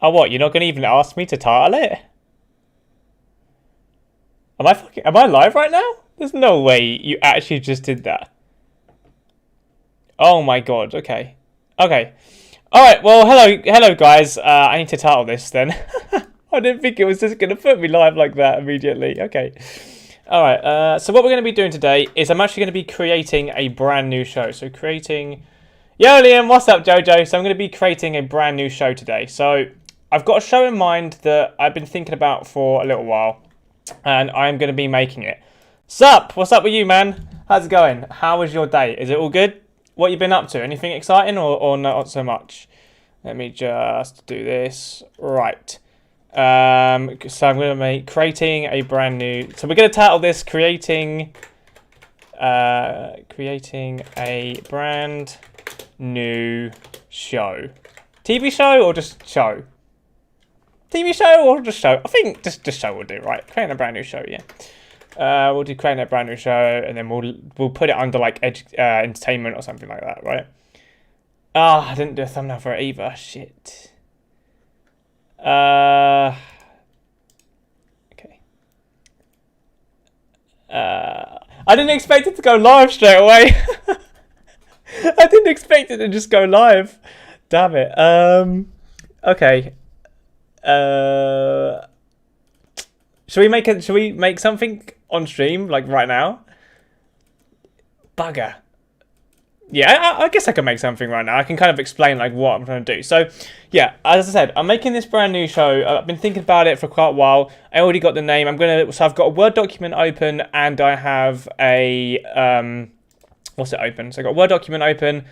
Oh, what? You're not going to even ask me to title it? Am I live right now? There's no way you actually just did that. Oh my god, okay. Okay. Alright, well, hello guys. I need to title this then. I didn't think it was just going to put me live like that immediately. Okay. Alright, so what we're going to be doing today is I'm actually going to be creating a brand new show. So creating... Yo, Liam, what's up, Jojo? So I'm going to be creating a brand new show today. So I've got a show in mind that I've been thinking about for a little while. And I'm going to be making it. Sup? What's up with you, man? How's it going? How was your day? Is it all good? What you been up to? Anything exciting or not so much? Let me just do this. Right. So I'm going to make creating a brand new... So we're going to title this creating a brand new show. TV show or just show? TV show or just show? I think just show will do, right? Creating a brand new show, yeah. We'll do creating a brand new show, and then we'll put it under like entertainment or something like that, right? Ah, I didn't do a thumbnail for it either. Shit. Okay. I didn't expect it to go live straight away. I didn't expect it to just go live. Damn it. Okay. Should we make something on stream like right now? Bugger. Yeah, I guess I can make something right now. I can kind of explain like what I'm trying to do. So, yeah, as I said, I'm making this brand new show. I've been thinking about it for quite a while. I already got the name. So I've got a Word document open, and I have a what's it open? So I've got a Word document open,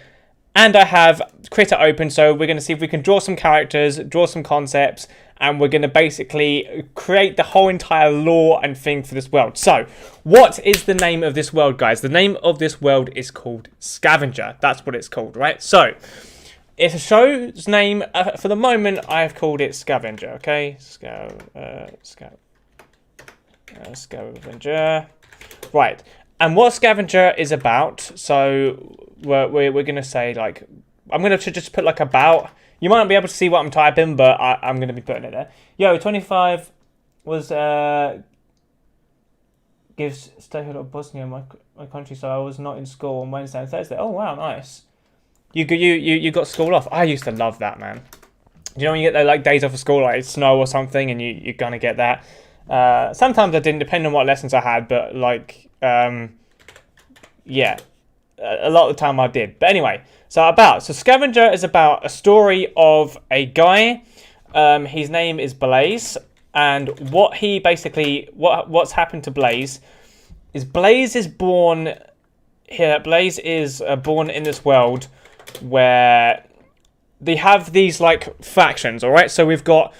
and I have Critter open. So we're going to see if we can draw some characters, draw some concepts, and we're going to basically create the whole entire lore and thing for this world. So, what is the name of this world, guys? The name of this world is called Scavenger. That's what it's called, right? So, it's a show's name. For the moment, I've called it Scavenger, okay? Scavenger. Right. And what Scavenger is about, so we're going to say, like, I'm going to just put, like, about... You might not be able to see what I'm typing, but I'm going to be putting it there. Yo, 25 was gives statehood of Bosnia, my country, so I was not in school on Wednesday and Thursday. Oh wow, nice. You got school off. I used to love that, man. You know when you get like days off of school, like snow or something, and you're gonna get that. Sometimes I didn't, depending on what lessons I had, but like yeah, a lot of the time I did. But anyway. So Scavenger is about a story of a guy. His name is Blaze, and what's happened to Blaze is born here. Blaze is born in this world where they have these like factions. All right, so we've got.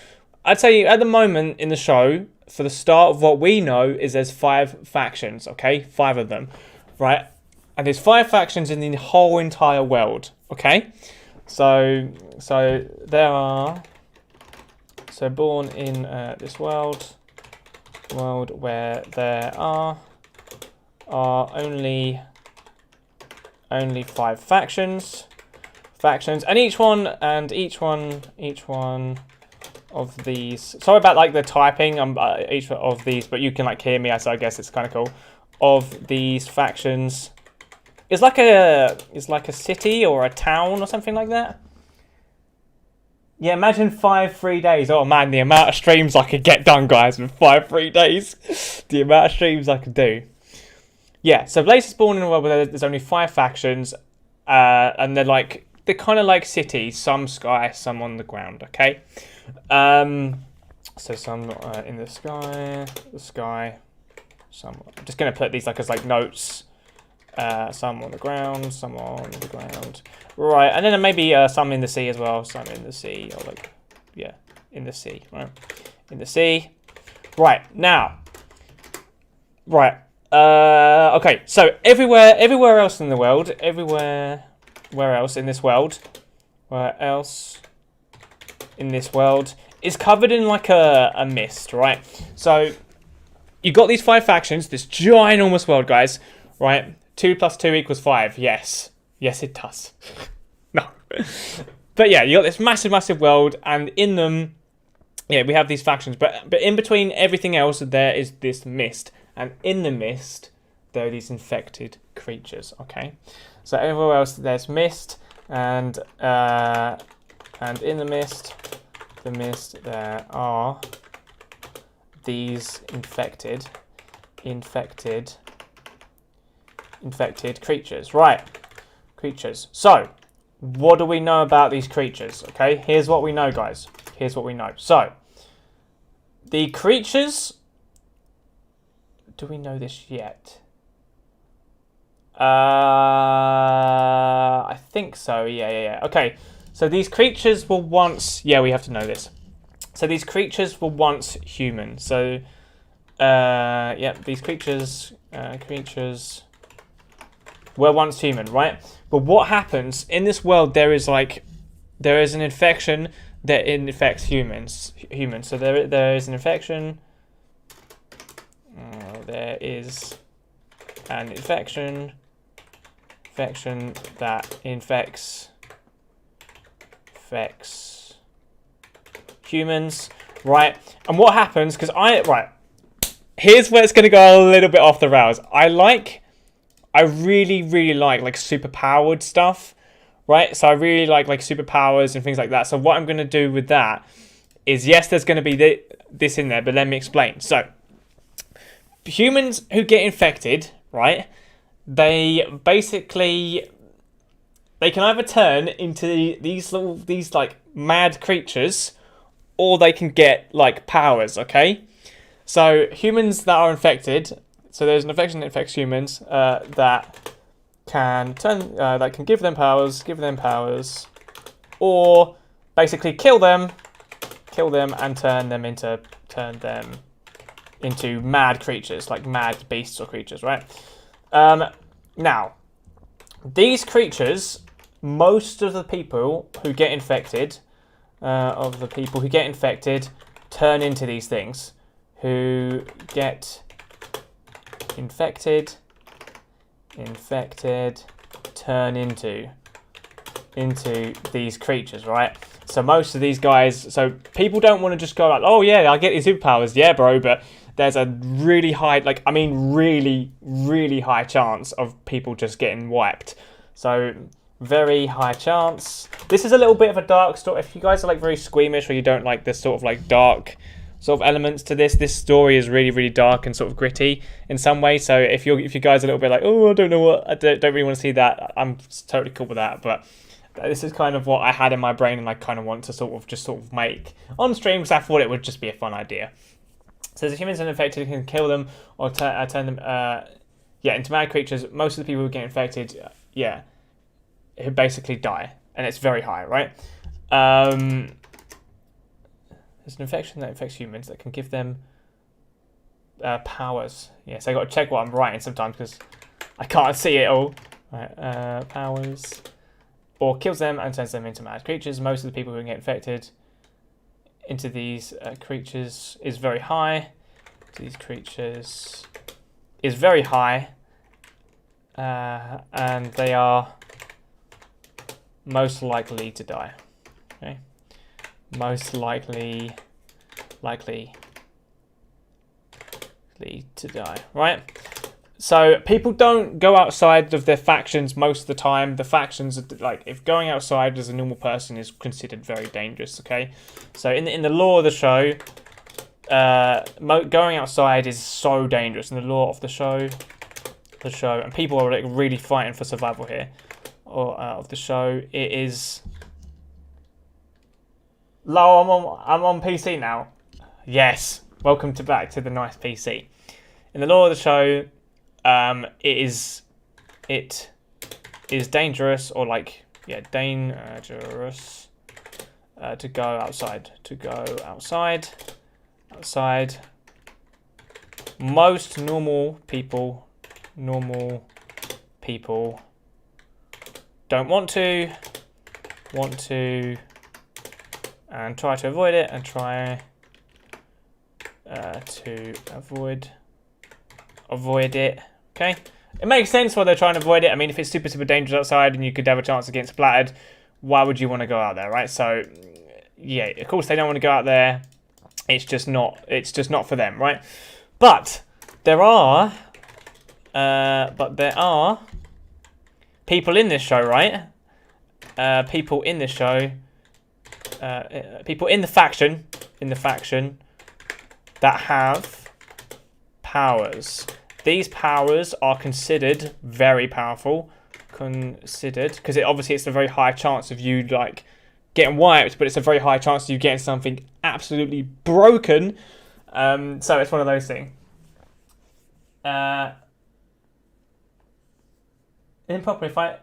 I'd say at the moment in the show, for the start of what we know is there's 5 factions. Okay, 5 of them, right? And there's 5 factions in the whole entire world, okay? So there are... So born in this world where there are only 5 factions, and each one of these... Sorry about like the typing, each of these, but you can like hear me, so I guess it's kind of cool. Of these factions... It's like a city or a town or something like that. Yeah, imagine 5 free days. Oh man, the amount of streams I could get done, guys, with 5 free days. The amount of streams I could do. Yeah, so Blaze is born in a world where there's only 5 factions, and they're kind of like cities. Some sky, some on the ground. Okay. So some in the sky. Some. I'm just gonna put these as notes. Some on the ground, some on the ground. Right, and then maybe some in the sea as well. Some in the sea, or in the sea, right? In the sea. Right, now. Right. Okay, so everywhere else in the world, where else in this world is covered in like a mist, right? So, you got these 5 factions, this ginormous world, guys, right? 2 + 2 = 5. Yes. Yes, it does. No. But yeah, you got this massive, massive world, and in them, yeah, we have these factions, but in between everything else, there is this mist, and in the mist, there are these infected creatures. Okay, so everywhere else there's mist, and in the mist, there are these infected creatures. Right, creatures. So, what do we know about these creatures? Okay, here's what we know, guys. Here's what we know. So, the creatures... Do we know this yet? I think so. Yeah. Okay, so these creatures were once... Yeah, we have to know this. So these creatures were once human. So, yeah, these creatures were once human, right? But what happens in this world? There is an infection that infects humans. So there is an infection. There is an infection that infects humans, right? And what happens? Here's where it's going to go a little bit off the rails. I really like super powered stuff, right? So I really like superpowers and things like that. So what I'm going to do with that is, yes, there's going to be this in there, but let me explain. So humans who get infected, right? They can either turn into these mad creatures, or they can get powers. Okay, so humans that are infected. So there's an infection that infects humans that can give them powers, or basically kill them, and turn them into mad creatures, like mad beasts or creatures, right? Now, these creatures, most of the people who get infected, turn into these things. Who get infected, turn into these creatures, right? So most of these guys, so people don't want to just go like, oh yeah, I get these superpowers, yeah, bro, but there's a really high, really high chance of people just getting wiped. So very high chance. This is a little bit of a dark story. If you guys are very squeamish, or you don't like this sort of dark sort of elements to this story is really dark and sort of gritty in some way. So if you guys are a little bit like, oh, I don't know what, I don't really want to see that, I'm totally cool with that. But this is kind of what I had in my brain, and I kind of want to sort of make on stream, because I thought it would just be a fun idea. So the humans are infected, can kill them or turn them into mad creatures. Most of the people who get infected, who basically die, and it's very high, right? There's an infection that infects humans that can give them powers. Yes, I got to check what I'm writing sometimes because I can't see it all. Right, powers, or kills them and turns them into mad creatures. Most of the people who get infected into these creatures is very high. These creatures is very high, and they are most likely to die. Okay, most likely to die. Right. So people don't go outside of their factions most of the time. The factions, if going outside as a normal person is considered very dangerous. Okay, so in the lore of the show, going outside is so dangerous. In the lore of the show, and people are really fighting for survival here, of the show. It is. Low, I'm on PC now. Yes, welcome back to the nice PC. In the lore of the show, it is dangerous, or dangerous to go outside. Most normal people don't want to, and try to avoid it, and try to avoid it. Okay, it makes sense why they're trying to avoid it. I mean, if it's super dangerous outside and you could have a chance of getting splattered, why would you want to go out there, right? So yeah, of course they don't want to go out there. It's just not. It's just not for them, right? But there are. People in this show, right? People in this show. People in the faction. That have powers. These powers are considered very powerful. Because obviously it's a very high chance of you like getting wiped, but it's a very high chance of you getting something absolutely broken. So it's one of those things. Improper if I.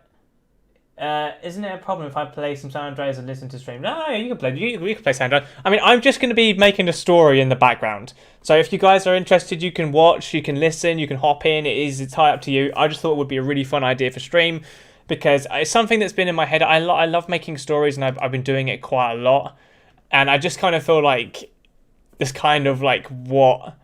Isn't it a problem if I play some San Andreas and listen to stream? No, you can play. You can play San Andreas. I mean, I'm just going to be making a story in the background. So if you guys are interested, you can watch, you can listen, you can hop in. It's entirely up to you. I just thought it would be a really fun idea for stream because it's something that's been in my head. I love making stories, and I've been doing it quite a lot. And I just kind of feel like this kind of like what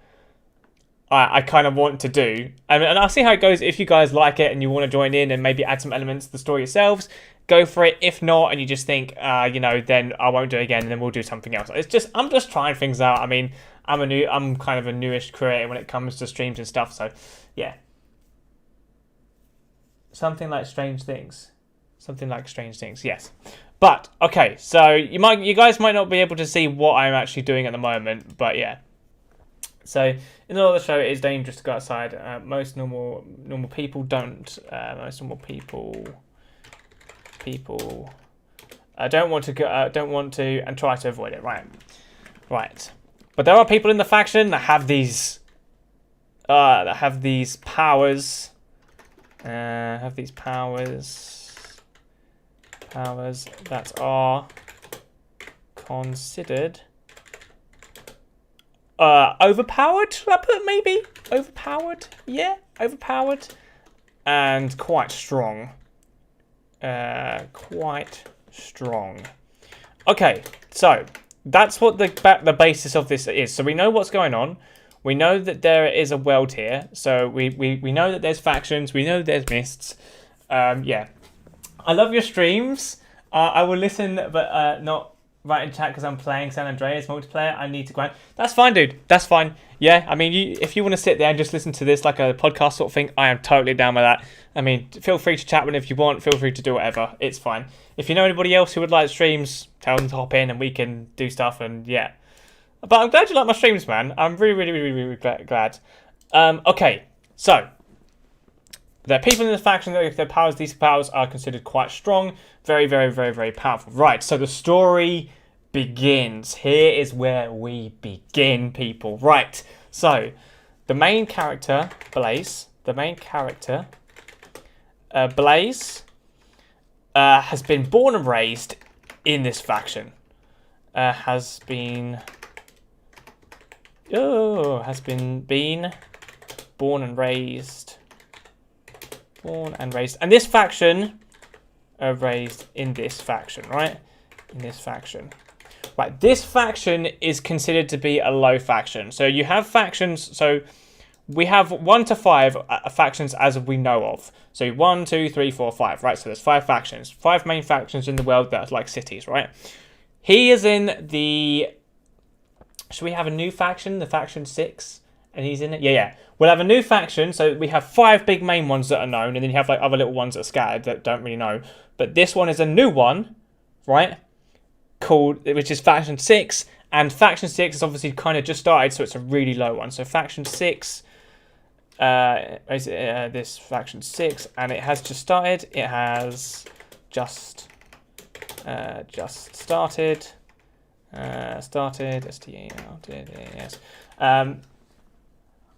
I kind of want to do. And I'll see how it goes. If you guys like it and you want to join in and maybe add some elements to the story yourselves, go for it. If not, and you just think, then I won't do it again, and then we'll do something else. I'm just trying things out. I mean, I'm kind of a newish creator when it comes to streams and stuff. So, yeah. Something like strange things. Yes. But okay, so you guys might not be able to see what I'm actually doing at the moment, but yeah. So in the show, it is dangerous to go outside. Most normal people don't. Most normal people don't want to go. Don't want to, and try to avoid it. Right. But there are people in the faction that have these. Powers. Powers that are considered. Overpowered, should I put maybe? Overpowered? Yeah, overpowered. And quite strong. Okay, so that's what the basis of this is. So we know what's going on. We know that there is a world here. So we know that there's factions. We know that there's mists. Yeah. I love your streams. I will listen, but not right in chat because I'm playing San Andreas multiplayer. I need to grind. That's fine, dude. That's fine. Yeah, I mean, if you want to sit there and just listen to this like a podcast sort of thing, I am totally down with that. I mean, feel free to chat whenever you want. Feel free to do whatever. It's fine. If you know anybody else who would like streams, tell them to hop in and we can do stuff. And yeah. But I'm glad you like my streams, man. I'm really glad. Okay, so there are people in the faction that if their powers, these powers are considered quite strong. Very powerful. Right, so the story begins. Here is where we begin, people. Right, so the main character, Blaze, has been born and raised in this faction. Has been born and raised. And this faction are raised in this faction, right? Right, this faction is considered to be a low faction. So you have factions, so we have 1 to 5 factions as we know of. So 1, 2, 3, 4, 5, right? So there's 5 factions. 5 main factions in the world that are like cities, right? He is in the... Should we have a new faction? The faction 6? And he's in it? Yeah. We'll have a new faction. So we have 5 big main ones that are known. And then you have like other little ones that are scattered that don't really know. But this one is a new one, right? Which is faction 6. And faction 6 is obviously kind of just started. So it's a really low one. So faction 6... this faction 6, and it has just started. It has just started. Yes.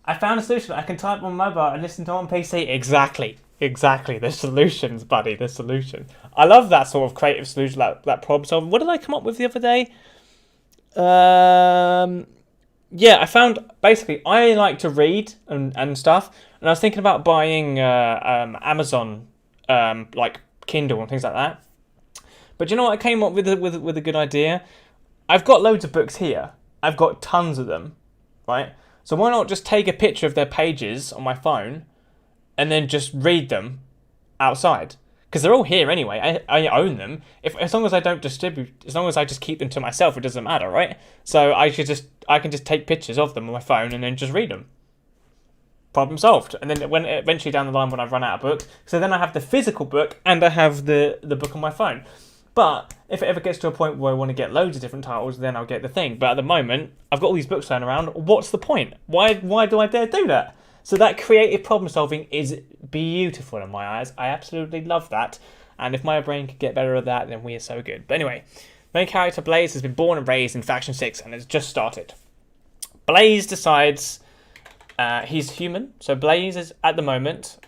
I found a solution. I can type on mobile and listen to it on PC. Exactly. The solutions, buddy. The solution. I love that sort of creative solution, that problem solving. What did I come up with the other day? Yeah, I found basically I like to read and stuff, and I was thinking about buying Amazon like Kindle and things like that. But you know what? I came up with a good idea. I've got loads of books here. I've got tons of them, right? So why not just take a picture of their pages on my phone, and then just read them outside? because they're all here anyway. I own them. As long as I don't distribute, as long as I just keep them to myself, it doesn't matter, right? So I can just take pictures of them on my phone and then just read them. Problem solved. And then when eventually down the line when I've run out of books, so then I have the physical book and I have the book on my phone. But if it ever gets to a point where I want to get loads of different titles, then I'll get the thing. But at the moment, I've got all these books lying around. What's the point? Why do I dare do that? So that creative problem solving is beautiful in my eyes. I absolutely love that. And if my brain could get better at that, then we are so good. But anyway, main character Blaze has been born and raised in Faction 6 and has just started. Blaze decides he's human. So Blaze is at the moment...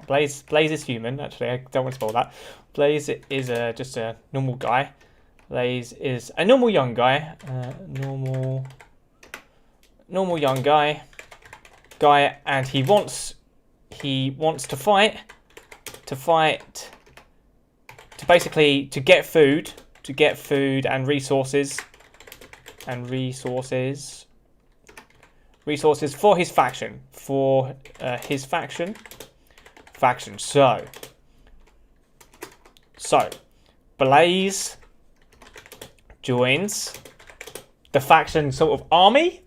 Blaze is human. Actually, I don't want to spoil that. Blaze is just a normal guy. Blaze is a normal young guy. Normal young guy. And he wants to fight. To basically get food and resources for his faction. So Blaze joins the faction sort of army.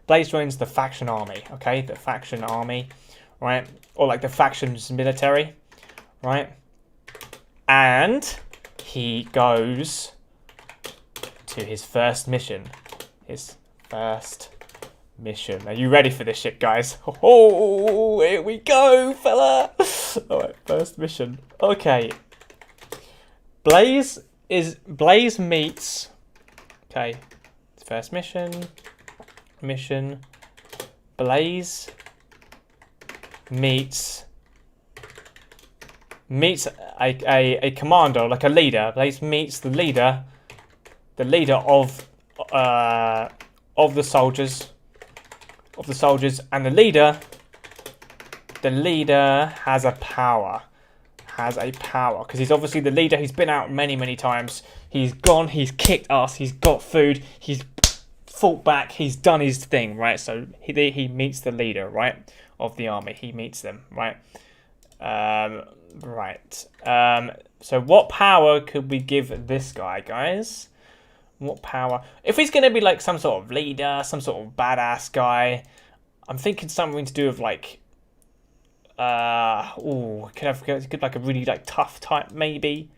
Blaze joins the faction army, okay? The faction army, right? Or like the faction's military, right? And he goes to his first mission. Are you ready for this shit, guys? Oh, here we go, fella. Alright, first mission. Okay. Blaze meets... Okay. First mission. Blaze meets a commander, like a leader. Blaze meets the leader of the soldiers. And the leader has a power. Because he's obviously the leader. He's been out many times. He's gone, he's kicked ass, he's got food, he's fought back, he's done his thing, right? So he meets the leader, right, of the army. He meets them, right? So what power could we give this guy, guys? What power? If he's going to be like some sort of leader, some sort of badass guy, I'm thinking something to do with like, could like a really like tough type maybe,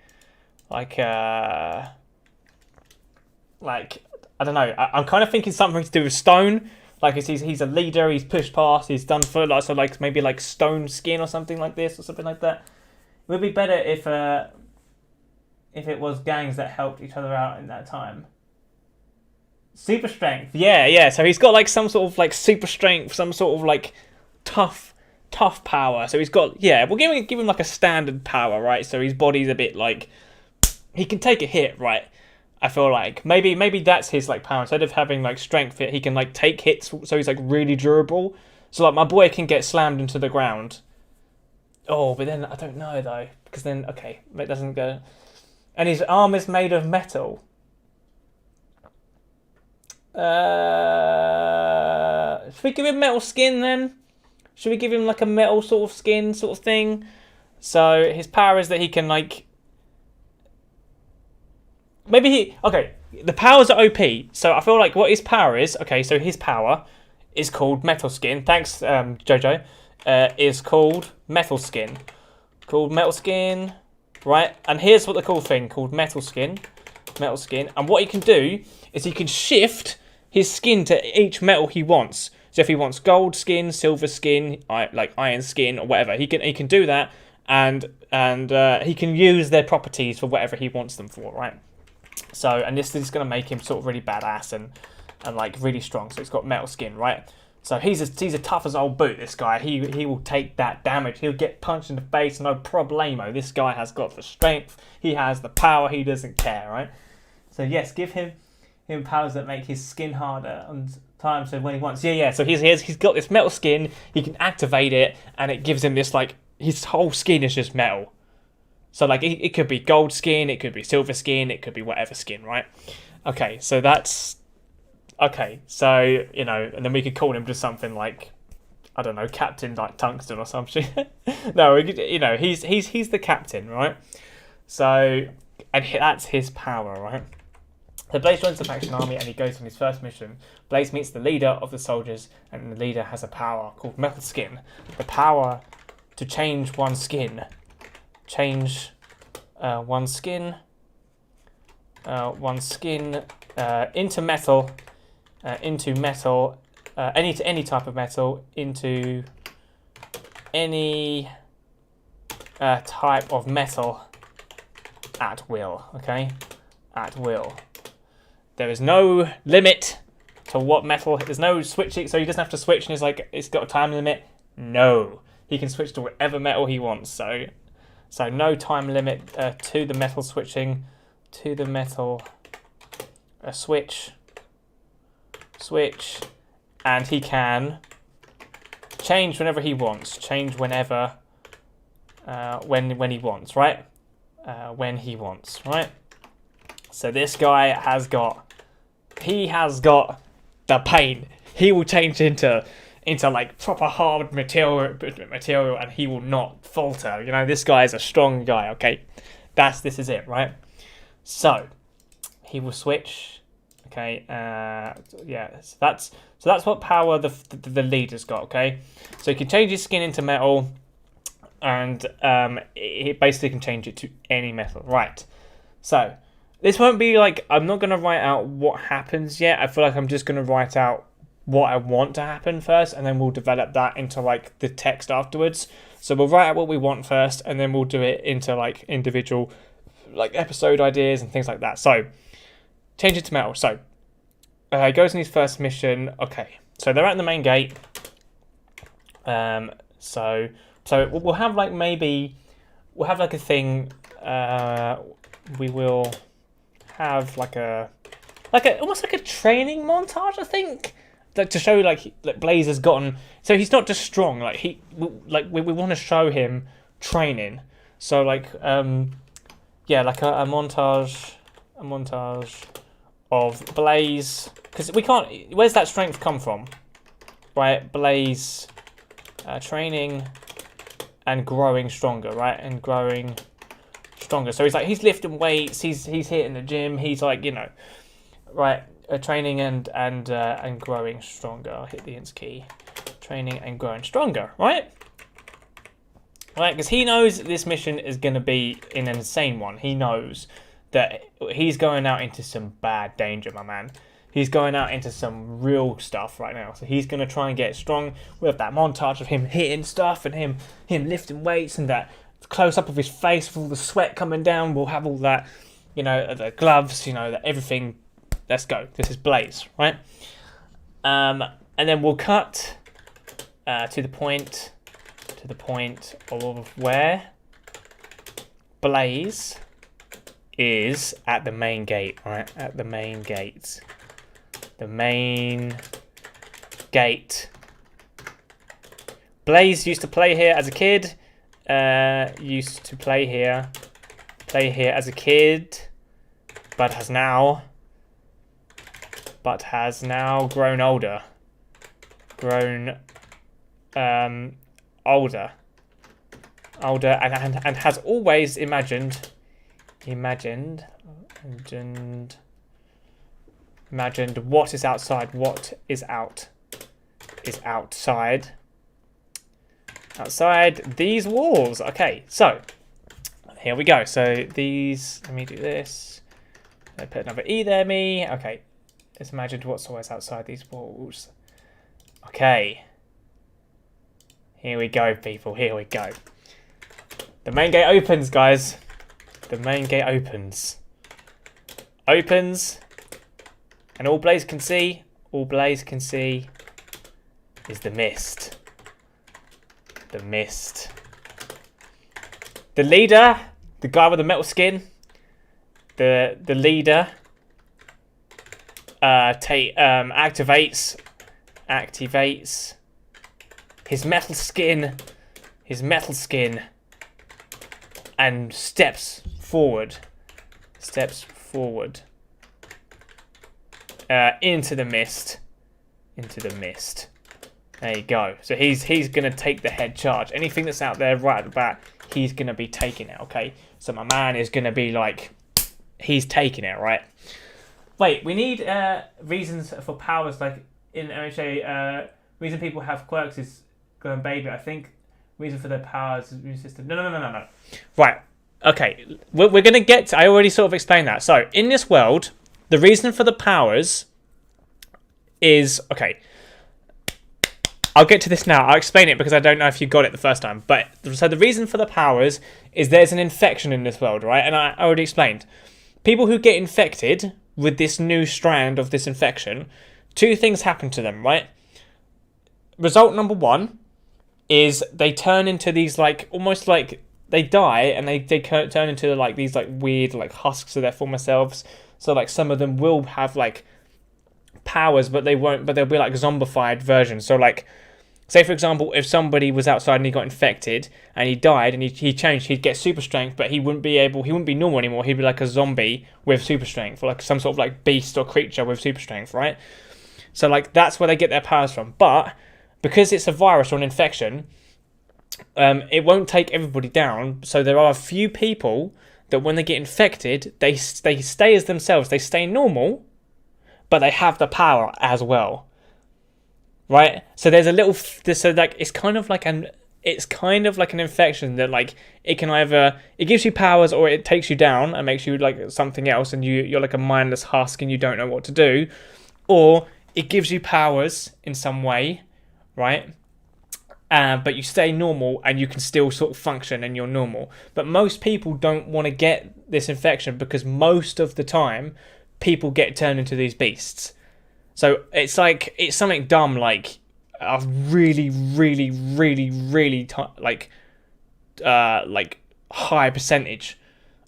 like I don't know. I'm kind of thinking something to do with stone. Like he's a leader. He's pushed past. He's done for so like maybe like stone skin or something like this or something like that. It would be better if it was gangs that helped each other out in that time. Super strength. Yeah. So he's got like some sort of like super strength, some sort of like tough power. So he's got, we'll give him like a standard power, right? So his body's a bit like, he can take a hit, right? I feel like maybe that's his like power. Instead of having like strength, he can like take hits. So he's like really durable. So like my boy can get slammed into the ground. Oh, but then I don't know though, because then it doesn't go. And his arm is made of metal. Should we give him metal skin then? Should we give him like a metal sort of skin sort of thing? So his power is that he can like... the powers are OP. So I feel like what his power is... Okay, so his power is called metal skin. Thanks, Jojo. Is called metal skin. Right? And here's what the cool thing called metal skin. And what he can do is he can shift his skin to each metal he wants. So if he wants gold skin, silver skin, like iron skin or whatever, he can do that, and he can use their properties for whatever he wants them for, right? So, and this is going to make him sort of really badass and like really strong. So he's got metal skin, right? So he's a tough as old boot, this guy. He will take that damage. He'll get punched in the face, no problemo. This guy has got the strength. He has the power. He doesn't care, right? So yes, give him powers that make his skin harder and time. So when he wants, So he's got this metal skin. He can activate it, and it gives him this like his whole skin is just metal. So like it could be gold skin, it could be silver skin, it could be whatever skin, right? Okay, so that's okay. So and then we could call him just something like I don't know, Captain like Tungsten or something. No, you know, he's the captain, right? So, and that's his power, right? So Blaze joins the faction army and he goes on his first mission. Blaze meets the leader of the soldiers, and the leader has a power called Metal Skin. The power to change one's skin. Change one's skin into metal, any type of metal, into any type of metal at will. Okay, at will. There is no limit to what metal. There's no switching, so he doesn't have to switch. And it's got a time limit. No, he can switch to whatever metal he wants. So no time limit to the metal switching. To the metal switch, and he can change whenever he wants. Change whenever, when he wants, right? When he wants, right? So this guy has got the pain. He will change into like proper hard material, and he will not falter. You know, this guy is a strong guy. Okay, this is it, right? So he will switch. Okay, yeah. So that's what power the leader's got. Okay, so he can change his skin into metal, and it basically can change it to any metal. Right. So this won't be like, I'm not gonna write out what happens yet. I feel like I'm just gonna write out what I want to happen first, and then we'll develop that into like the text afterwards. So we'll write out what we want first, and then we'll do it into like individual like episode ideas and things like that. So change it to metal. So he goes on his first mission. Okay, so they're at the main gate. So we'll have like a thing. We will have like almost like a training montage, I think, like to show like Blaze has gotten. So he's not just strong. Like we want to show him training. So like yeah, like a montage of Blaze, because we can't. Where's that strength come from? Right, Blaze training and growing stronger, right, and growing stronger. So he's lifting weights, he's hitting the gym, he's like, you know, right, training and growing stronger. I'll hit the int key, training and growing stronger, right? Right, because he knows this mission is going to be an insane one. He knows that he's going out into some bad danger, my man. He's going out into some real stuff right now. So he's going to try and get strong. We'll have that montage of him hitting stuff and him lifting weights, and that close up of his face with all the sweat coming down. We'll have all that, you know, the gloves, you know, that everything. Let's go. This is Blaze, right? And then we'll cut to the point of where Blaze is at the main gate, right? At the main gate. The main gate. Blaze used to play here as a kid. Used to play here as a kid, but has now grown older. Older and has always imagined what is outside, outside these walls. Okay, so here we go. So these, let me do this. I put another E there, me. Okay, let's imagine what's always outside these walls. Okay, here we go, people. Here we go. The main gate opens, guys. The main gate opens. And all Blaze can see is the mist. The mist. The leader, the guy with the metal skin, the leader activates his metal skin and steps forward into the mist. There you go. So he's going to take the head charge. Anything that's out there right at the back, he's going to be taking it, okay? So my man is going to be like, he's taking it, right? Wait, we need reasons for powers, like in MHA, reason people have quirks is going baby. I think reason for their powers is immune system. No. Right, okay. We're going to get to, I already sort of explained that. So in this world, the reason for the powers is, okay, I'll get to this now. I'll explain it because I don't know if you got it the first time. But so the reason for the powers is there's an infection in this world, right? And I already explained. People who get infected with this new strand of this infection, two things happen to them, right? Result number one is they turn into these like almost like they die and they turn into like these like weird like husks of their former selves. So like some of them will have like powers, but they won't. But they'll be like zombified versions. So like, say for example, if somebody was outside and he got infected and he died and he changed, he'd get super strength, but he wouldn't be normal anymore. He'd be like a zombie with super strength, or like some sort of like beast or creature with super strength, right? So like that's where they get their powers from. But because it's a virus or an infection, it won't take everybody down. So there are a few people that when they get infected, they stay as themselves. They stay normal, but they have the power as well, right? So there's a little, so like it's kind of like an infection that like it can either, it gives you powers or it takes you down and makes you like something else, and you're like a mindless husk and you don't know what to do, or it gives you powers in some way, right? But you stay normal and you can still sort of function and you're normal. But most people don't want to get this infection because most of the time people get turned into these beasts. So it's like, it's something dumb like a really high percentage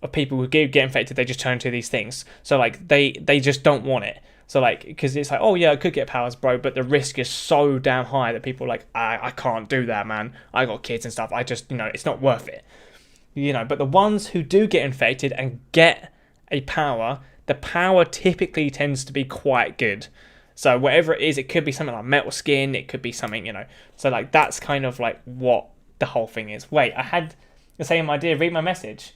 of people who get infected, they just turn into these things. So like they just don't want it. So like, because it's like, oh yeah, I could get powers, bro, but the risk is so damn high that people are like, I can't do that, man. I got kids and stuff. I just, it's not worth it. But the ones who do get infected and get a power, the power typically tends to be quite good. So whatever it is, it could be something like metal skin, it could be something, So like that's kind of like what the whole thing is. Wait, I had the same idea. Read my message.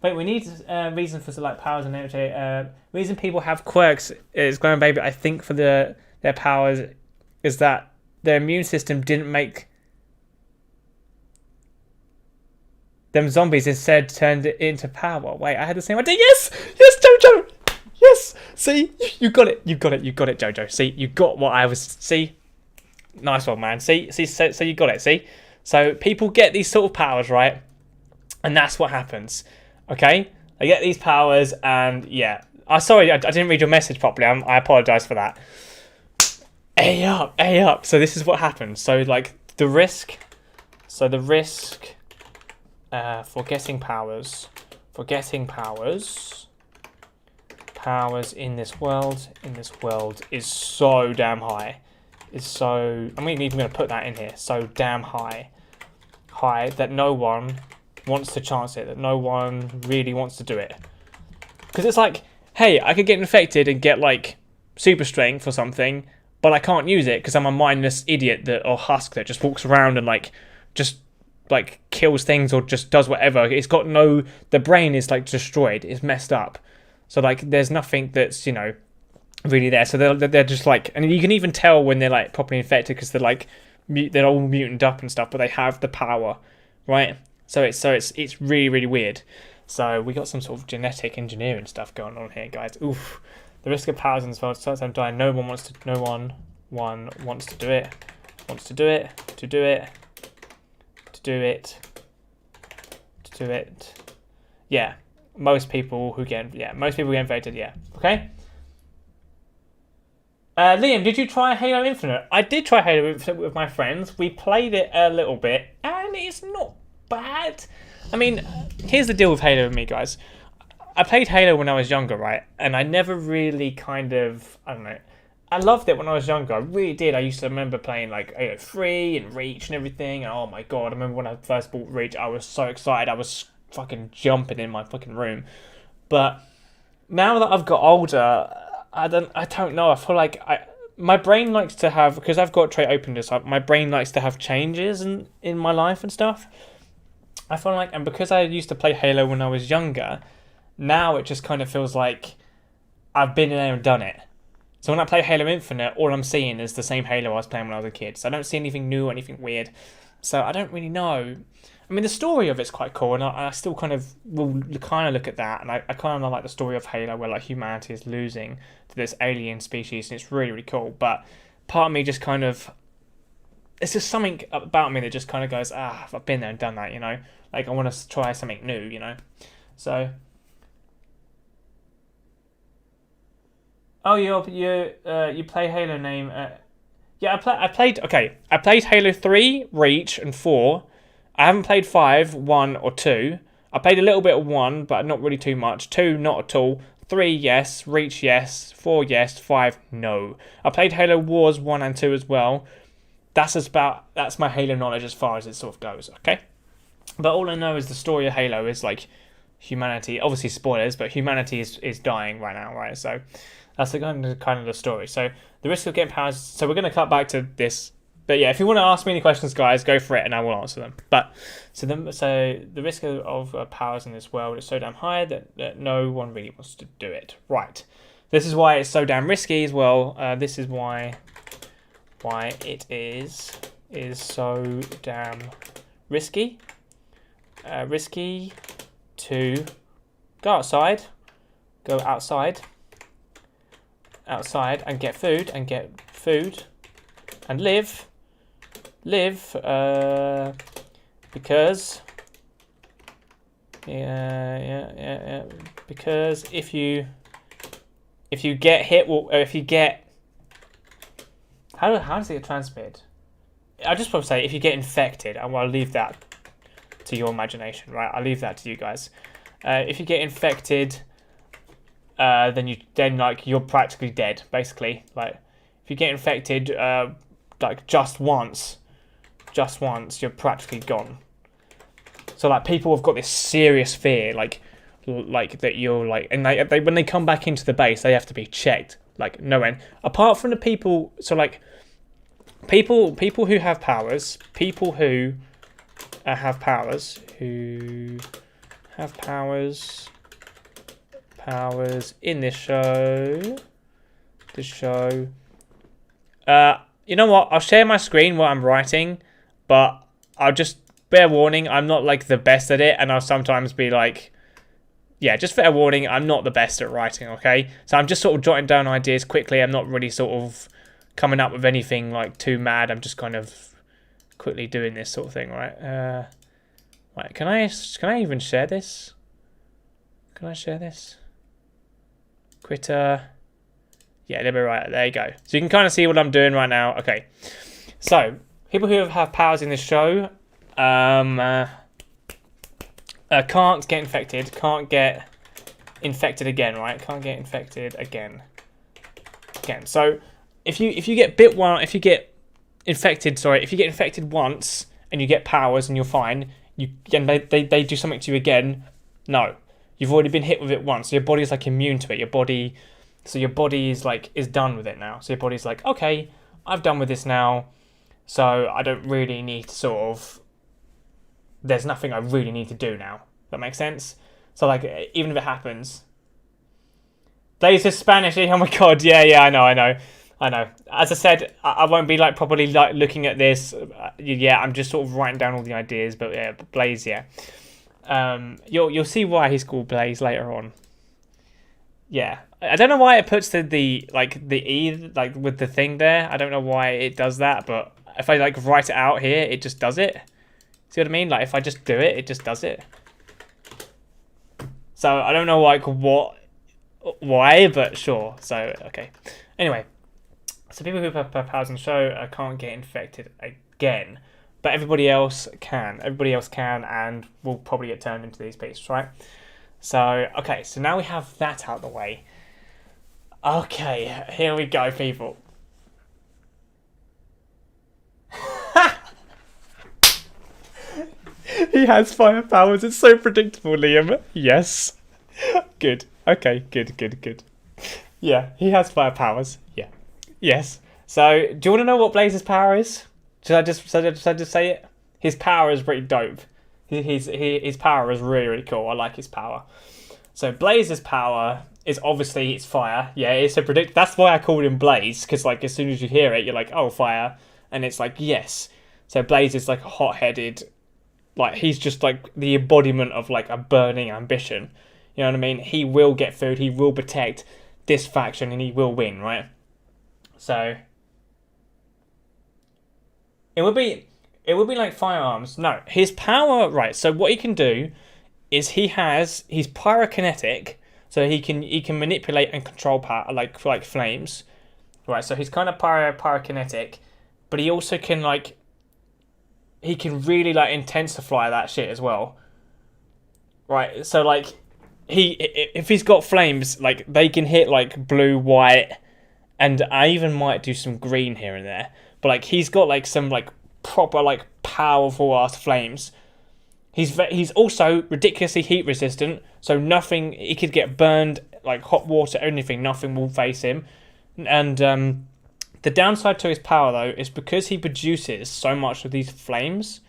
Wait, we need reason for like powers and energy. Reason people have quirks is going baby. I think for their powers is that their immune system didn't make them zombies, instead turned it into power. Wait, I had the same idea. Yes, Jojo. Yes. See, you got it, Jojo. See, you got what I was. See, nice one, man. See, so you got it. See, so people get these sort of powers, right? And that's what happens. Okay, I get these powers, and yeah. Sorry, I didn't read your message properly. I apologise for that. A up. So this is what happens. So like the risk. So the risk for getting powers. Powers in this world is so damn high. I'm even going to put that in here. So damn high that no one wants to chance it, that no one really wants to do it. Because it's like, hey, I could get infected and get like super strength or something, but I can't use it because I'm a mindless idiot or husk that just walks around and like just like kills things or just does whatever. It's got the brain is like destroyed, it's messed up. So like there's nothing that's really there. So they're just like, and you can even tell when they're like properly infected because they're like they're all mutant up and stuff, but they have the power, right? So it's really weird. So we got some sort of genetic engineering stuff going on here, guys. Oof. The risk of powers in this world starts dying. No one wants to do it. Yeah. Most people get infected, yeah. Okay? Liam, did you try Halo Infinite? I did try Halo Infinite with my friends. We played it a little bit, and it's not bad. I mean, here's the deal with Halo with me, guys. I played Halo when I was younger, right? And I never really I don't know. I loved it when I was younger. I really did. I used to remember playing like Halo 3 and Reach and everything. And oh my god, I remember when I first bought Reach, I was so excited. I was fucking jumping in my fucking room. But now that I've got older, I don't know. I feel like my brain likes to have, because I've got trait openness, my brain likes to have changes in my life and stuff. I feel like, and because I used to play Halo when I was younger, now it just kind of feels like I've been there and done it. So when I play Halo Infinite, all I'm seeing is the same Halo I was playing when I was a kid. So I don't see anything new or anything weird. So I don't really know. I mean, the story of it's quite cool, and I still kind of will kind of look at that, and I kind of like the story of Halo, where like humanity is losing to this alien species, and it's really, really cool. But part of me just kind of, it's just something about me that just kind of goes, I've been there and done that, you know. Like I want to try something new, you know. So, oh, you play Halo name? Yeah, I played. Okay, I played Halo 3, Reach, and 4. I haven't played 5, 1, or 2. I played a little bit of 1, but not really too much. 2, not at all. 3, yes. Reach, yes. 4, yes. 5, no. I played Halo Wars 1 and 2 as well. That's my Halo knowledge as far as it sort of goes, okay? But all I know is the story of Halo is like humanity. Obviously spoilers, but humanity is dying right now, right? So that's the kind of the story. So the risk of getting powers. So we're going to cut back to this. But yeah, if you want to ask me any questions, guys, go for it, and I will answer them. But so the risk of powers in this world is so damn high that no one really wants to do it. Right. This is why it's so damn risky as well. This is why it is so damn risky. Risky to go outside and get food and live because because if you get hit, or if you get, how does it get transmitted? I just want to say if you get infected, and I'll leave that to your imagination, right? I'll leave that to you guys. If you get infected, then you're practically dead, basically. Like if you get infected, like just once, you're practically gone. So like people have got this serious fear, like that you're like, and they when they come back into the base, they have to be checked, like no end. Apart from the people, so like people who have powers, powers in this show. You know what? I'll share my screen while I'm writing, but I'll just bear warning. I'm not like the best at it, and I'll sometimes be like, yeah, just fair warning. I'm not the best at writing. Okay, so I'm just sort of jotting down ideas quickly. I'm not really sort of coming up with anything like too mad. I'm just kind of quickly doing this sort of thing, right? Right, can I even share this? Can I share this? Quitter. Yeah, there we right. There you go. So you can kind of see what I'm doing right now. Okay. So people who have powers in this show can't get infected. Can't get infected again, right? Can't get infected again. So if you get infected once and you get powers and you're fine, and they do something to you again, no. You've already been hit with it once. So your body's like immune to it. Your body is done with it now. So your body's like, okay, I've done with this now. So I don't really need to there's nothing I really need to do now. That makes sense? So like, even if it happens. Blaze is Spanish. Oh my god, yeah, I know. As I said, I won't be like properly like looking at this. Yeah, I'm just sort of writing down all the ideas. But yeah, Blaze, yeah. You'll see why he's called Blaze later on. Yeah, I don't know why it puts the E like with the thing there. I don't know why it does that, but if I like write it out here, it just does it. See what I mean? Like if I just do it, it just does it. So I don't know like why, but sure. So okay. Anyway, so people who have powers in the show can't get infected again. But everybody else can. And will probably get turned into these beasts, right? So, okay, so now we have that out of the way. Okay, here we go, people. He has fire powers. It's so predictable, Liam. Yes. Good. Okay, good. Yeah, he has fire powers. Yeah. Yes. So, do you want to know what Blaze's power is? Should I just say it? His power is pretty dope. His power is really, really cool. I like his power. So Blaze's power is obviously it's fire. Yeah, it's a predict. That's why I called him Blaze, because like as soon as you hear it, you're like, oh, fire, and it's like yes. So Blaze is like a hot-headed, like he's just like the embodiment of like a burning ambition. You know what I mean? He will get food. He will protect this faction, and he will win. Right? So it would be like firearms. No, his power. Right. So what he can do is he's pyrokinetic, so he can manipulate and control power like flames. Right. So he's kind of pyrokinetic, but he also can like he can really like intensify that shit as well. Right. So like if he's got flames, like they can hit like blue, white, and I even might do some green here and there. But like he's got like some like proper like powerful ass flames. He's also ridiculously heat resistant, so nothing he could get burned like hot water, anything, nothing will face him. And the downside to his power though is because he produces so much of these flames.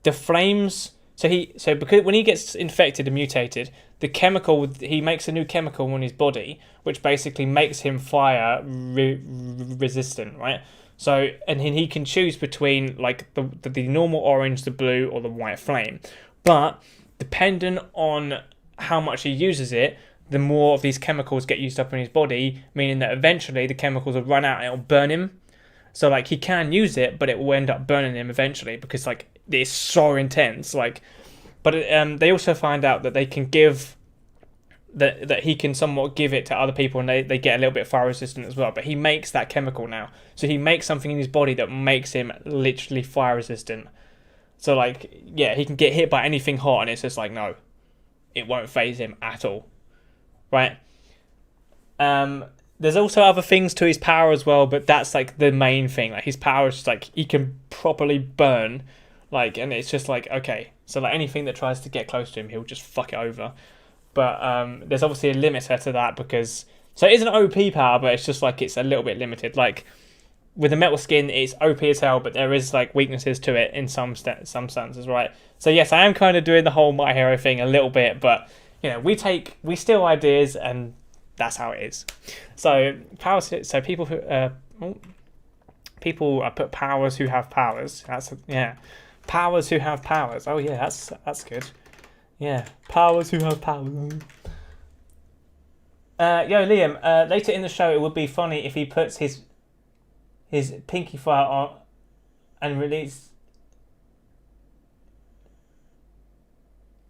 The flames, so because when he gets infected and mutated, the chemical he makes a new chemical in his body, which basically makes him fire resistant, right? So and he can choose between like the normal orange, the blue, or the white flame, but dependent on how much he uses it, the more of these chemicals get used up in his body, meaning that eventually the chemicals will run out and it'll burn him. So like he can use it, but it will end up burning him eventually because like it's so intense. Like, but they also find out that they can give that he can somewhat give it to other people, and they get a little bit fire resistant as well. But he makes that chemical now, so he makes something in his body that makes him literally fire resistant. So like yeah, he can get hit by anything hot, and it's just like no, it won't phase him at all, right? There's also other things to his power as well, but that's like the main thing. Like his power is just like he can properly burn, like, and it's just like okay, so like anything that tries to get close to him, he'll just fuck it over. But there's obviously a limiter to that because so it is an OP power, but it's just like it's a little bit limited. Like with the metal skin, it's OP as hell, but there is like weaknesses to it in some senses, right? So yes, I am kind of doing the whole My Hero thing a little bit, but you know we steal ideas and that's how it is. So powers. So people who put powers who have powers. Powers who have powers. Oh yeah, that's good. Yeah, powers who have powers. Liam, later in the show it would be funny if he puts his pinky fire on and release.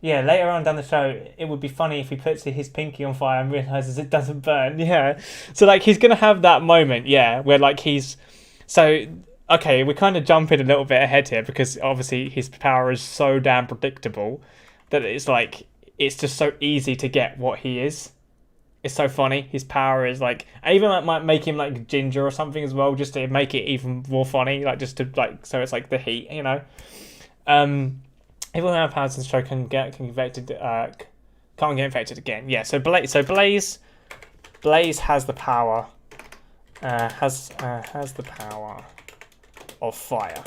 Yeah, later on down the show it would be funny if he puts his pinky on fire and realizes it doesn't burn. Yeah, so like he's gonna have that moment, yeah, where like he's so. Okay, we're kind of jumping a little bit ahead here because obviously his power is so damn predictable that it's like it's just so easy to get what he is. It's so funny. His power is like I even might make him like ginger or something as well, just to make it even more funny. Like just to like so it's like the heat, you know. Everyone who has powers in the show can get infected. Can't get infected again. Yeah. So Blaze has the power. Has the power of fire.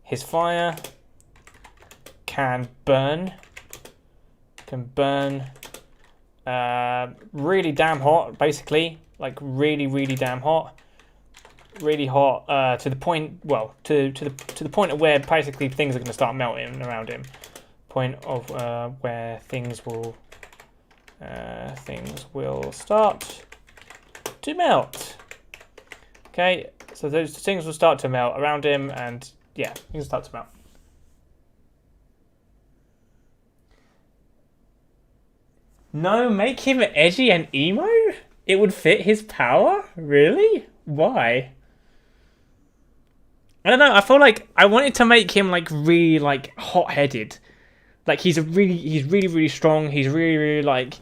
His fire can burn really damn hot, basically, like really damn hot, really hot, to the point, well, to the point of where basically things are going to start melting around him. Point of where things will start to melt. Okay, so those things will start to melt around him, and yeah, things will start to melt. No, make him edgy and emo? It would fit his power? Really? Why? I don't know, I feel like I wanted to make him like really like hot-headed. Like he's really strong, he's really like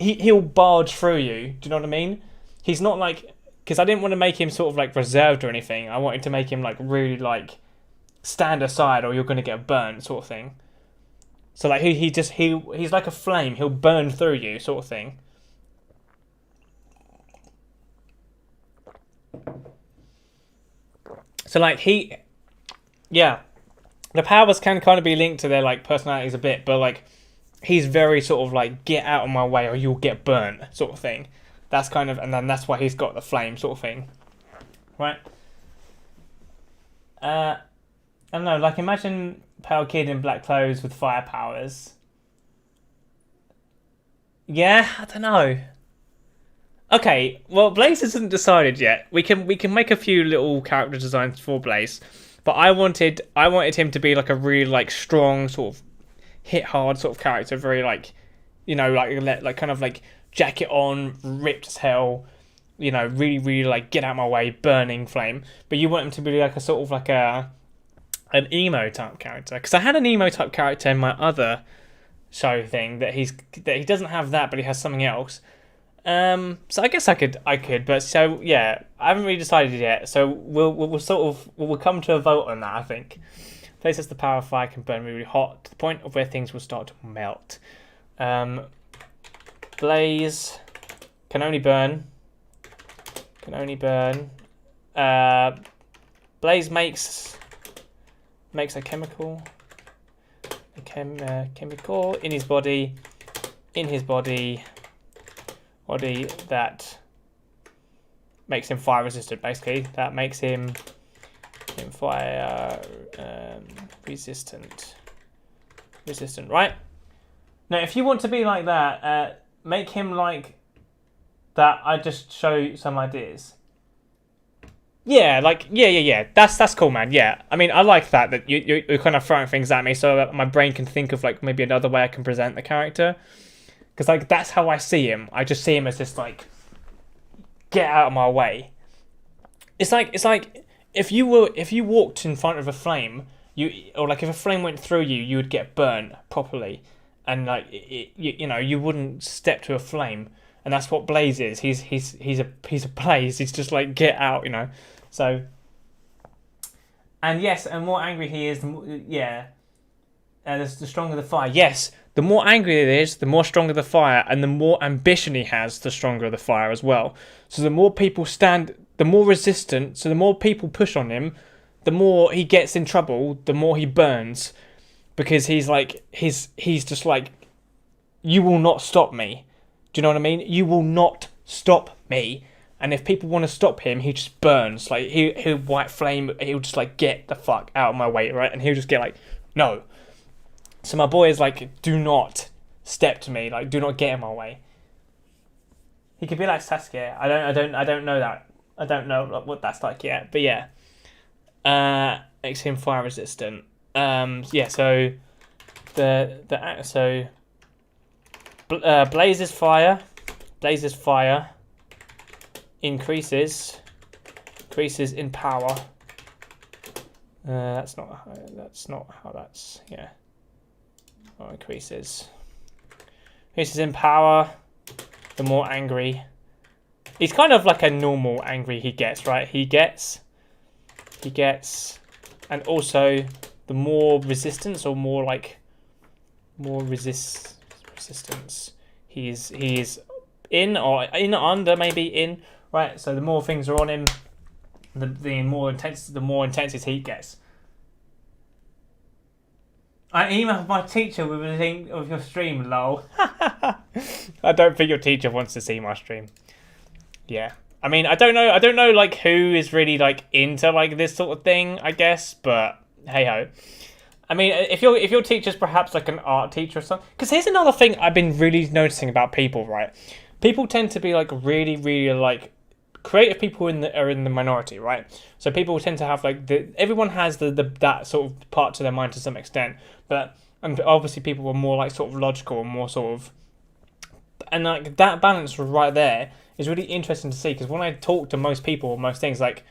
he'll barge through you, do you know what I mean? He's not like, because I didn't want to make him sort of like reserved or anything. I wanted to make him like really like stand aside or you're going to get burnt sort of thing. So like he's like a flame. He'll burn through you, sort of thing. So like yeah, the powers can kind of be linked to their like personalities a bit, but like he's very sort of like get out of my way or you'll get burnt sort of thing. That's kind of, and then that's why he's got the flame sort of thing, right? I don't know. Like imagine pale kid in black clothes with fire powers. Yeah, I don't know. Okay, well, Blaze isn't decided yet. We can make a few little character designs for Blaze, but I wanted him to be like a really like strong sort of hit hard sort of character, very like, you know, like kind of like jacket on, ripped as hell, you know, really like get out of my way, burning flame. But you want him to be like a sort of like an emo type character, because I had an emo type character in my other show thing that he doesn't have that, but he has something else. So I guess I could, but so yeah, I haven't really decided yet. So we'll come to a vote on that. I think Blaze has the power of fire, can burn really hot to the point of where things will start to melt. Blaze can only burn. Blaze makes a chemical in his body. That makes him fire resistant, basically. That makes him fire resistant, right? Now, if you want to be like that, make him like that. I just show you some ideas. Yeah, like, yeah. That's cool, man. Yeah, I mean, I like that you're kind of throwing things at me so that my brain can think of like maybe another way I can present the character. Because like that's how I see him. I just see him as this like, get out of my way. It's like if you walked in front of a flame, or like if a flame went through you, you would get burned properly, and like you know you wouldn't step to a flame, and that's what Blaze is. He's a blaze. He's just like get out, you know. So. And yes, and more angry he is, the stronger the fire. Yes. The more angry it is, the more stronger the fire, and the more ambition he has, the stronger the fire as well. So the more people the more resistant, so the more people push on him, the more he gets in trouble, the more he burns. Because he's just like, you will not stop me. Do you know what I mean? You will not stop me. And if people want to stop him, he just burns. Like, he'll white flame, he'll just like, get the fuck out of my way, right? And he'll just get like, no. So my boy is like, do not step to me, like do not get in my way. He could be like Sasuke. I don't know that. I don't know what that's like yet. But yeah, makes him fire resistant. Yeah. So Blaze's fire. Blaze's fire increases in power. That's not how that's yeah. Oh, increases in power, the more angry. He's kind of like a normal angry he gets, right? He gets, and also the more resistance or more resistance he is in or under, right? So the more things are on him, the more intense his heat gets. I emailed my teacher with a link of your stream, lol. I don't think your teacher wants to see my stream. Yeah. I mean, I don't know like who is really like into like this sort of thing, I guess, but hey ho. I mean, if your teacher's perhaps like an art teacher or something, because here's another thing I've been really noticing about people, right? People tend to be like really like creative people are in the minority, right? So people tend to have like everyone has that sort of part to their mind to some extent, but and obviously people are more like sort of logical and more sort of, and like that balance right there is really interesting to see, because when I talk to most people, most things, like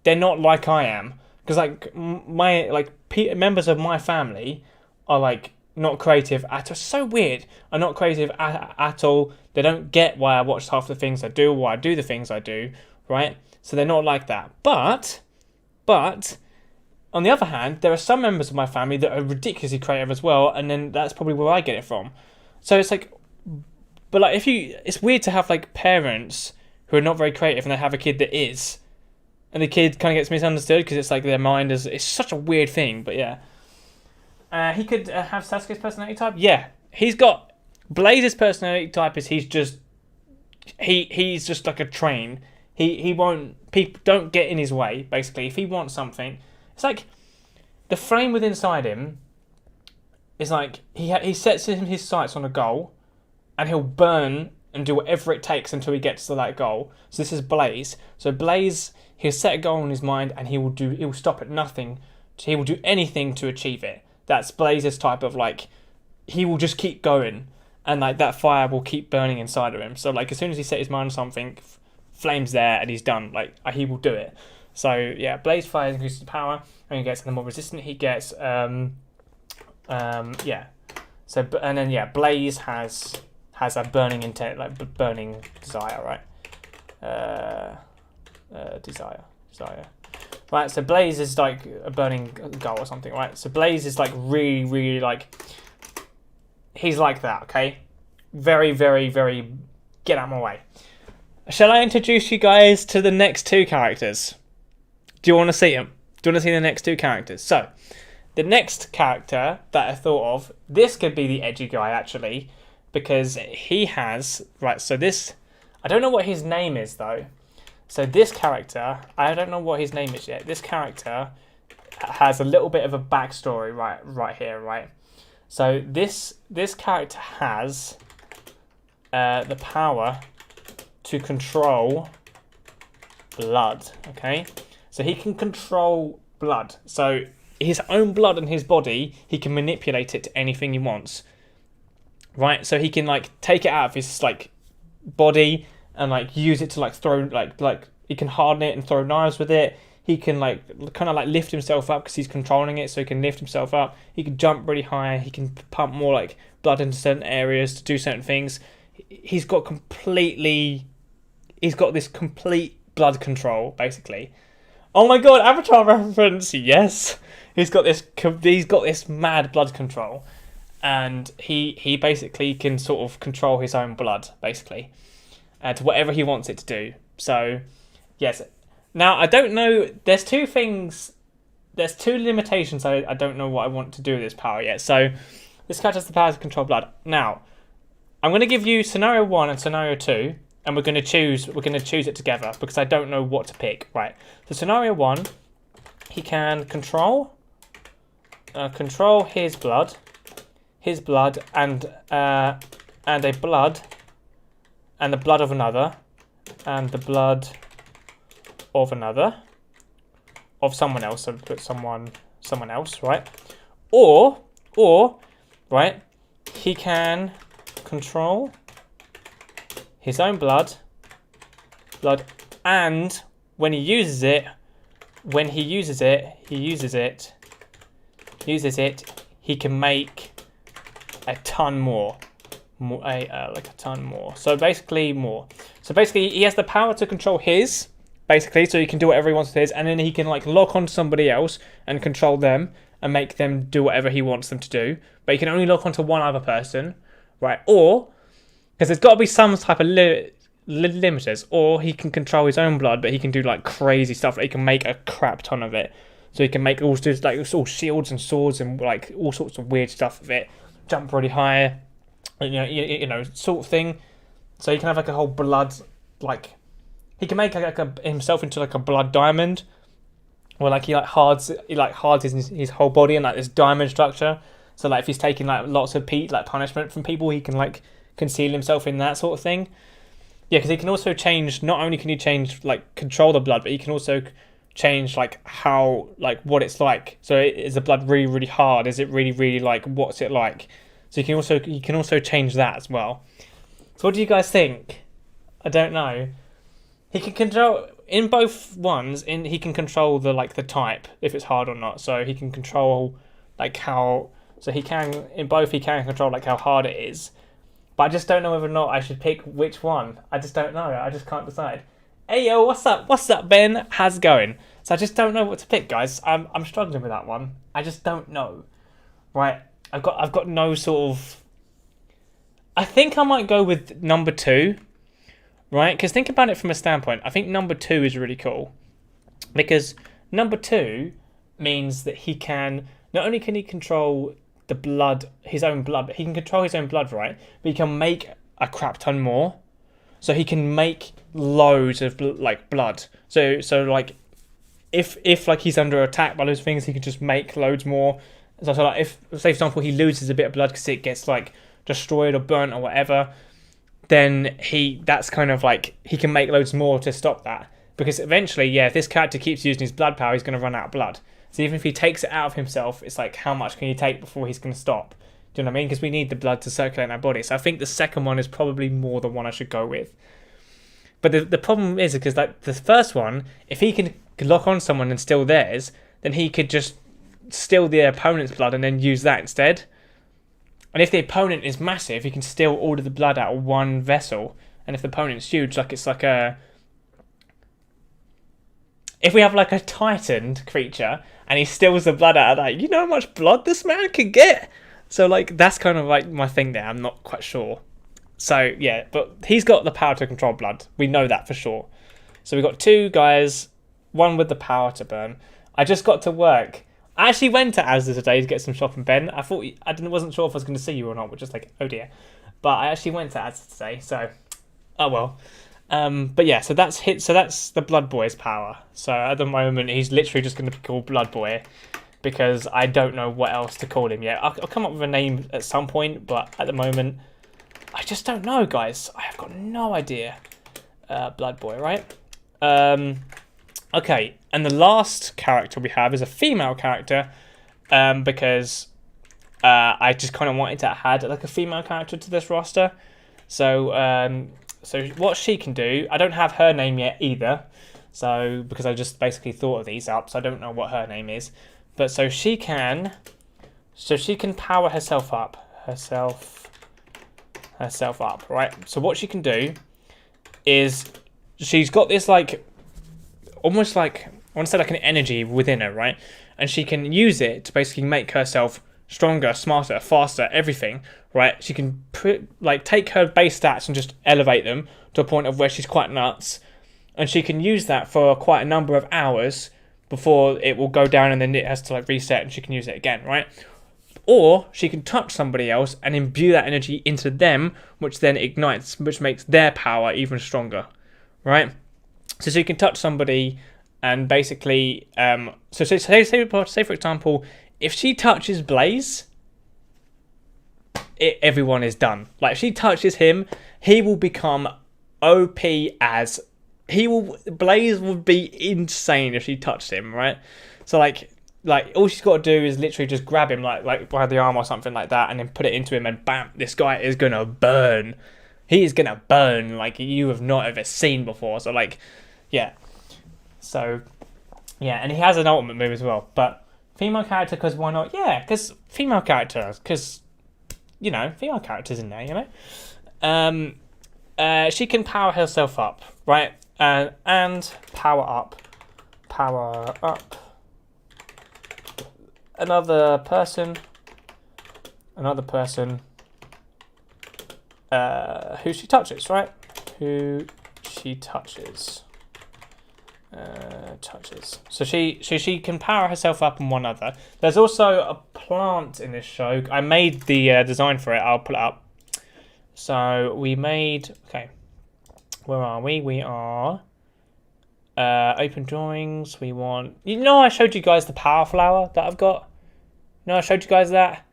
they're not like I am, because like my members of my family are like not creative at all. It's so weird. Are not creative at all. They don't get why I watch half the things I do, why I do the things I do, right? So they're not like that. But on the other hand, there are some members of my family that are ridiculously creative as well, and then that's probably where I get it from. So it's like, but like it's weird to have like parents who are not very creative and they have a kid that is, and the kid kind of gets misunderstood because it's like their mind is. It's such a weird thing, but yeah. He could have Sasuke's personality type. Yeah, he's got Blaze's personality type. Is he's just like a train. He won't. People don't get in his way. Basically, if he wants something, it's like the flame within inside him. Is like he sets his sights on a goal, and he'll burn and do whatever it takes until he gets to that goal. So this is Blaze. So Blaze, he'll set a goal in his mind, and he will stop at nothing. He will do anything to achieve it. That's Blaze's type of like, he will just keep going, and like that fire will keep burning inside of him. So like as soon as he set his mind on something, flames there, and he's done. Like he will do it. So yeah, Blaze fire increases the power, and he gets, and the more resistant he gets. Yeah. So and then yeah, Blaze has a burning intent, like burning desire, right? Desire. Right, so Blaze is like a burning goal or something, right? So Blaze is like really, really like, he's like that, okay? Very, very, very, get out of my way. Shall I introduce you guys to the next two characters? Do you want to see them? Do you want to see the next two characters? So, the next character that I thought of, this could be the edgy guy actually, because he has, right, so this, I don't know what his name is though. So this character, I don't know what his name is yet. This character has a little bit of a backstory right here, right? So this character has the power to control blood, okay? So he can control blood. So his own blood in his body, he can manipulate it to anything he wants, right? So he can like take it out of his like body and like use it to like throw like he can harden it and throw knives with it. He can like kind of like lift himself up because he's controlling it, so he can lift himself up. He can jump really high. He can pump more like blood into certain areas to do certain things. He's got this complete blood control basically. Oh my god, Avatar reference, yes. He's got this mad blood control, and he basically can sort of control his own blood basically. To whatever he wants it to do. So, yes. Now, I don't know. There's two limitations. I don't know what I want to do with this power yet. So, this character has the power to control blood. Now, I'm going to give you scenario 1 and scenario 2, and we're going to choose it together because I don't know what to pick. Right. So, scenario 1, he can control his blood, and a blood. And the blood of another, and the blood of another, of someone else. So put someone else, right? Or, right? He can control his own blood, and when he uses it, he can make a ton more. Like a ton more. So basically more. So basically he has the power to control his, basically, so he can do whatever he wants with his, and then he can like lock onto somebody else and control them and make them do whatever he wants them to do. But he can only lock onto one other person, right? Or, because there's got to be some type of limiters, or he can control his own blood, but he can do like crazy stuff. Like he can make a crap ton of it. So he can make all shields and swords and like all sorts of weird stuff with it. Jump really high. You know, sort of thing. So he can have like a whole blood, like he can make like himself into like a blood diamond, or like he hards his whole body in like this diamond structure. So like if he's taking like lots of punishment from people, he can like conceal himself in that sort of thing. Yeah, because he can also change. Not only can he change like control the blood, but he can also change like how like what it's like. So is the blood really really hard? Is it really really like what's it like? So you can also change that as well. So what do you guys think? I don't know. He can control in both ones. He can control the type if it's hard or not. So he can control like how. So he can in both. He can control like how hard it is. But I just don't know whether or not I should pick which one. I just don't know. I just can't decide. Hey yo, what's up? What's up, Ben? How's it going? So I just don't know what to pick, guys. I'm struggling with that one. I just don't know. Right. I've got no sort of. I think I might go with number 2, right? Because think about it from a standpoint. I think number 2 is really cool. because number 2 means that he can not only can he control the blood, his own blood, but he can control his own blood, right? But he can make a crap ton more. So he can make loads of like blood. So like if like he's under attack by those things, he can just make loads more. So like if, say for example, he loses a bit of blood because it gets like destroyed or burnt or whatever, then that's kind of like he can make loads more to stop that. Because eventually, yeah, if this character keeps using his blood power, he's going to run out of blood. So even if he takes it out of himself, it's like how much can he take before he's going to stop? Do you know what I mean? Because we need the blood to circulate in our body. So I think the second one is probably more the one I should go with. But the problem is because like the first one, if he can lock on someone and steal theirs, then he could just steal the opponent's blood and then use that instead. And if the opponent is massive, he can steal all of the blood out of one vessel. And if the opponent's huge, like it's like a... If we have like a titaned creature and he steals the blood out of that, you know how much blood this man can get? So like that's kind of like my thing there. I'm not quite sure. So yeah, but he's got the power to control blood. We know that for sure. So we've got 2 guys, one with the power to burn. I just got to work. I actually went to Asda today to get some shopping, Ben. I wasn't sure if I was going to see you or not, which is like, oh dear. But I actually went to Asda today, so oh well. But yeah, so that's the Blood Boy's power. So at the moment, he's literally just going to be called Blood Boy because I don't know what else to call him yet. I'll come up with a name at some point, but at the moment, I just don't know, guys. I have got no idea. Blood Boy, right? Okay, and the last character we have is a female character, because I just kind of wanted to add like a female character to this roster. So what she can do, I don't have her name yet either. So because I just basically thought of these up, so I don't know what her name is. But so she can power herself up, right? So what she can do is she's got this like almost like, I want to say like an energy within her, right? And she can use it to basically make herself stronger, smarter, faster, everything, right? She can take her base stats and just elevate them to a point of where she's quite nuts. And she can use that for quite a number of hours before it will go down and then it has to like reset and she can use it again, right? Or she can touch somebody else and imbue that energy into them, which then ignites, which makes their power even stronger, right? So she can touch somebody and basically, so say for example, if she touches Blaze, everyone is done. Like if she touches him, he will become OP as Blaze would be insane if she touched him, right? So like all she's got to do is literally just grab him like by the arm or something like that, and then put it into him, and bam, this guy is gonna burn. He is gonna burn like you have not ever seen before. So like, yeah. So yeah, and he has an ultimate move as well. But female character, because why not? Yeah, because female characters, because you know, female characters in there, you know. She can power herself up, right? And power up. Another person who she touches, right? Who she touches. So she can power herself up on one other. There's also a plant in this show. I made the design for it. I'll pull it up. So we made, okay, where are we? We are open drawings. We want, you know, I showed you guys the power flower that I've got. No, I showed you guys that.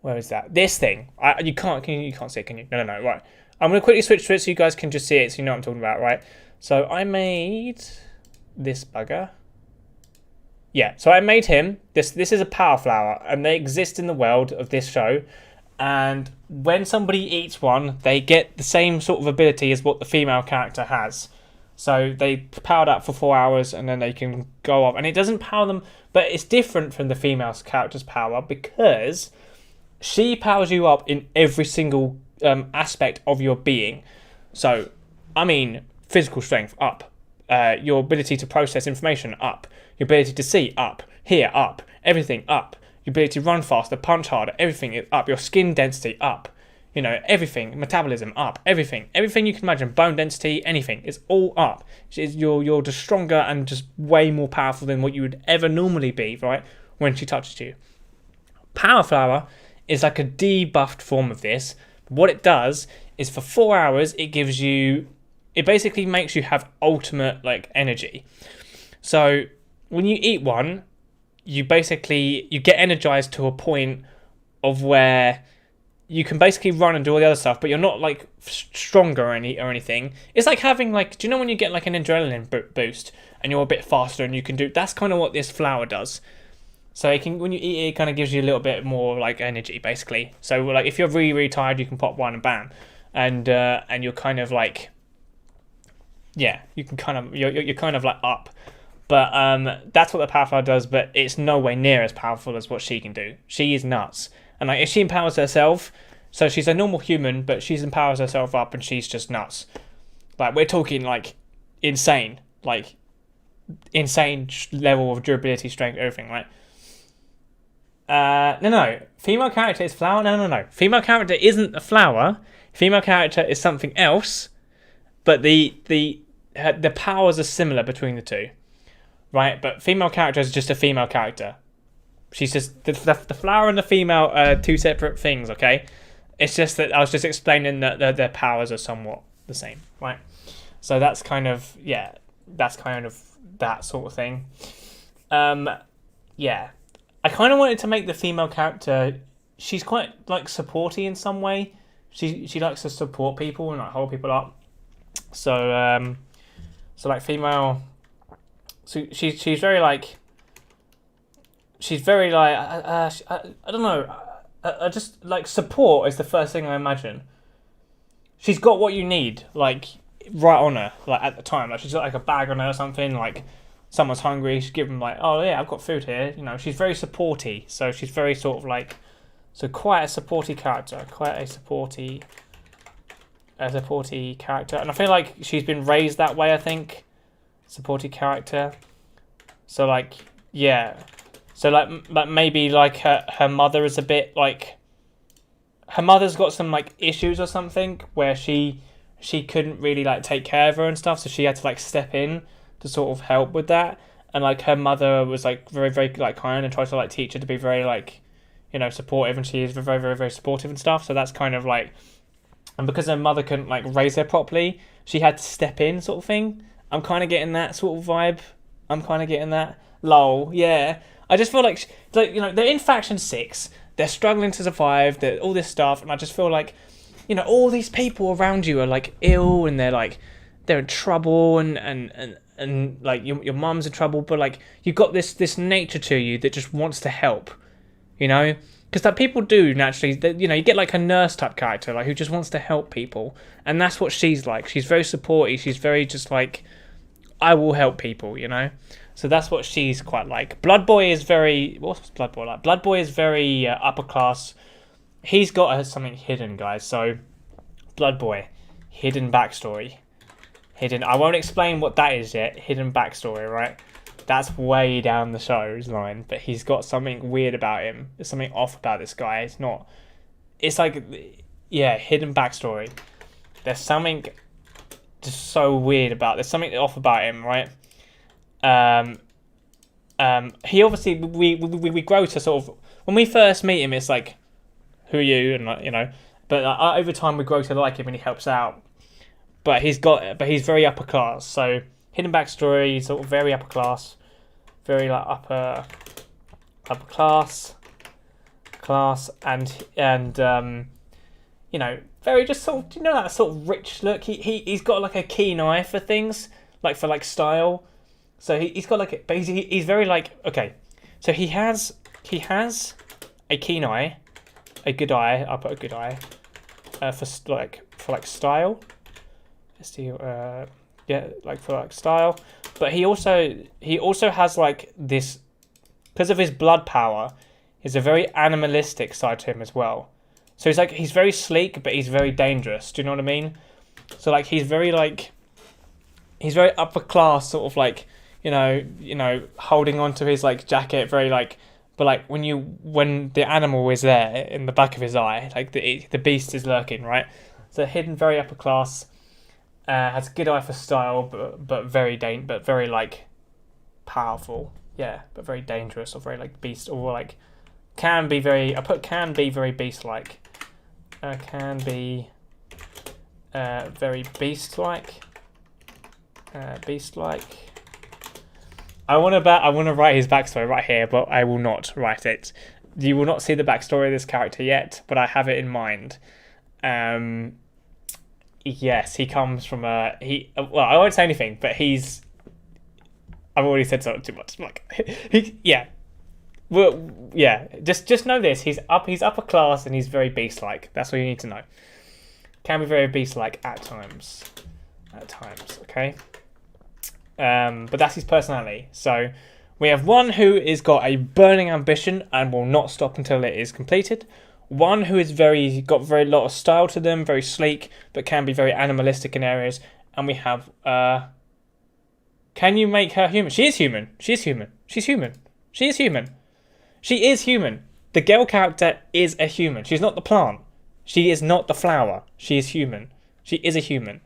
Where is that? This thing. You can't see it, can you? No, right. I'm going to quickly switch to it so you guys can just see it, so you know what I'm talking about, right? So I made this bugger. Yeah, so I made him. This is a power flower, and they exist in the world of this show. And when somebody eats one, they get the same sort of ability as what the female character has. So they powered up for 4 hours, and then they can go up. And it doesn't power them, but it's different from the female character's power because she powers you up in every single aspect of your being. So, I mean, physical strength, up. Your ability to process information, up. Your ability to see, up. Hear, up. Everything, up. Your ability to run faster, punch harder, everything is up. Your skin density, up. You know, everything, metabolism up, everything you can imagine, bone density, anything, it's all up. You're just stronger and just way more powerful than what you would ever normally be, right? When she touches you. Power flower is like a debuffed form of this. What it does is for 4 hours, it basically makes you have ultimate like energy. So when you eat one, you get energized to a point of where you can basically run and do all the other stuff, but you're not like stronger or anything. It's like having like, do you know when you get like an adrenaline boost and you're a bit faster and you can do, that's kind of what this flower does. So when you eat it, it kind of gives you a little bit more like energy basically. So like if you're really, really tired, you can pop one and bam. And you're kind of like, yeah, you can kind of, you're kind of like up. But that's what the power flower does, but it's no way near as powerful as what she can do. She is nuts. And like if she empowers herself, so she's a normal human, but she empowers herself up and she's just nuts. Like we're talking like insane level of durability, strength, everything, right? No. Female character is flower. No. Female character isn't a flower. Female character is something else, but the powers are similar between the two, right? But female character is just a female character. She's just the flower and the female are two separate things, okay? It's just that I was just explaining that their powers are somewhat the same, right? So that's kind of that sort of thing. Yeah. I kind of wanted to make the female character, she's quite like supporty in some way. She likes to support people and like hold people up. So like female, so she's very like, I don't know. I just like support is the first thing I imagine. She's got what you need, like right on her, like at the time. Like she's got like a bag on her or something. Like someone's hungry, she's giving like, oh yeah, I've got food here. You know, she's very supporty. So she's very sort of like, so quite a supporty character, character. And I feel like she's been raised that way. I think supporty character. So like, yeah. So like maybe like her mother is a bit like, her mother's got some like issues or something where she couldn't really like take care of her and stuff, so she had to like step in to sort of help with that. And like her mother was like very, very like kind and tried to like teach her to be very like, you know, supportive, and she is very, very, very supportive and stuff. So that's kind of like, and because her mother couldn't like raise her properly, she had to step in sort of thing. I'm kind of getting that sort of vibe. Lol, yeah. I just feel like you know, they're in faction 6, they're struggling to survive, they're all this stuff, and I just feel like, you know, all these people around you are like ill and they're in trouble and like your mum's in trouble, but like you've got this nature to you that just wants to help, you know, because that people do naturally, you know, you get like a nurse type character like who just wants to help people, and that's what she's like. She's very supportive, she's very just like, I will help people, you know. So that's what she's quite like. Blood Boy is very, what's Blood Boy like? Blood Boy is very upper class. He's got something hidden, guys. So Blood Boy, hidden backstory. I won't explain what that is yet. Hidden backstory, right? That's way down the show's line. But he's got something weird about him. There's something off about this guy. It's like, yeah, hidden backstory. There's something just so weird there's something off about him, right? He obviously, we grow to sort of, when we first meet him, it's like, who are you? And like, you know, but over time we grow to like him and he helps out. But he's very upper class. So hidden backstory, he's sort of very upper class, very like upper class, and you know, very just sort of, you know, that sort of rich look. He's got like a keen eye for things, like for like style. So he's got like, but he's very like, okay. So he has a keen eye, a good eye. I'll put a good eye for style. Yeah, like for like style. But he also has like this, because of his blood power, is a very animalistic side to him as well. So he's very sleek, but he's very dangerous. Do you know what I mean? So like he's very upper class, sort of like, you know, holding onto his like jacket, very like but like when the animal is there in the back of his eye, like the beast is lurking, right? So hidden, very upper class, has a good eye for style, but very like powerful, yeah, but very dangerous, or very like beast, or like can be very. I put can be very beast like, can be very beast like, beast like. I want to write his backstory right here, but I will not write it. You will not see the backstory of this character yet, but I have it in mind. Yes, he comes from a well, I won't say anything, but I've already said something too much. Like yeah. Well, yeah. Just know this. He's upper class and he's very beast-like. That's what you need to know. Can be very beast-like at times. Okay. But that's his personality. So we have one who has got a burning ambition and will not stop until it is completed. One who is got very lot of style to them, very sleek, but can be very animalistic in areas. And we have can you make her human? She is human. She's human. She's human. She is human. She is human. The girl character is a human. She's not the plant. She is not the flower. She is human. She is a human.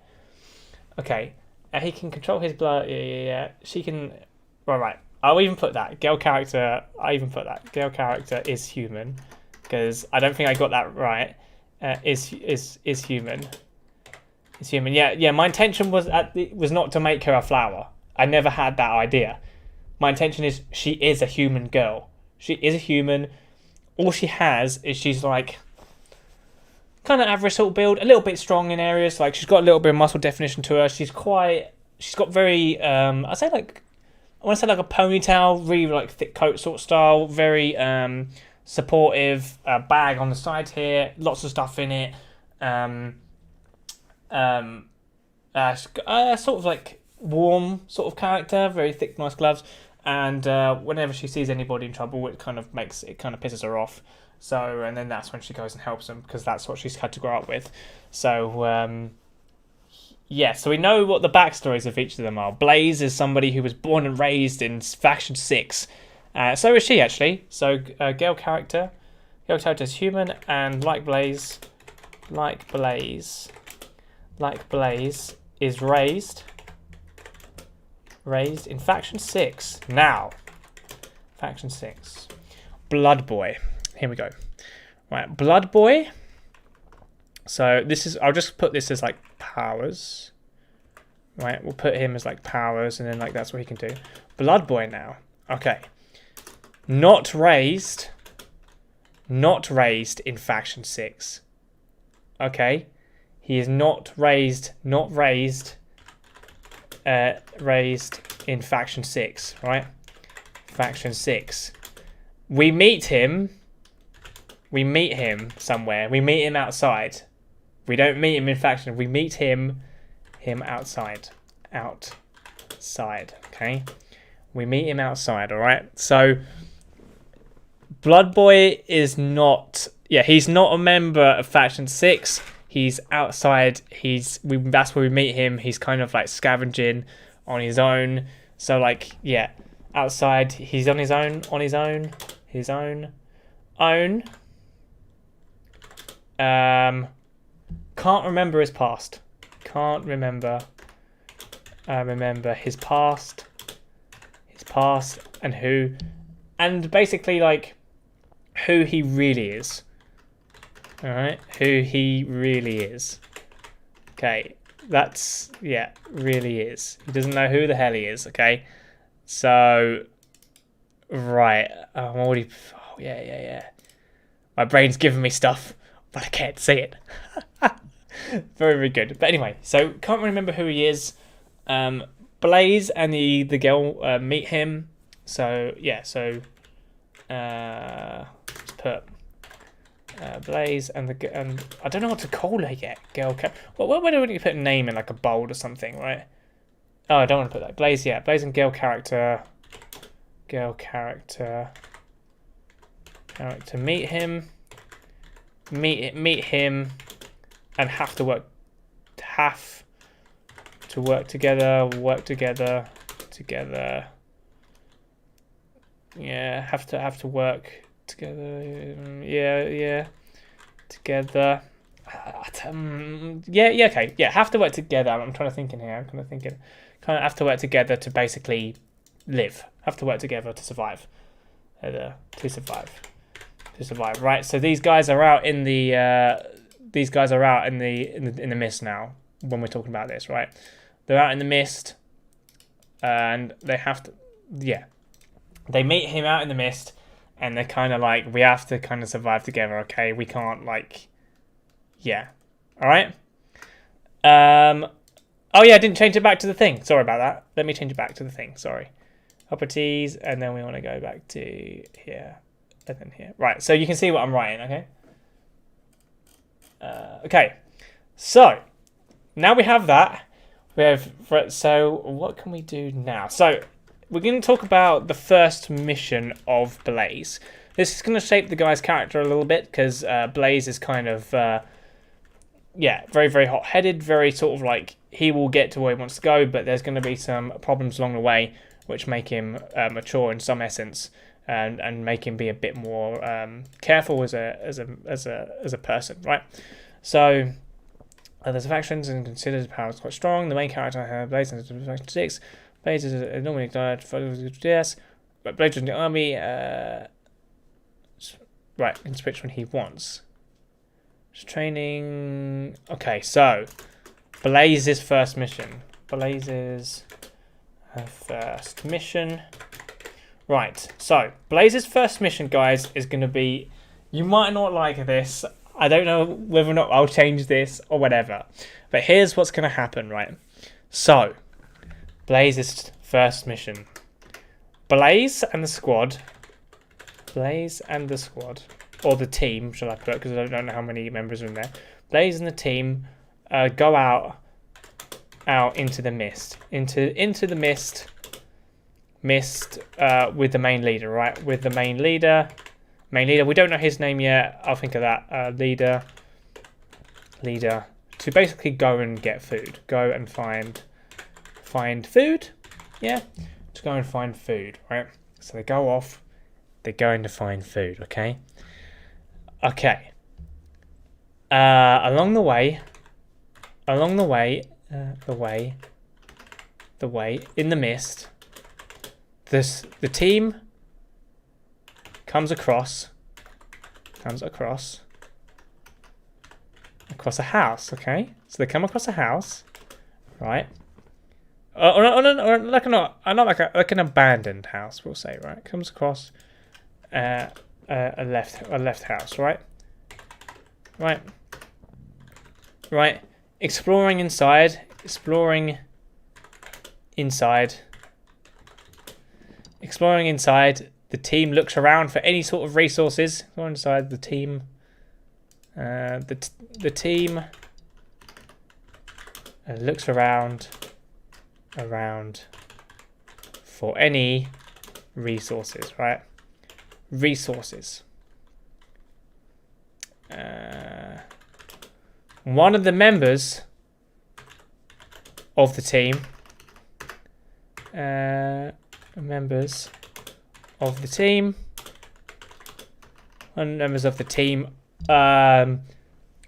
Okay. He can control his blood. Yeah. She can. Right. I'll even put that. Girl character. Girl character is human. Because I don't think I got that right. Is human. Is human. Yeah. My intention was not to make her a flower. I never had that idea. My intention is she is a human girl. She is a human. All she has is she's like kind of average sort of build, a little bit strong in areas. Like she's got a little bit of muscle definition to her. She's got very I want to say like a ponytail, really like thick coat sort of style, very supportive, bag on the side here, lots of stuff in it. Sort of like warm sort of character, very thick, nice gloves. And whenever she sees anybody in trouble, it kind of pisses her off. So, and then that's when she goes and helps them, because that's what she's had to grow up with. So, yeah, so we know what the backstories of each of them are. Blaze is somebody who was born and raised in Faction 6. So is she, actually. So, girl character is human, and like Blaze is raised in Faction 6. Now, Faction 6. Blood Boy. Here we go. Right, Blood Boy. So this is, I'll just put this as like powers. Right, we'll put him as like powers, and then like that's what he can do. Blood Boy now. Okay. Not raised in Faction 6. Okay. He is not raised in Faction 6, right? Faction 6. We meet him somewhere. We meet him outside. We don't meet him in Faction. We meet him outside. Okay? We meet him outside, alright? So, Blood Boy is not... Yeah, he's not a member of Faction 6. He's outside. That's where we meet him. He's kind of like scavenging on his own. So like, yeah, outside. He's on his own. Can't remember his past. Can't remember his past. And basically like who he really is. Alright, who he really is. Okay, that's, yeah, really is. He doesn't know who the hell he is, okay? So, right, I'm already, oh, yeah. My brain's giving me stuff, but I can't see it. Very, very good. But anyway, so can't remember who he is. Blaze and the girl meet him. So, yeah, let's put... Blaze and I don't know what to call her yet. Girl, where do you put a name in, like a bold or something, right? Oh, I don't want to put that. Blaze, yeah, Blaze and girl character. Meet him, and have to work together. Yeah, have to work together. Yeah. Together. Yeah, okay. Yeah, have to work together. I'm trying to think in here. I'm kind of thinking, kind of have to work together to basically live. Have to work together to survive. To survive. Right. So these guys are out in the in the mist now. When we're talking about this, right? They're out in the mist, and they have to. Yeah, they meet him out in the mist, and they're kind of like, we have to kind of survive together. Okay, we can't like. Yeah. All right. Oh yeah, I didn't change it back to the thing. Sorry about that. Let me change it back to the thing. Sorry. Properties, and then we want to go back to here, and then here. Right. So you can see what I'm writing. Okay. Okay. So now we have that. We have. So what can we do now? So we're going to talk about the first mission of Blaze. This is going to shape the guy's character a little bit because Blaze is kind of. Yeah, very, very hot-headed, very sort of like, he will get to where he wants to go, but there's going to be some problems along the way which make him mature in some essence and make him be a bit more careful as a person, right? So there's factions and considers his power is quite strong. The main character Blaze in faction 6. Blaze is normally yes, but Blaze in the army right, can switch when he wants. Training. Okay, so Blaze's first mission. Blaze's first mission. Right, so Blaze's first mission, guys, is going to be. You might not like this. I don't know whether or not I'll change this or whatever. But here's what's going to happen, right? So, Blaze's first mission. Blaze and the squad. Or the team, shall I put, because I don't know how many members are in there. Blaze and the team go out into the mist. Into the mist with the main leader, right? With the main leader. We don't know his name yet. I'll think of that. Leader. To basically go and get food. Go and find food. Yeah. To go and find food, right? So they go off. They're going to find food, okay? Okay. Along the way, in the mist, the team comes across a house. Okay, so they come across a house, right? Like an abandoned house, we'll say, right? Comes across a left house, right? Exploring inside. The team looks around for any sort of resources. Explore inside the team. The team looks around for any resources, right? Resources. One of the members of the team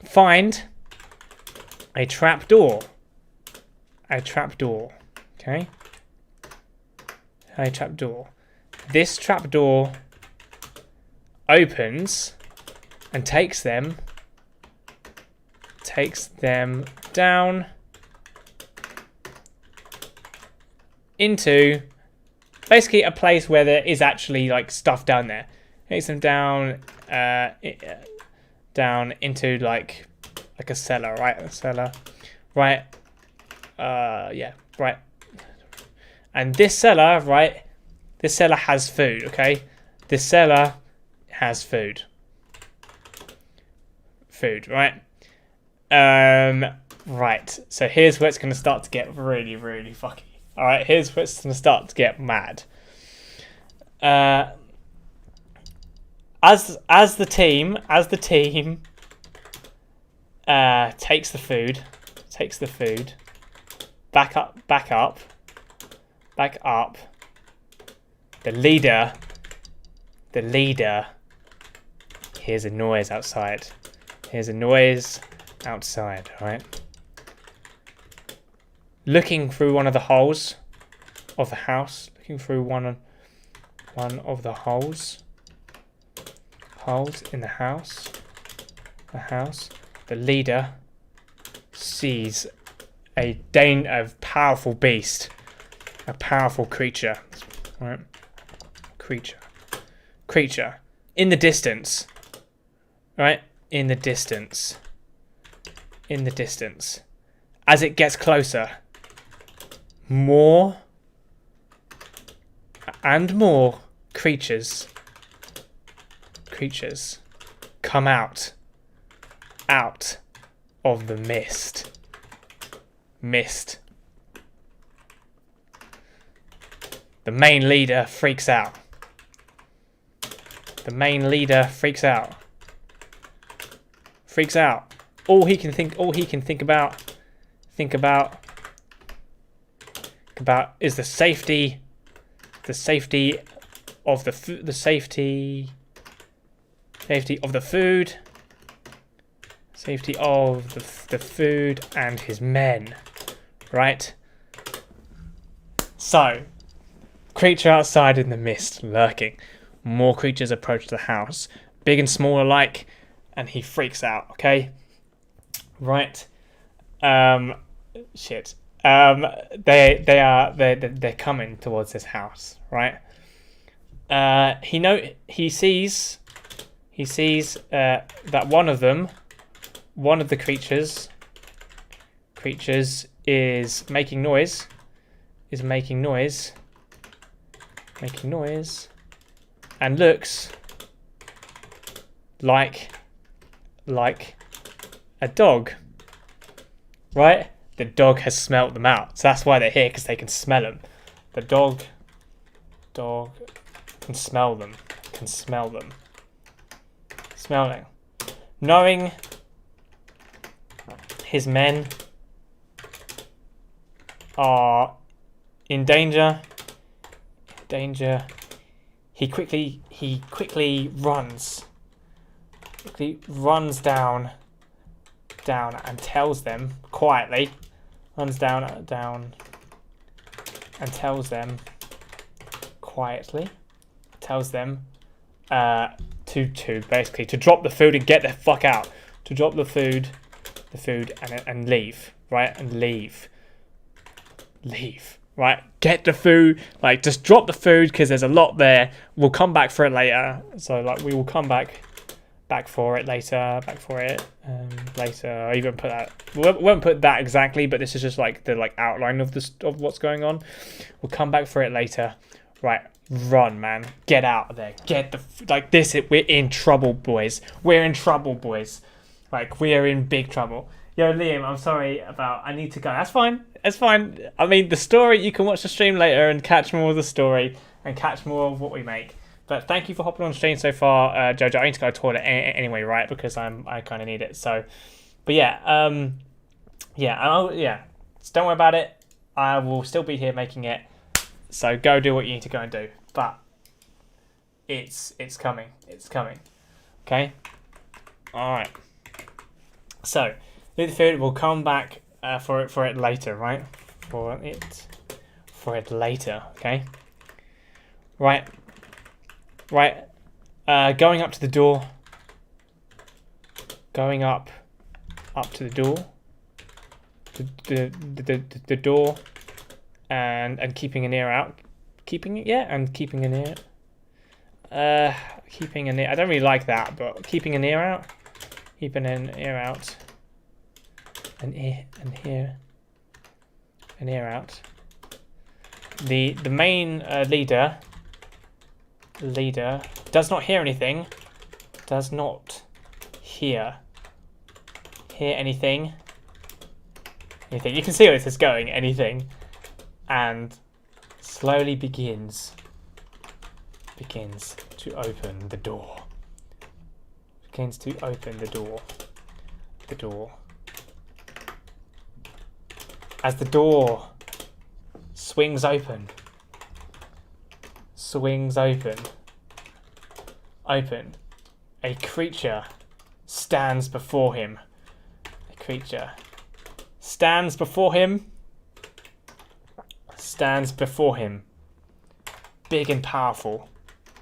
find a trapdoor. Okay. A trapdoor. This trapdoor opens and takes them down into basically a place where there is actually like stuff down there. Takes them down into like a cellar, right? A cellar, right? Yeah, right. And this cellar, right? This cellar has food. Okay, this cellar has food. Right. Right. So here's where it's going to start to get really, really fucky. All right. Here's where it's going to start to get mad. As the team takes the food, back up. The leader the leader hears a noise outside. Here's a noise outside, right? Looking through one of the holes of the house. Looking through one of the holes in the house. The leader sees a powerful beast. A powerful creature. Right? Creature. In the distance. Right? In the distance. As it gets closer, more and more creatures come out of the mist. The main leader freaks out. All he can think about is the safety of the food, safety of the food and his men, right? So, creature outside in the mist, lurking. More creatures approach the house, big and small alike, and he freaks out. Okay, right? Shit. They're coming towards his house, right? He sees that one of the creatures is making noise, and looks like a dog, right? The dog has smelt them out, so that's why they're here, because they can smell them. The dog can smell them. Smelling. Knowing his men are in danger, he quickly runs down and tells them quietly. Runs down and tells them quietly. Tells them to basically to drop the food and get the fuck out. To drop the food and leave, right? And leave, right? Get the food, like just drop the food because there's a lot there. We'll come back for it later. So like we will come back for it later. Later. I even put that. We won't put that exactly, but this is just like the outline of what's going on. We'll come back for it later. Right, run, man. Get out of there. Get this. We're in trouble, boys. Like we are in big trouble. Yo, Liam, I'm sorry I need to go. That's fine. I mean, the story, you can watch the stream later and catch more of the story and catch more of what we make. But thank you for hopping on stream so far, Jojo. I need to go to the toilet anyway, right? Because I kind of need it. So, but yeah, just don't worry about it. I will still be here making it. So go do what you need to go and do. But it's coming. Okay. All right. So, leave the food. We'll come back for it later, right? For it later. Okay. Right. Going up to the door. Going up to the door. The door, and keeping an ear out. Keeping an ear. Keeping an ear. I don't really like that, but keeping an ear out. Keeping an ear out. An ear out. The main leader does not hear anything. Does not hear anything. You can see where this is going. Anything, and slowly begins to open the door. Begins to open the door. As the door swings open, Open. A creature stands before him. A creature stands before him. Stands before him. Big and powerful.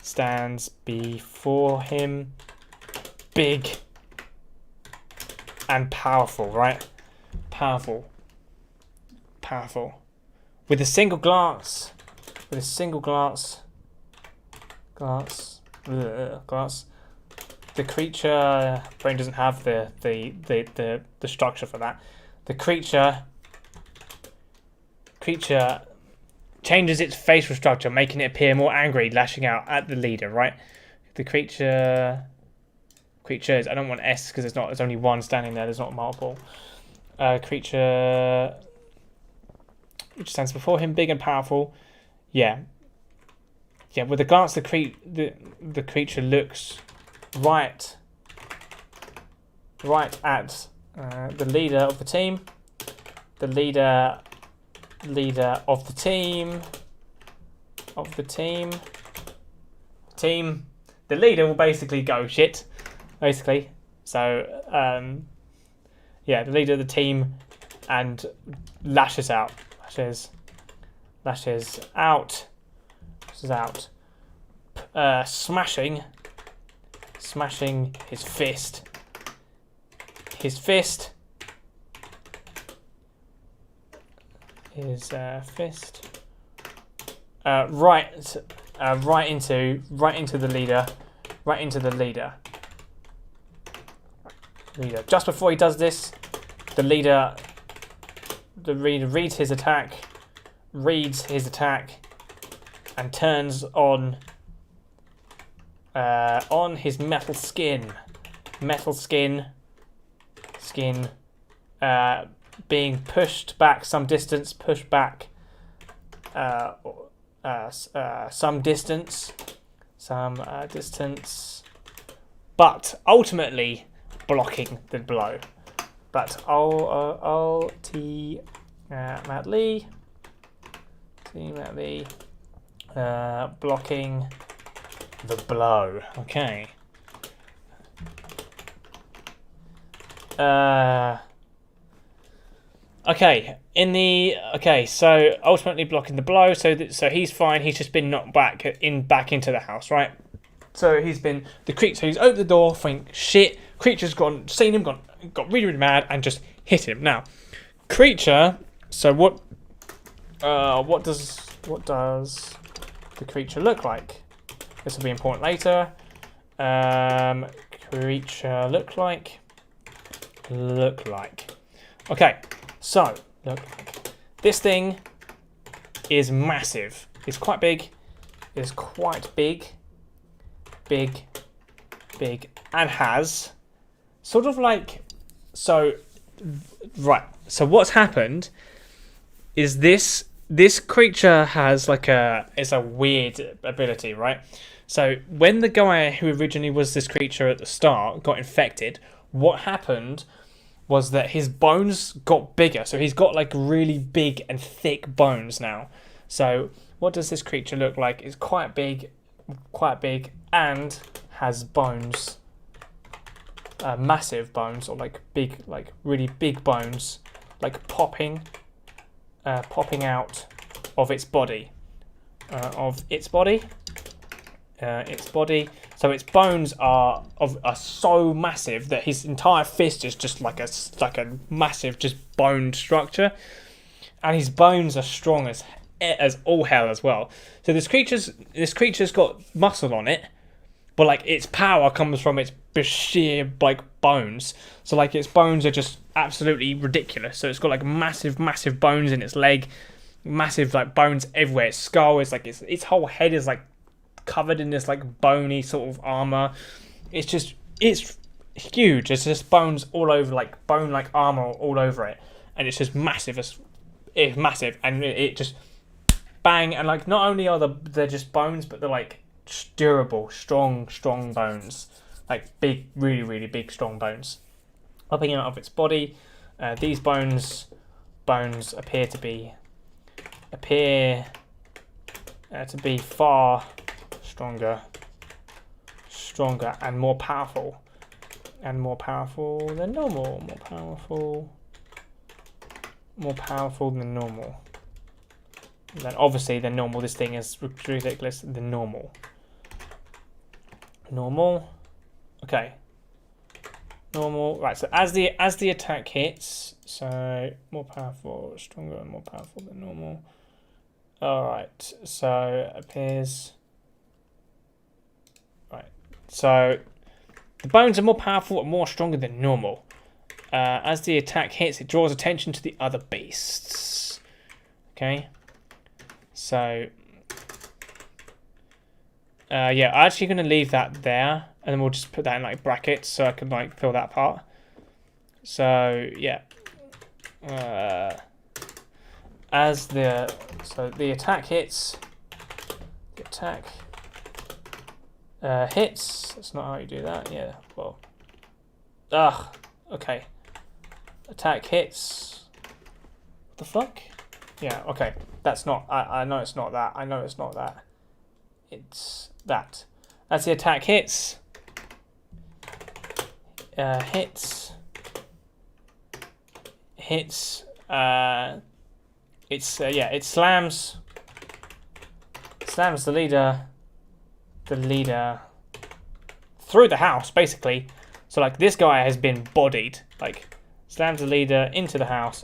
Stands before him. Big and powerful, right? Powerful. Powerful. With a single glance. With a single glance. Glance. The creature brain doesn't have the structure for that. The creature changes its facial structure, making it appear more angry, lashing out at the leader, right? The creatures, I don't want S because there's only one standing there, there's not multiple. Creature which stands before him, big and powerful. Yeah, with a glance, the creature looks right at the leader of the team. The leader of the team. The leader will basically go shit. Basically, so yeah, the leader of the team and lashes out. Lashes out. Smashing his fist. His fist right into the leader. Just before he does this, the leader reads his attack, and turns on his metal skin, being pushed back some distance, some distance, but ultimately blocking the blow. But Matt Lee, blocking the blow. Okay. So ultimately blocking the blow. So he's fine. He's just been knocked back into the house, right? So he's been the creature. So he's opened the door, think shit. Creature's seen him, got really, really mad, and just hit him. Now, creature. So what does the creature look like? This will be important later. Creature look like. Okay, so look, this thing is massive. It's quite big. Big, and has sort of like right. So what's happened is this creature has it's a weird ability, right? So when the guy who originally was this creature at the start got infected, what happened was that his bones got bigger. So he's got like really big and thick bones now. So what does this creature look like? It's quite big, and has bones, massive bones, or really big bones, popping out of its body, So its bones are so massive that his entire fist is just like a massive just bone structure, and his bones are strong as all hell as well. So this creature's got muscle on it, but its power comes from its sheer bones. So its bones are just absolutely ridiculous. So it's got massive bones in its leg, massive bones everywhere. Its skull is its whole head is covered in this bony sort of armor. It's huge. It's just bones all over, bone armor all over it, and it's just massive. It's massive, and it just bang, and not only are they're just bones, but they're durable, strong bones, big, really, really big, strong bones, popping out of its body. These bones appear to be far stronger stronger and more powerful. And more powerful than normal. More powerful than normal. Then obviously than normal, this thing is ridiculous than normal. Normal. Okay. Normal. Right, so as the attack hits, so more powerful, stronger and more powerful than normal. Alright, so appears. Right. So the bones are more powerful and more stronger than normal. As the attack hits, it draws attention to the other beasts. Okay. So yeah, I'm actually going to leave that there, and then we'll just put that in like brackets so I can like fill that part. So yeah, as the attack hits, hits. That's not how you do that. Yeah, well, okay. Attack hits. What the fuck? Yeah, okay. That's not. I know it's not that. I know it's not that. It's that. As the attack hits. Hits. It slams the leader through the house, basically. So like this guy has been bodied. Like slams the leader into the house,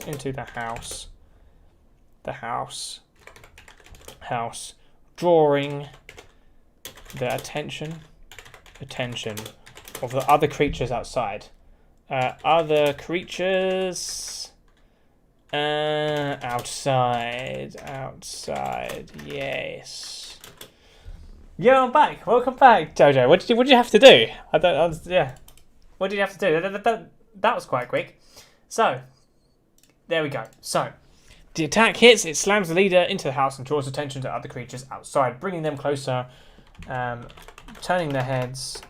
drawing the attention of the other creatures outside. Outside, yes. Yeah, I'm back. Welcome back, Jojo. What did you have to do? Yeah. What did you have to do? That was quite quick. So, there we go. So, the attack hits. It slams the leader into the house and draws attention to other creatures outside, bringing them closer, turning their heads,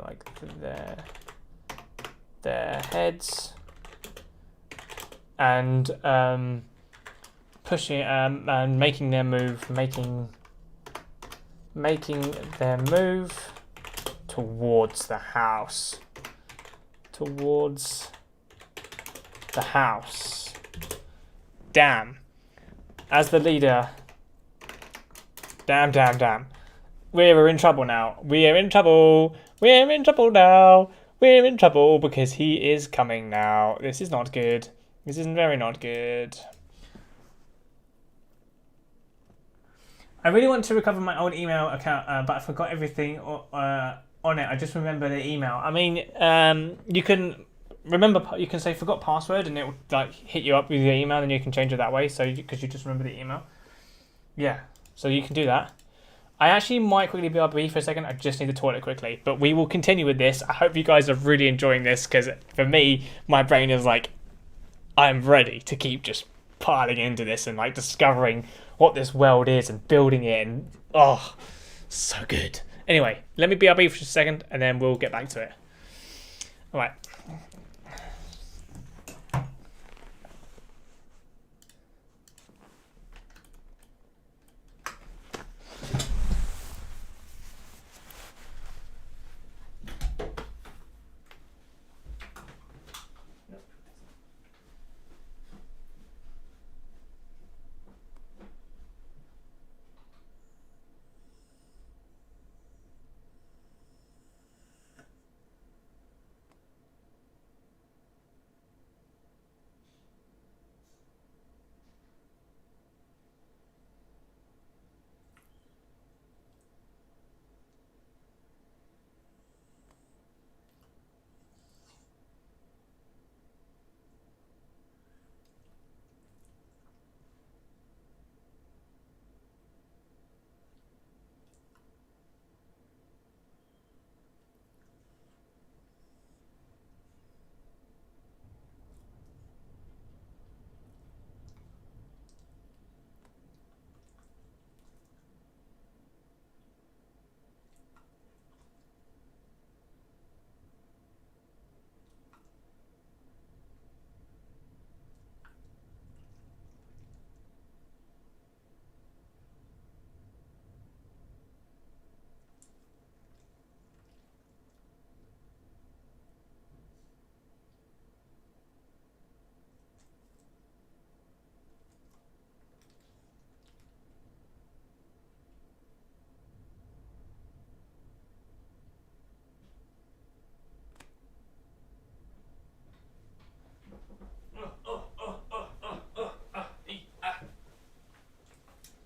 like their heads, and pushing and making them move, making their move towards the house. Damn. As the leader. Damn. We're in trouble now. We're in trouble now. We're in trouble because he is coming now. This is not good. This is very not good. I really want to recover my old email account, but I forgot everything on it. I just remember the email. I mean, you can say forgot password, and it will like hit you up with your email, and you can change it that way. So because you just remember the email, yeah. So you can do that. I actually might quickly be RB for a second. I just need the toilet quickly, but we will continue with this. I hope you guys are really enjoying this because for me, my brain is like, I'm ready to keep just piling into this and like discovering what this world is and building it, and oh, so good. Anyway, let me BRB for a second and then we'll get back to it. All right.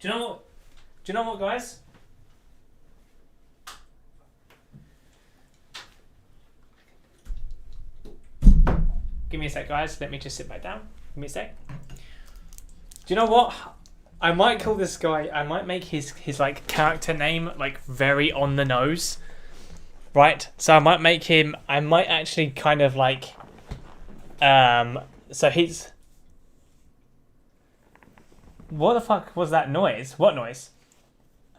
Do you know what? Do you know what, guys? Give me a sec, guys. Let me just sit back down. Give me a sec. Do you know what? I might call this guy. I might make his like character name like very on the nose, right? So I might make him. I might actually kind of like. So he's. What the fuck was that noise? What noise?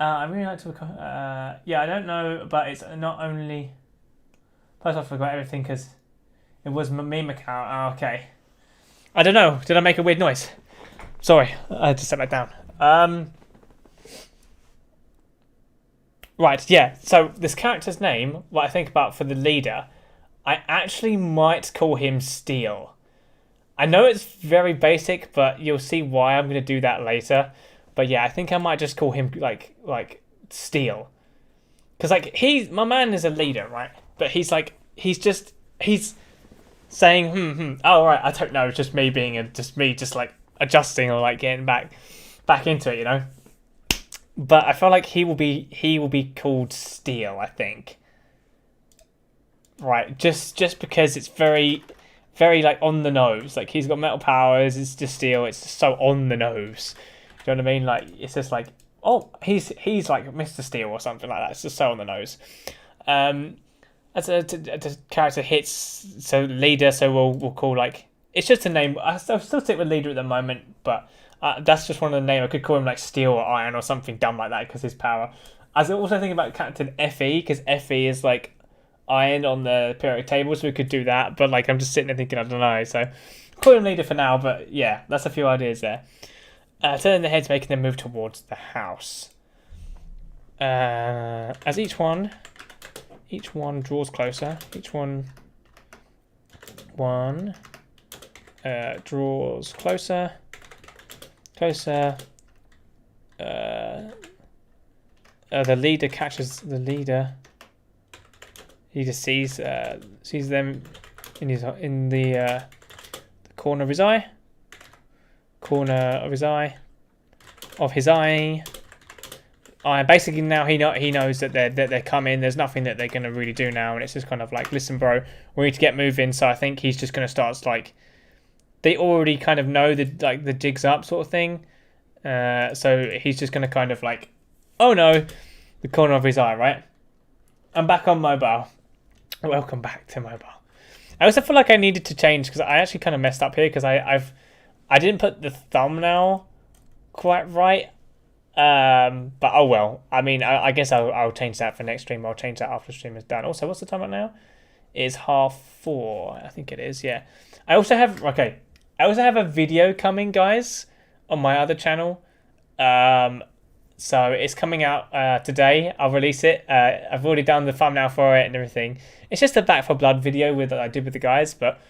I really like to. Yeah, I don't know, but it's not only. First, I forgot everything because it was me, Macau. Oh, okay. I don't know. Did I make a weird noise? Sorry, I had to set that down. Right, yeah. So this character's name, what I think about for the leader, I actually might call him Steel. I know it's very basic, but you'll see why I'm going to do that later. But yeah, I think I might just call him like Steel. Because like my man is a leader, right? But he's saying, oh right, I don't know, it's just me being just like adjusting or like getting back into it, you know. But I feel like he will be called Steel, I think. Right, just because it's very like on the nose. Like he's got metal powers, it's just steel, it's just so on the nose. Do you know what I mean? Like it's just like, oh, he's like Mr. Steel or something like that. It's just so on the nose. As a character hits, so leader, so we'll call like, it's just a name. I'll still stick with leader at the moment, but that's just one of the names. I could call him like Steel or Iron or something dumb like that because his power. I was also thinking about Captain FE because FE is like iron on the periodic table, so we could do that. But like I'm just sitting there thinking, I don't know. So call him leader for now. But yeah, that's a few ideas there. Turning the heads, making them move towards the house. As each one draws closer. Each one draws closer. The leader catches the leader. He just sees them in the corner of his eye. Basically now he knows that they're coming. There's nothing that they're gonna really do now, and it's just kind of like, listen, bro, we need to get moving. So I think he's just gonna start like, they already kind of know the jig's up sort of thing. So he's just gonna kind of like, oh no, the corner of his eye, right? I'm back on mobile. Welcome back to mobile. I also feel like I needed to change because I actually kind of messed up here because I didn't put the thumbnail quite right. But oh well. I mean, I guess I'll change that for next stream. I'll change that after the stream is done. Also, what's the time right now? It's 4:30. I think it is. Yeah. I also have a video coming, guys, on my other channel. So it's coming out today. I'll release it. I've already done the thumbnail for it and everything. It's just a Back for Blood video that I did with the guys, but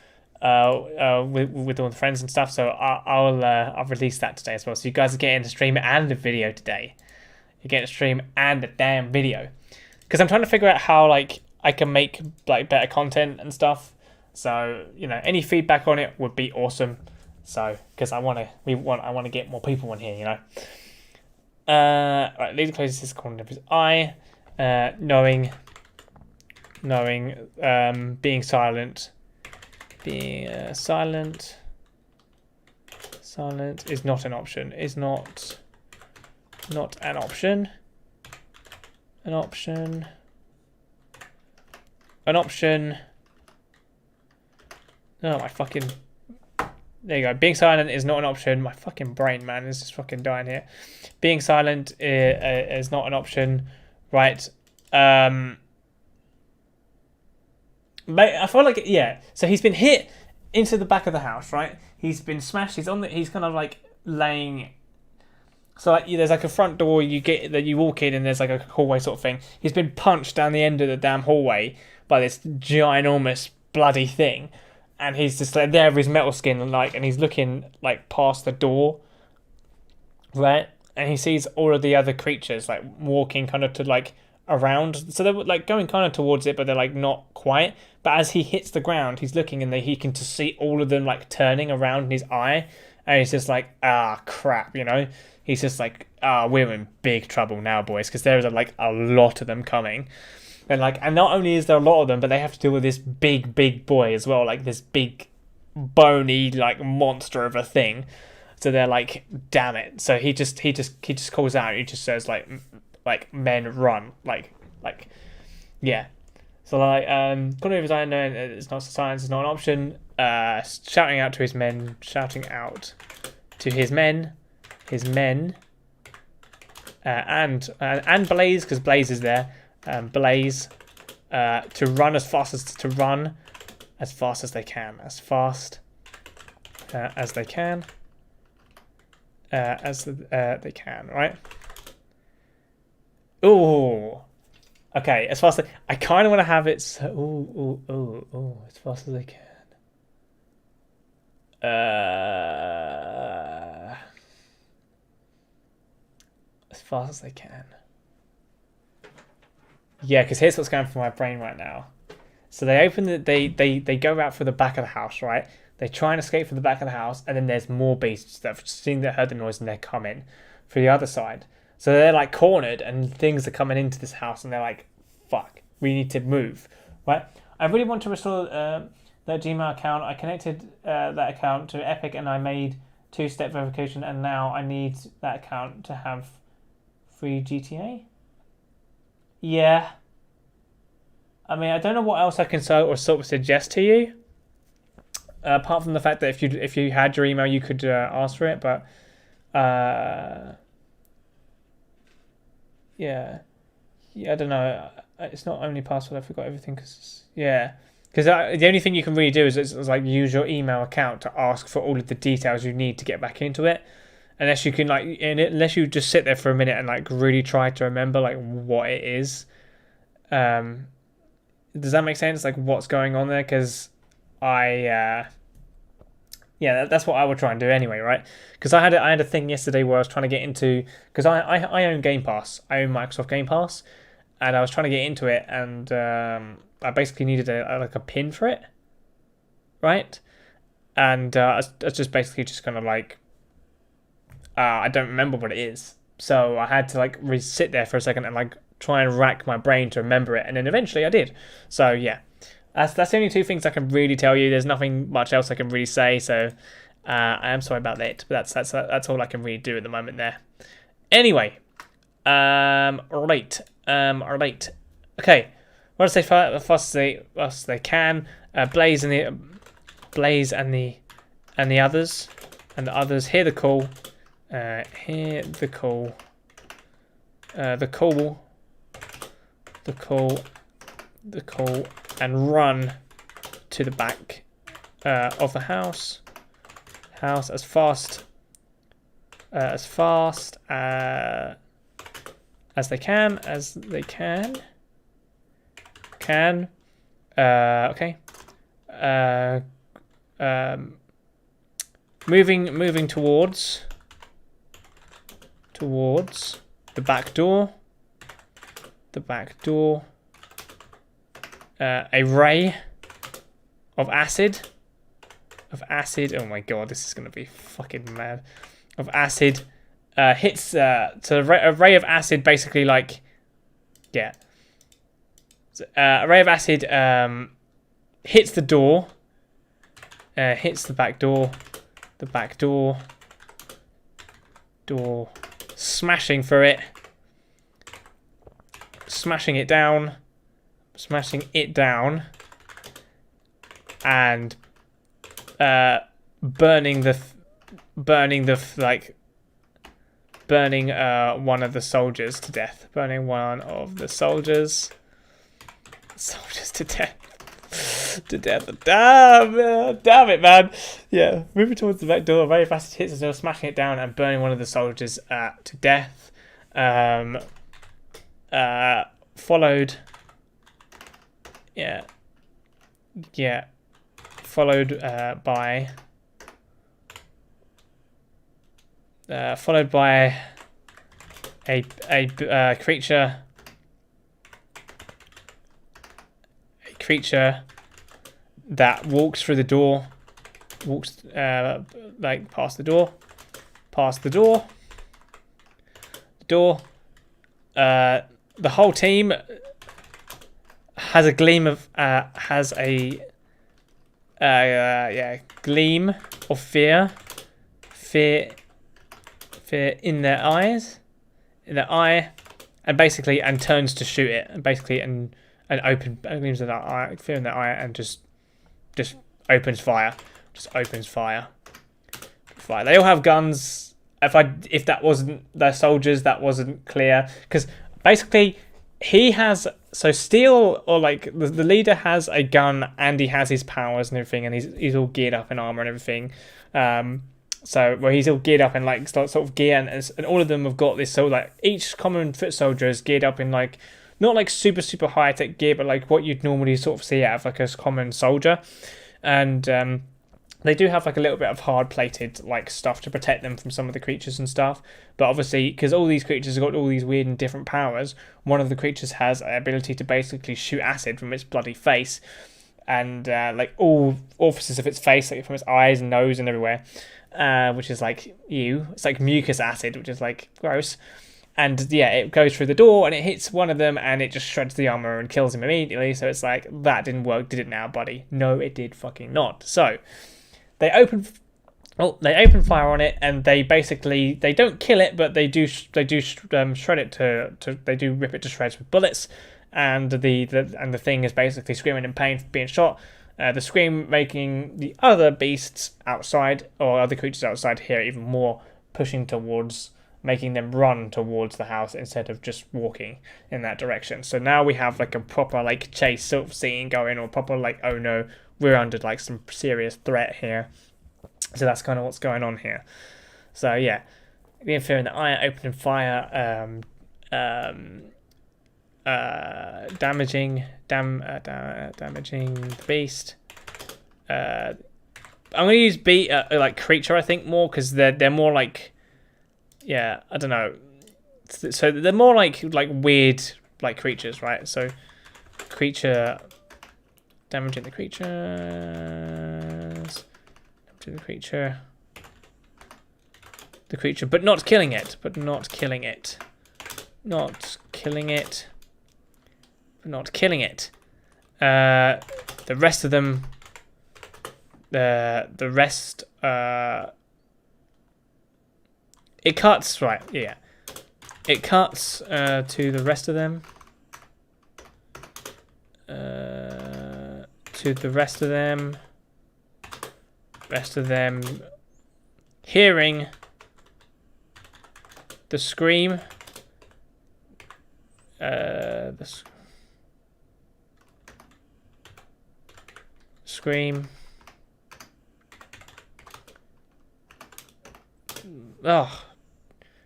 with all the friends and stuff. So I'll release that today as well. So you guys are getting a stream and a video today. You're getting a stream and a damn video, because I'm trying to figure out how like I can make like better content and stuff. So you know, any feedback on it would be awesome. So because I want to get more people in here, you know. Right, leader closes his corner of his eye, knowing, being silent. Being silent is not an option. Is not an option. An option. Oh my fucking. There you go. Being silent is not an option. My fucking brain, man, is just fucking dying here. Being silent is not an option, right? But I feel like, yeah. So he's been hit into the back of the house, right? He's been smashed. He's kind of like laying. So like, there's like a front door you walk in, and there's like a hallway sort of thing. He's been punched down the end of the damn hallway by this ginormous bloody thing. And he's just like there with his metal skin, and he's looking like past the door, right? And he sees all of the other creatures like walking kind of to like around. So they're like going kind of towards it, but they're like not quite. But as he hits the ground, he's looking, and he can just see all of them like turning around in his eye, and he's just like, ah, crap, you know. he's just like, we're in big trouble now, boys, because there's like a lot of them coming. And not only is there a lot of them, but they have to deal with this big boy as well, like this big bony like monster of a thing. So they're like, damn it. So he just calls out. He just says like men run, like yeah. So like according to his own, it's not science. It's not an option. Shouting out to his men. Shouting out to his men. And Blaze, because Blaze is there. Blaze to run as fast as they can, as fast as they can, they can, right? Ooh, okay. As fast as I kind of want to have it. So, ooh, as fast as they can. As fast as they can. Yeah, because here's what's going through my brain right now. So they open they go out for the back of the house, right? They try and escape from the back of the house, and then there's more beasts that have heard the noise and they're coming for the other side. So they're like cornered, and things are coming into this house, and they're like, "Fuck, we need to move." Right? I really want to restore that Gmail account. I connected that account to Epic, and I made 2-step verification, and now I need that account to have free GTA. Yeah. I mean, I don't know what else I can sort of suggest to you. Apart from the fact that if you had your email, you could ask for it, but yeah, I don't know. It's not only password. I forgot everything because the only thing you can really do is like use your email account to ask for all of the details you need to get back into it. Unless you can unless you just sit there for a minute and like really try to remember like what it is. Does that make sense? Like what's going on there? Because that's what I would try and do anyway, right? Because I had a thing yesterday where I was trying to get into, because I own Game Pass. I own Microsoft Game Pass, and I was trying to get into it, and I basically needed a pin for it, right? And I was just basically just kind of like, I don't remember what it is, so I had to like sit there for a second and like try and rack my brain to remember it, and then eventually I did. So yeah, that's the only two things I can really tell you. There's nothing much else I can really say, so I am sorry about that, but that's all I can really do at the moment there. Anyway, right. Okay, what to say fast as they can. Blaze and the others hear the call. The call, and run to the back of the house as fast as they can. Okay. Moving towards the back door. A ray of acid. Oh my god, this is gonna be fucking mad. Of acid hits. So a ray of acid basically like, yeah. A ray of acid hits the door. Hits the back door. Door. Smashing through it. Smashing it down, and burning one of the soldiers to death. Burning one of the soldiers to death. Damn it, man. Yeah, moving towards the back door, very fast hits as well, smashing it down and burning one of the soldiers to death. Followed by a creature that walks through the door, past the door, door. The whole team has a gleam of gleam of fear in their eyes, and basically turns to shoot it, and basically and open gleams of that eye, fear in their eye, and just opens fire, They all have guns. If that wasn't their soldiers, that wasn't clear, because basically he has, so Steel, or like the leader, has a gun and he has his powers and everything, and he's all geared up in armor and everything. So where he's all geared up in like sort of gear, and all of them have got this. So like each common foot soldier is geared up in like not like super high tech gear, but like what you'd normally sort of see out of like a common soldier, and they do have like a little bit of hard plated like stuff to protect them from some of the creatures and stuff. But obviously, because all these creatures have got all these weird and different powers, one of the creatures has an ability to basically shoot acid from its bloody face, and like all orifices of its face, like from its eyes and nose and everywhere, which is like ew. It's like mucus acid, which is like gross. And yeah, it goes through the door and it hits one of them and it just shreds the armor and kills him immediately. So it's like, that didn't work, did it now, buddy? No, it did fucking not. So they open fire on it, and they don't kill it, but they do shred it they do rip it to shreds with bullets, and the thing is basically screaming in pain for being shot. The scream making the other beasts outside, or other creatures outside, hear even more, pushing towards, making them run towards the house instead of just walking in that direction. So now we have like a proper like chase sort of scene going, or proper like, oh no, we're under like some serious threat here. So that's kind of what's going on here. So yeah, the fear in the eye, opening fire, damaging the beast. I'm gonna use like creature, I think, more, because they're more like, yeah, I don't know. So they're more like weird like creatures, right? So creature, damaging the creatures, damaging the creature, but not killing it, the rest of them, it cuts, right, yeah. It cuts to the rest of them. Hearing the scream. Scream. Oh.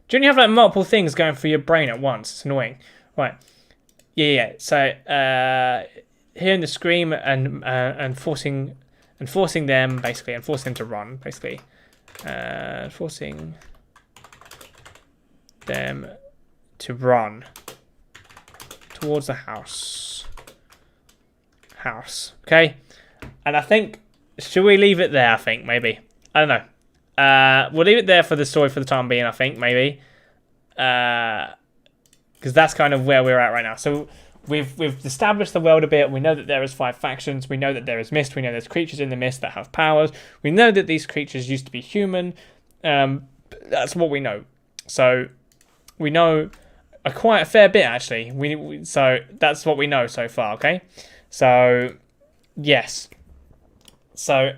Do you have like multiple things going through your brain at once? It's annoying. Right. Yeah. So hearing the scream and forcing them basically, and forcing them to run basically, forcing them to run towards the house. Okay. And I think, should we leave it there? I think maybe. I don't know. We'll leave it there for the story for the time being, I think, maybe. Because that's kind of where we're at right now. So we've established the world a bit. We know that there is 5 factions. We know that there is mist. We know there's creatures in the mist that have powers. We know that these creatures used to be human. That's what we know. So we know quite a fair bit, actually. So that's what we know so far, okay? So, yes. So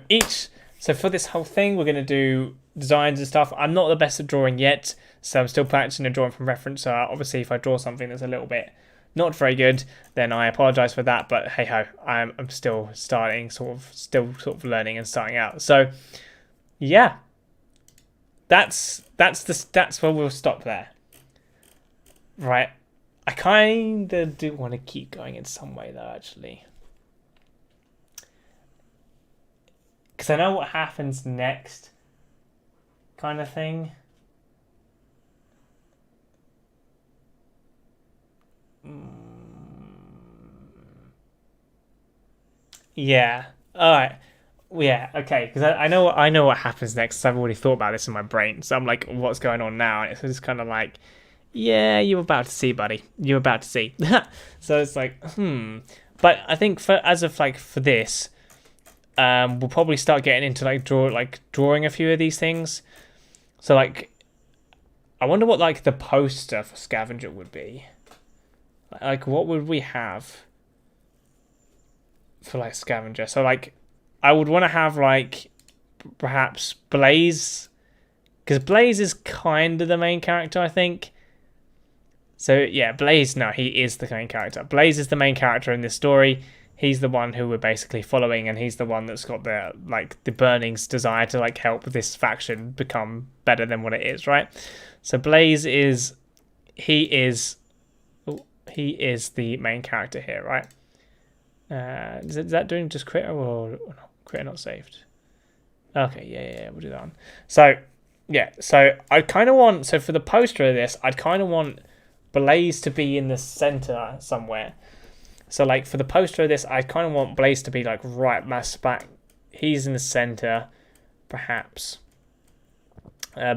for this whole thing, we're going to do designs and stuff. I'm not the best at drawing yet, so I'm still practicing and drawing from reference. So obviously, if I draw something that's a little bit not very good, then I apologise for that. But hey ho, I'm still starting, still learning and starting out. So yeah, that's where we'll stop there. Right, I kind of do want to keep going in some way though, actually. Because I know what happens next, kind of thing. Yeah. All right. Yeah. Okay. Because I know what happens next. I've already thought about this in my brain. So I'm like, what's going on now? And it's just kind of like, Yeah, you're about to see, buddy. You're about to see. So it's like, But I think for this, we'll probably start getting into drawing a few of these things. So like, I wonder what like the poster for Scavenger would be. Like, what would we have for like Scavenger? So like, I would want to have like perhaps Blaze, because Blaze is kind of the main character, I think. So yeah, Blaze, no, he is the main character. Blaze is the main character in this story. He's the one who we're basically following, and he's the one that's got the Burning's desire to like help this faction become better than what it is, right? So Blaze is the main character here, right? Is that doing just critter or no, critter not saved? Okay, yeah, we'll do that one. So yeah, so I kind of want, so for the poster of this, I'd kind of want Blaze to be in the center somewhere. So like for the poster of this, I kind of want Blaze to be like right mass back. He's in the center, perhaps.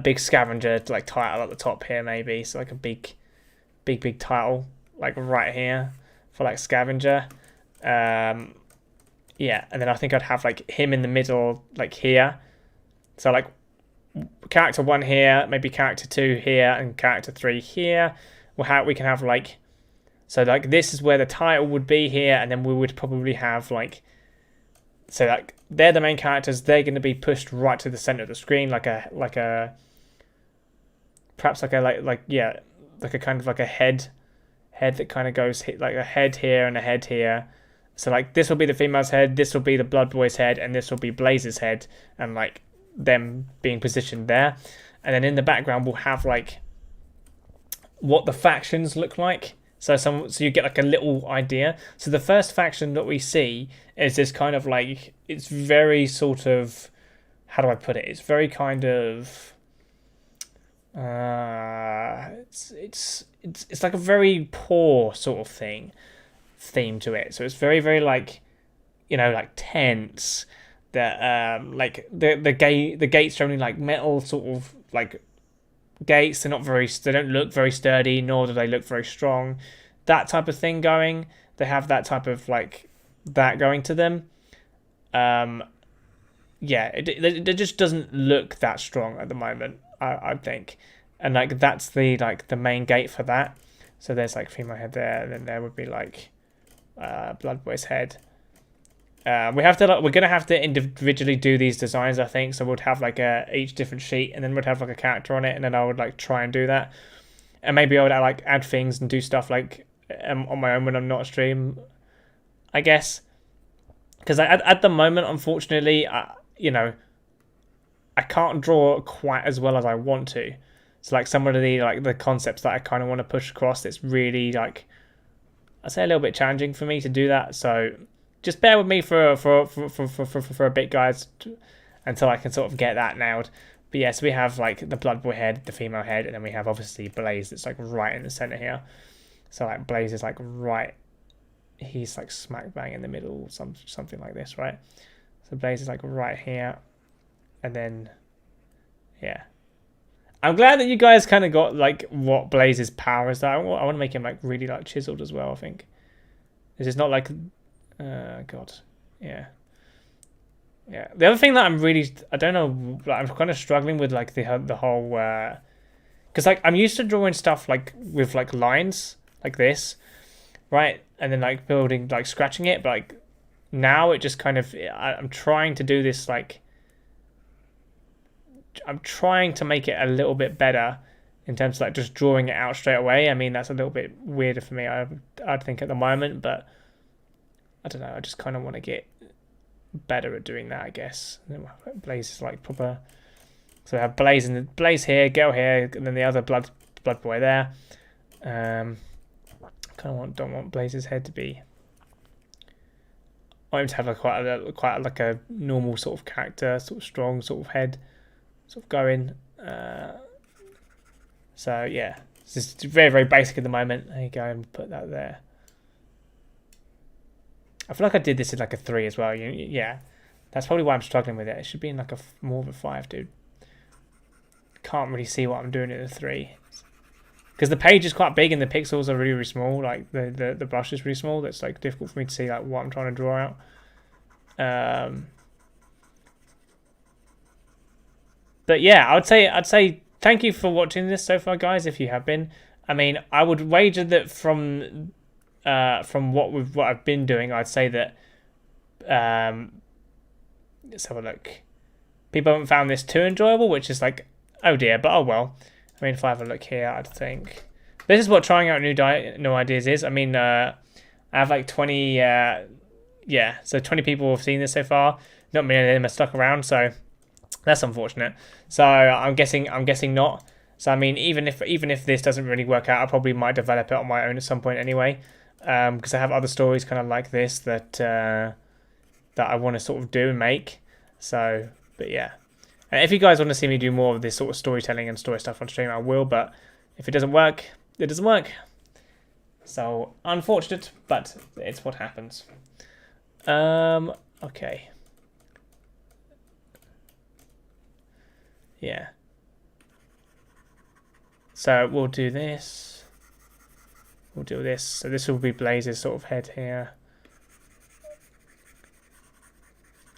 Big Scavenger like title at the top here, maybe. So like a big title like right here for like Scavenger. Yeah, and then I think I'd have like him in the middle, like here. So like character 1 here, maybe character 2 here, and character 3 here. We can have like, so like this is where the title would be here, and then we would probably have like, so like they're the main characters. They're going to be pushed right to the center of the screen, like a perhaps like a kind of like a head that kind of goes like a head here and a head here. So like this will be the female's head, this will be the Blood Boy's head, and this will be Blaze's head, and like them being positioned there. And then in the background we'll have like what the factions look like. So you get like a little idea. So the first faction that we see is this kind of like, it's very sort of, how do I put it? It's very kind of it's like a very poor sort of theme to it. So it's very, very like, like tense. That like the gates are only like metal sort of like gates. They don't look very sturdy, nor do they look very strong. That type of thing going. They have that type of like that going to them. Yeah, it just doesn't look that strong at the moment, I think. And like that's the main gate for that. So there's like female head there, and then there would be like Blood Boy's head. We're gonna have to individually do these designs, I think. So we'd have like each different sheet, and then we'd have like a character on it, and then I would like try and do that. And maybe I would like add things and do stuff like on my own when I'm not stream, I guess. Because at the moment, unfortunately, I can't draw quite as well as I want to. So like some of the concepts that I kind of want to push across, it's really like, I'd say a little bit challenging for me to do that. So just bear with me for a bit, guys, until I can sort of get that nailed. But yes, we have like the Blood Boy head, the female head, and then we have obviously Blaze that's like right in the center here. So like Blaze is like right, he's like smack bang in the middle, something like this, right? So Blaze is like right here, and then yeah. I'm glad that you guys kind of got like what Blaze's power is. I want to make him like really like chiseled as well, I think. This is not like God, yeah. The other thing that I don't know, I'm kind of struggling with like the whole, because like I'm used to drawing stuff like with like lines like this, right, and then like building like scratching it, but like now it just kind of, I'm trying to do this like, I'm trying to make it a little bit better in terms of like just drawing it out straight away. I mean, that's a little bit weirder for me, I'd think at the moment, but I don't know, I just kind of want to get better at doing that, I guess. Blaze is like proper, so I have Blaze here, girl here, and then the other blood boy there. Don't want Blaze's head to be, I want him to have like quite like a normal sort of character, sort of strong sort of head, sort of going. So yeah, it's just very, very basic at the moment. There you go, and put that there. I feel like I did this in like a 3 as well. Yeah, that's probably why I'm struggling with it. It should be in like more of a 5, dude. Can't really see what I'm doing in a 3. because the page is quite big and the pixels are really, really small. Like the brush is really small. That's like difficult for me to see like what I'm trying to draw out. But yeah, I'd say thank you for watching this so far, guys. If you have been, I mean, I would wager that from what I've been doing, I'd say that let's have a look. People haven't found this too enjoyable, which is like, oh dear, but oh well. I mean, if I have a look here, I'd think this is what trying out new ideas is. I mean, I have like 20, so 20 people have seen this so far. Not many of them are stuck around, so that's unfortunate. So I'm guessing not. So I mean, even if this doesn't really work out, I probably might develop it on my own at some point anyway, because I have other stories kind of like this that I want to sort of do and make. So, but yeah. And if you guys want to see me do more of this sort of storytelling and story stuff on stream, I will. But if it doesn't work, it doesn't work. So unfortunate, but it's what happens. Okay. Yeah. So we'll do this. We'll do this. So this will be Blaze's sort of head here.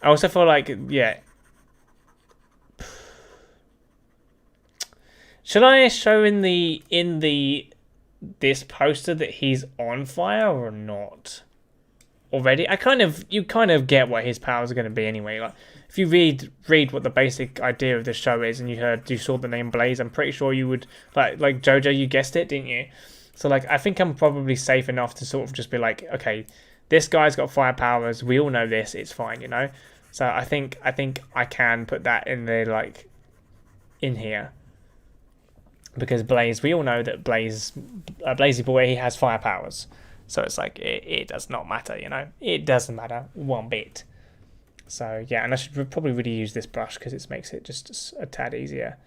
I also feel like, yeah. Should I show in this poster that he's on fire or not? Already, you kind of get what his powers are going to be anyway. Like, if you read what the basic idea of the show is, and you saw the name Blaze, I'm pretty sure you would like Jojo. You guessed it, didn't you? So like, I think I'm probably safe enough to sort of just be like, okay, this guy's got fire powers. We all know this. It's fine, you know. So I think I can put that in there, like, in here. Because Blaze, we all know that Blazy Boy, he has fire powers. So it's like, it does not matter, you know? It doesn't matter one bit. So, yeah, and I should probably really use this brush because it makes it just a tad easier.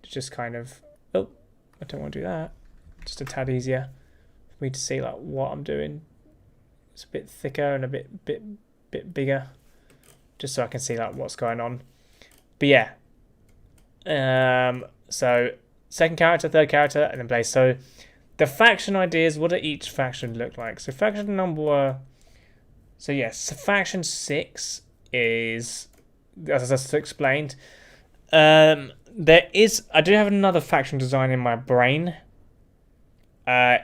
To just kind of, oh, I don't want to do that. Just a tad easier for me to see, like, what I'm doing. It's a bit thicker and a bit bigger. Just so I can see, like, what's going on. But, yeah. So, second character, third character, and then Blaze. So, the faction ideas, what do each faction look like? So faction number... So yes, faction 6 is, as I just explained, I do have another faction design in my brain.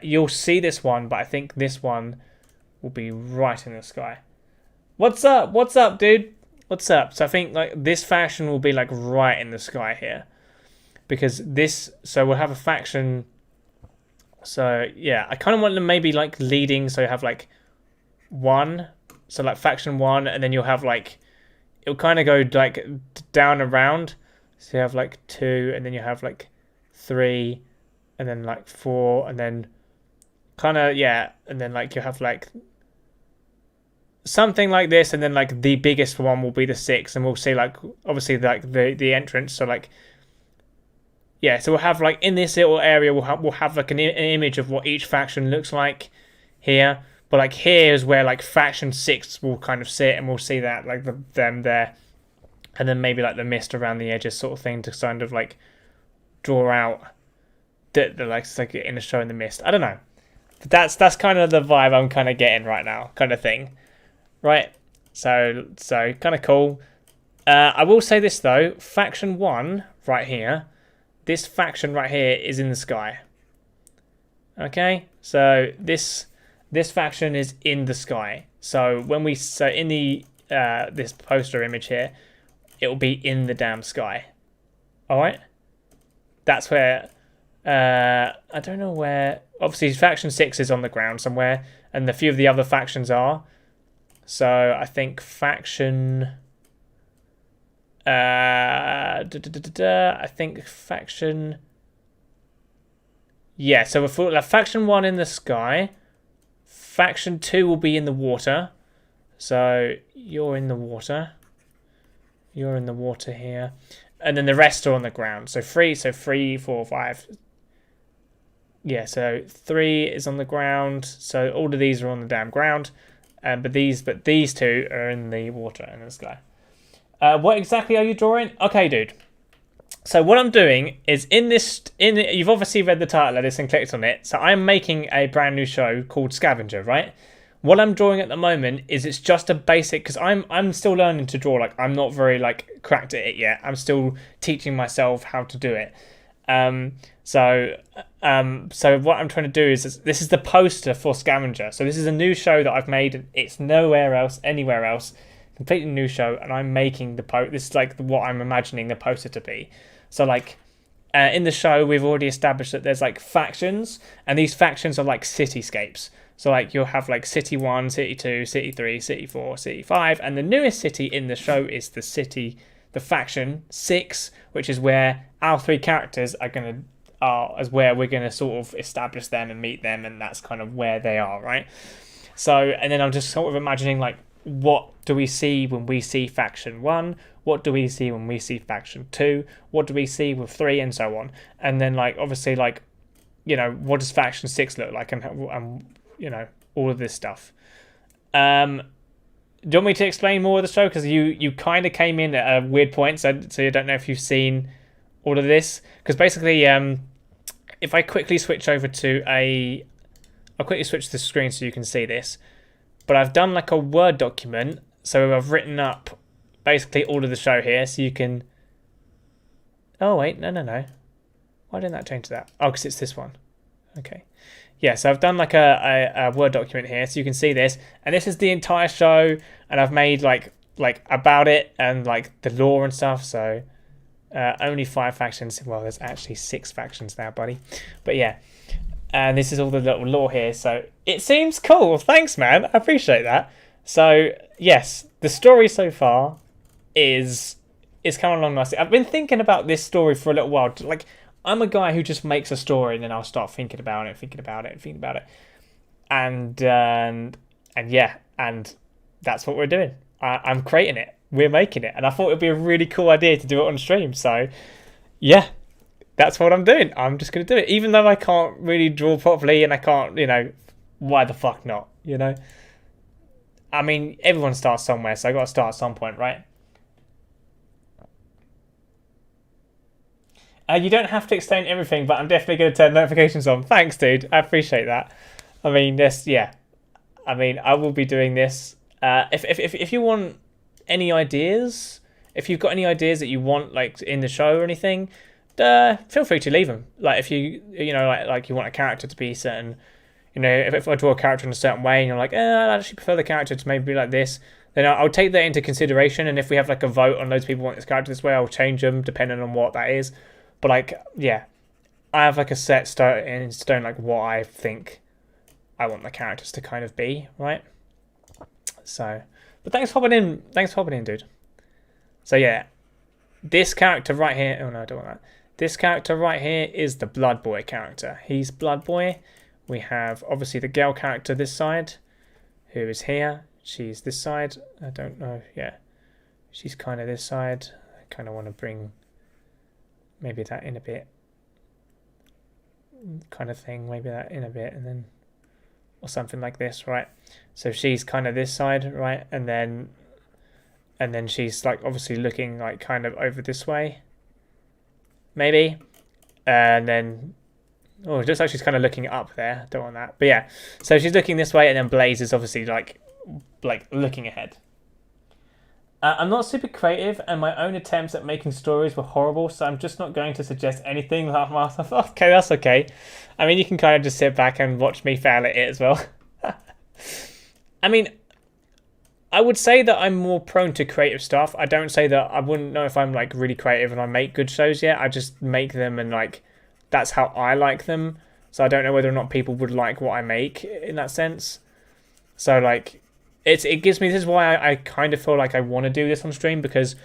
You'll see this one, but I think this one will be right in the sky. What's up? What's up, dude? What's up? So I think like this faction will be like right in the sky here. Because this... So we'll have a faction... So, yeah, I kind of want them maybe, like, leading, so you have, like, 1, so, like, faction 1, and then you'll have, like, it'll kind of go, like, down around, so you have, like, 2, and then you have, like, 3, and then, like, 4, and then kind of, yeah, and then, like, you have, like, something like this, and then, like, the biggest one will be the 6, and we'll see, like, obviously, like, the entrance, so, like, yeah, so we'll have, like, in this little area, we'll have like, an image of what each faction looks like here. But, like, here is where, like, faction 6 will kind of sit, and we'll see that, like, them there. And then maybe, like, the mist around the edges sort of thing to kind of, like, draw out the like, it's like in a show in the mist. I don't know. But that's kind of the vibe I'm kind of getting right now, kind of thing. Right? So kind of cool. I will say this, though. Faction 1 right here. This faction right here is in the sky. Okay, so this faction is in the sky. So when in the this poster image here, it will be in the damn sky. All right, that's where I don't know where. Obviously, faction 6 is on the ground somewhere, and a few of the other factions are. So I think faction. I think faction... Yeah, so we're faction 1 in the sky. Faction 2 will be in the water. So you're in the water. You're in the water here. And then the rest are on the ground. So 3, 4, 5. Yeah, so 3 is on the ground. So all of these are on the damn ground. But these 2 are in the water and in the sky. What exactly are you drawing? Okay, dude. So what I'm doing is you've obviously read the title of this and clicked on it. So I'm making a brand new show called Scavenger, right? What I'm drawing at the moment is it's just a basic, because I'm still learning to draw. Like, I'm not very like cracked at it yet. I'm still teaching myself how to do it. So what I'm trying to do is this is the poster for Scavenger. So this is a new show that I've made. It's nowhere else, anywhere else. Completely new show, and I'm making this is like what I'm imagining the poster to be. So like in the show, we've already established that there's like factions, and these factions are like cityscapes. So like you'll have like City 1, City 2, City 3, City 4, City 5, and the newest city in the show is the faction 6, which is where our 3 characters is where we're gonna sort of establish them and meet them, and that's kind of where they are, right? So, and then I'm just sort of imagining like, what do we see when we see faction 1? What do we see when we see faction 2? What do we see with 3, and so on? And then like obviously like, you know, what does faction 6 look like, and you know, all of this stuff. Do you want me to explain more of the show? Because you kind of came in at a weird point, so you don't know if you've seen all of this. Because basically, if I quickly switch over to I'll quickly switch the screen so you can see this. But I've done like a Word document, so I've written up basically all of the show here, so you can... Oh wait, no. Why didn't that change that? Oh, because it's this one. Okay. Yeah, so I've done like a Word document here, so you can see this. And this is the entire show, and I've made like about it and like the lore and stuff. So only 5 factions. Well, there's actually 6 factions now, buddy. But yeah, and this is all the little lore here. So it seems cool. Thanks, man. I appreciate that. So yes, the story so far is coming along nicely. I've been thinking about this story for a little while. Like, I'm a guy who just makes a story and then I'll start thinking about it. And yeah, and that's what we're doing. I'm creating it. We're making it. And I thought it'd be a really cool idea to do it on stream. So yeah, that's what I'm doing. I'm just going to do it. Even though I can't really draw properly and I can't, you know, why the fuck not, you know? I mean, everyone starts somewhere, so I got to start at some point, right? You don't have to explain everything, but I'm definitely going to turn notifications on. Thanks, dude. I appreciate that. I mean, yeah. I mean, I will be doing this. If you want any ideas, if you've got any ideas that you want, like, in the show or anything, feel free to leave them. Like, if you know, like you want a character to be certain, you know, if I draw a character in a certain way and you're like, I actually prefer the character to maybe be like this, then I'll take that into consideration. And if we have, like, a vote on those people want this character this way, I'll change them depending on what that is. But, like, yeah, I have, like, a set in stone, like, what I think I want the characters to kind of be, right? So, but thanks for hopping in. Thanks for hopping in, dude. So, yeah, this character right here... Oh, no, I don't want that. This character right here is the Blood Boy character. He's Blood Boy. We have, obviously, the girl character this side, who is here. She's this side. I don't know. Yeah, she's kind of this side. I kind of want to bring... maybe that in a bit, kind of thing, maybe that in a bit, and then, or something like this, right? So she's kind of this side, right? And then she's, like, obviously looking, like, kind of over this way, maybe. And then, oh, it looks like she's kind of looking up there. Don't want that. But yeah, so she's looking this way, and then Blaze is obviously, like looking ahead. I'm not super creative, and my own attempts at making stories were horrible, so I'm just not going to suggest anything. Okay, that's okay. I mean, you can kind of just sit back and watch me fail at it as well. I mean, I would say that I'm more prone to creative stuff. I don't say that I wouldn't know if I'm, like, really creative and I make good shows yet. I just make them, and, like, that's how I like them. So I don't know whether or not people would like what I make in that sense. So, like... It gives me, this is why I kind of feel like I want to do this on stream, because,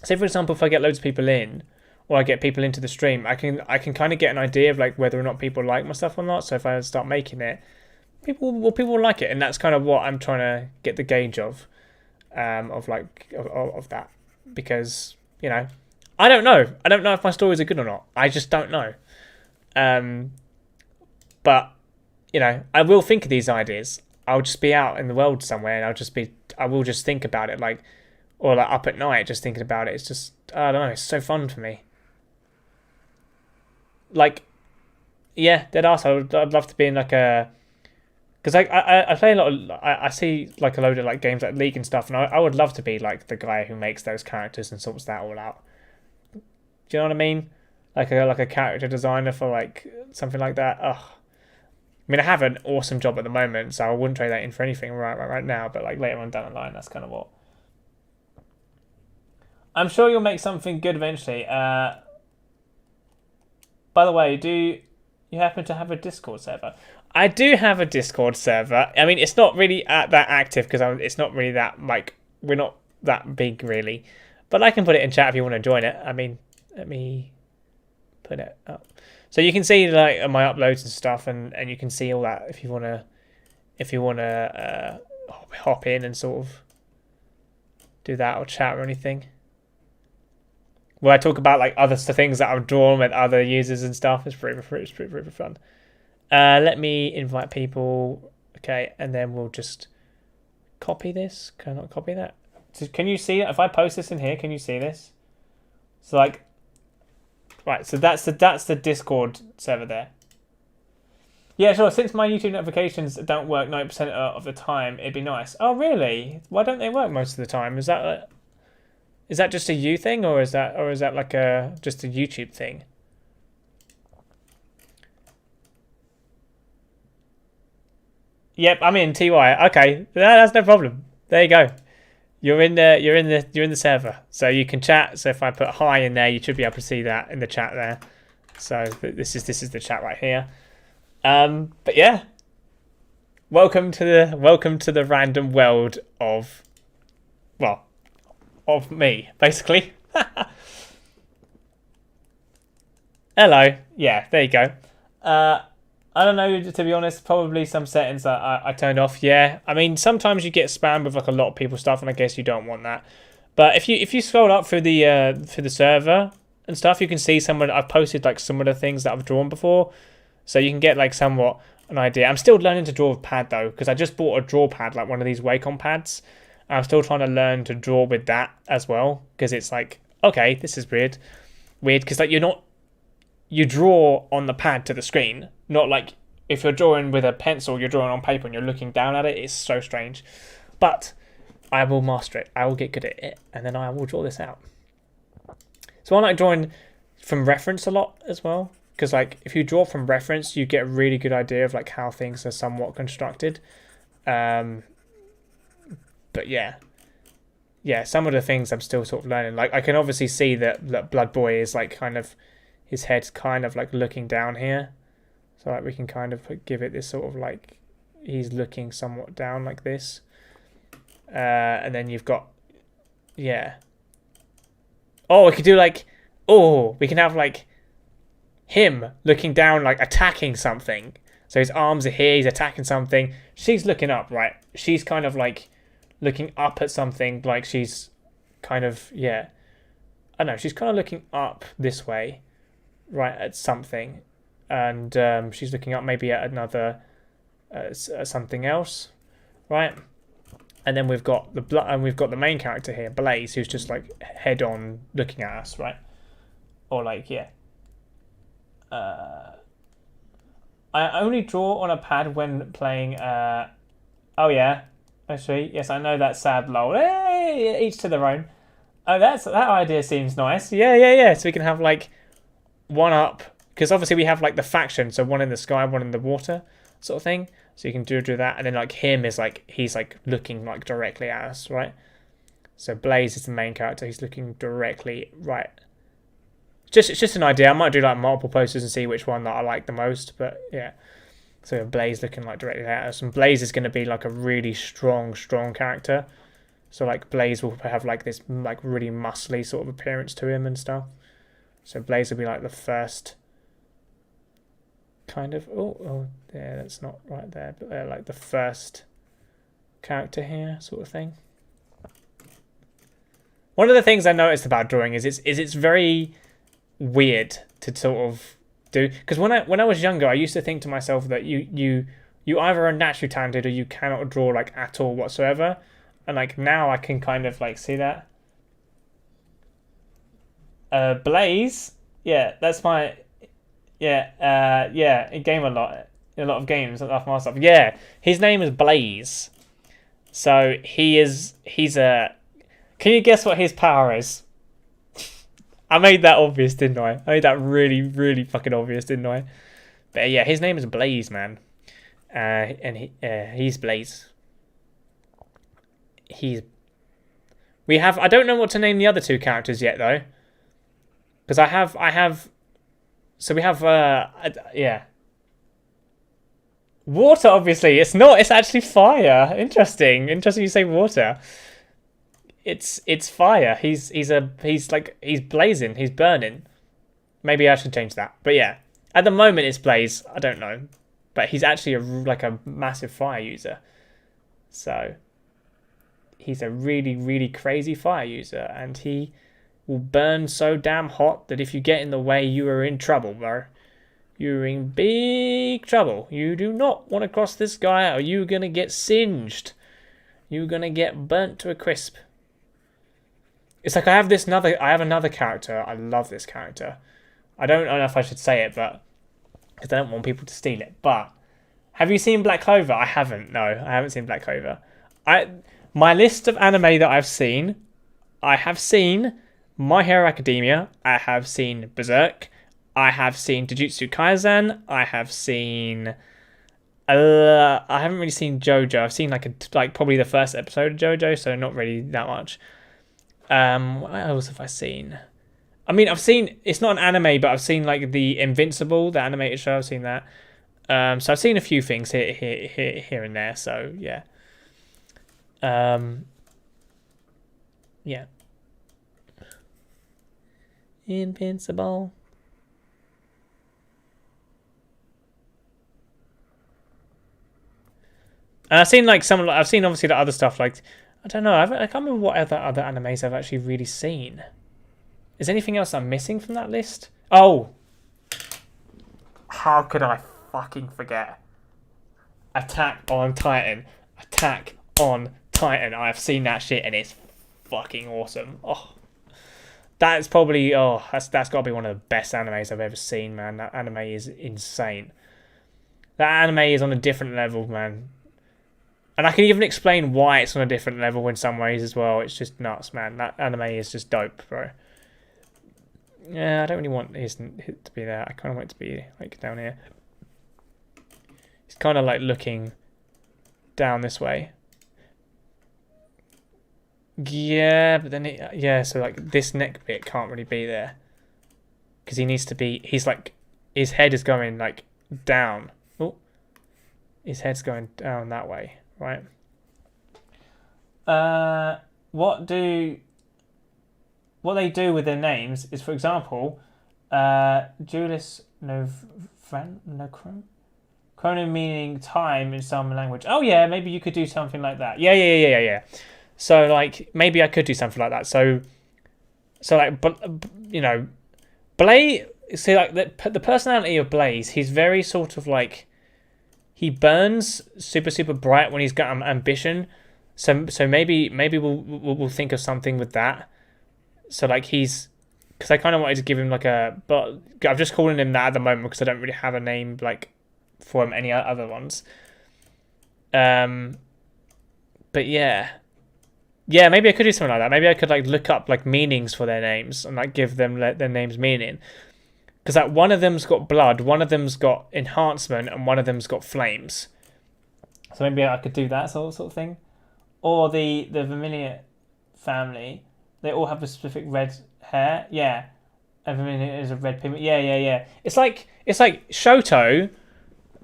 say for example, if I get loads of people in, or I get people into the stream, I can kind of get an idea of, like, whether or not people like my stuff or not. So if I start making it, people will like it, and that's kind of what I'm trying to get the gauge of that, because, you know, I don't know if my stories are good or not. I just don't know. But, you know, I will think of these ideas. I'll just be out in the world somewhere, and I will just think about it, like, or like up at night just thinking about it. It's just, I don't know, it's so fun for me. like, yeah, dead ass. I'd love to be in like a, because I play a lot of, I see like a load of like games like League and stuff, and I would love to be like the guy who makes those characters and sorts that all out. Do you know what I mean? Like a character designer for like something like that. Ugh. I mean, I have an awesome job at the moment, so I wouldn't trade that in for anything right now. But like later on down the line, that's kind of what. I'm sure you'll make something good eventually. By the way, do you happen to have a Discord server? I do have a Discord server. I mean, it's not really that active because it's not really that like we're not that big really. But I can put it in chat if you want to join it. I mean, let me put it up. So you can see like my uploads and stuff, and you can see all that if you wanna hop in and sort of do that or chat or anything. Where I talk about like other things that I've drawn with other users and stuff. It's pretty fun. Let me invite people. Okay, and then we'll just copy this. Can I not copy that? So can you see it? If I post this in here, can you see this? So like, right. So that's the Discord server there. Yeah, sure. Since my YouTube notifications don't work 90% of the time, it'd be nice. Oh, really? Why don't they work most of the time? Is that just a you thing, or is that like just a YouTube thing? Yep, I'm in TY. Okay, that's no problem. There you go. You're in the server, so you can chat. So if I put hi in there, you should be able to see that in the chat there. So this is the chat right here. But yeah, welcome to the random world of, well, of me basically. Hello. Yeah, there you go. I don't know, to be honest, probably some settings that I turned off. Yeah, I mean, sometimes you get spammed with like a lot of people stuff, and I guess you don't want that. But if you scroll up through the server and stuff, you can see I've posted like some of the things that I've drawn before, so you can get like somewhat an idea. I'm still learning to draw with pad though, because I just bought a draw pad, like one of these Wacom pads. I'm still trying to learn to draw with that as well, because it's like, okay, this is weird, because like you draw on the pad to the screen, not like if you're drawing with a pencil, you're drawing on paper and you're looking down at it. It's so strange. But I will master it. I will get good at it, and then I will draw this out. So I like drawing from reference a lot as well, because like if you draw from reference, you get a really good idea of like how things are somewhat constructed. But yeah, some of the things I'm still sort of learning. Like I can obviously see that Blood Boy is like kind of, his head's kind of like looking down here. So like we can kind of give it this sort of like, he's looking somewhat down like this. And then you've got, yeah. Oh, we could do like, we can have like him looking down, like attacking something. So his arms are here, he's attacking something. She's looking up, right? She's kind of like looking up at something, like she's kind of, yeah. I don't know, she's kind of looking up this way, right, at something. And she's looking up maybe at another, something else, right? And then we've got the main character here, Blaze, who's just like head on looking at us, right? Or like, yeah. I only draw on a pad when playing. Oh yeah, actually, yes, I know that's sad. Lol. Hey, each to their own. Oh, that idea seems nice. Yeah. So we can have like one up, because obviously we have like the faction, so one in the sky, one in the water, sort of thing. So you can do that, and then like him is like, he's like looking like directly at us, right? So Blaze is the main character. He's looking directly right. It's just an idea. I might do like multiple posters and see which one that I like the most. But yeah, so Blaze looking like directly at us, and Blaze is going to be like a really strong character. So like Blaze will have like this like really muscly sort of appearance to him and stuff. So Blaze will be like the first kind of, yeah, that's not right there, but they're like the first character here, sort of thing. One of the things I noticed about drawing is it's very weird to sort of do, because when I was younger, I used to think to myself that you either are naturally talented or you cannot draw like at all whatsoever, and like now I can kind of like see that. Blaze, yeah, that's my. Yeah, in game a lot of games, off my stuff. Yeah, his name is Blaze. So he's a. Can you guess what his power is? I made that obvious, didn't I? I made that really, really fucking obvious, didn't I? But yeah, his name is Blaze, man. He's Blaze. We have. I don't know what to name the other two characters yet, though. Because I have. So we have. Yeah. Water, obviously. It's not. It's actually fire. Interesting. Interesting you say water. It's fire. He's blazing. He's burning. Maybe I should change that. But yeah, at the moment it's Blaze. I don't know, but he's actually a massive fire user. So he's a really, really crazy fire user, and he will burn so damn hot that if you get in the way, you are in trouble, bro. You're in big trouble. You do not want to cross this guy, or you're gonna get singed. You're gonna get burnt to a crisp. It's like I have another character. I love this character. I don't know if I should say it, but because I don't want people to steal it. But have you seen Black Clover? I haven't. No, I haven't seen Black Clover. My list of anime that I've seen, I have seen My Hero Academia. I have seen Berserk. I have seen Jujutsu Kaisen. I have seen. I haven't really seen JoJo. I've seen like probably the first episode of JoJo, so not really that much. What else have I seen? I mean, I've seen, it's not an anime, but I've seen like the Invincible, the animated show. I've seen that. So I've seen a few things here and there. So yeah. Yeah. Invincible. And I've seen I've seen obviously the other stuff like. I don't know. I can't remember what other animes I've actually really seen. Is anything else I'm missing from that list? Oh, how could I fucking forget? Attack on Titan. Attack on Titan. I've seen that shit and it's fucking awesome. Oh, that's probably that's got to be one of the best animes I've ever seen, man. That anime is insane. That anime is on a different level, man. And I can even explain why it's on a different level in some ways as well. It's just nuts, man. That anime is just dope, bro. Yeah, I don't really want his to be there. I kind of want it to be like down here. He's kind of like looking down this way. Yeah, but then so like this neck bit can't really be there. Because he needs to be, his head is going like down. Oh, his head's going down that way. Right. What they do with their names is, for example, Julius Novran Chrono meaning time in some language. Oh yeah, maybe you could do something like that. Yeah. So like maybe I could do something like that. So like, but you know, Blaze. See, like the personality of Blaze, he's very sort of like. He burns super, super bright when he's got ambition. So maybe we'll think of something with that. So like because I kind of wanted to give him but I'm just calling him that at the moment because I don't really have a name like for him any other ones. But yeah, maybe I could do something like that. Maybe I could like look up like meanings for their names and like give them their names meaning. Because like one of them's got blood, one of them's got enhancement, and one of them's got flames. So maybe I could do that sort of thing. Or the Vermilion family, they all have a specific red hair. Yeah, and Vermilion is a red pigment. Yeah. It's like Shoto.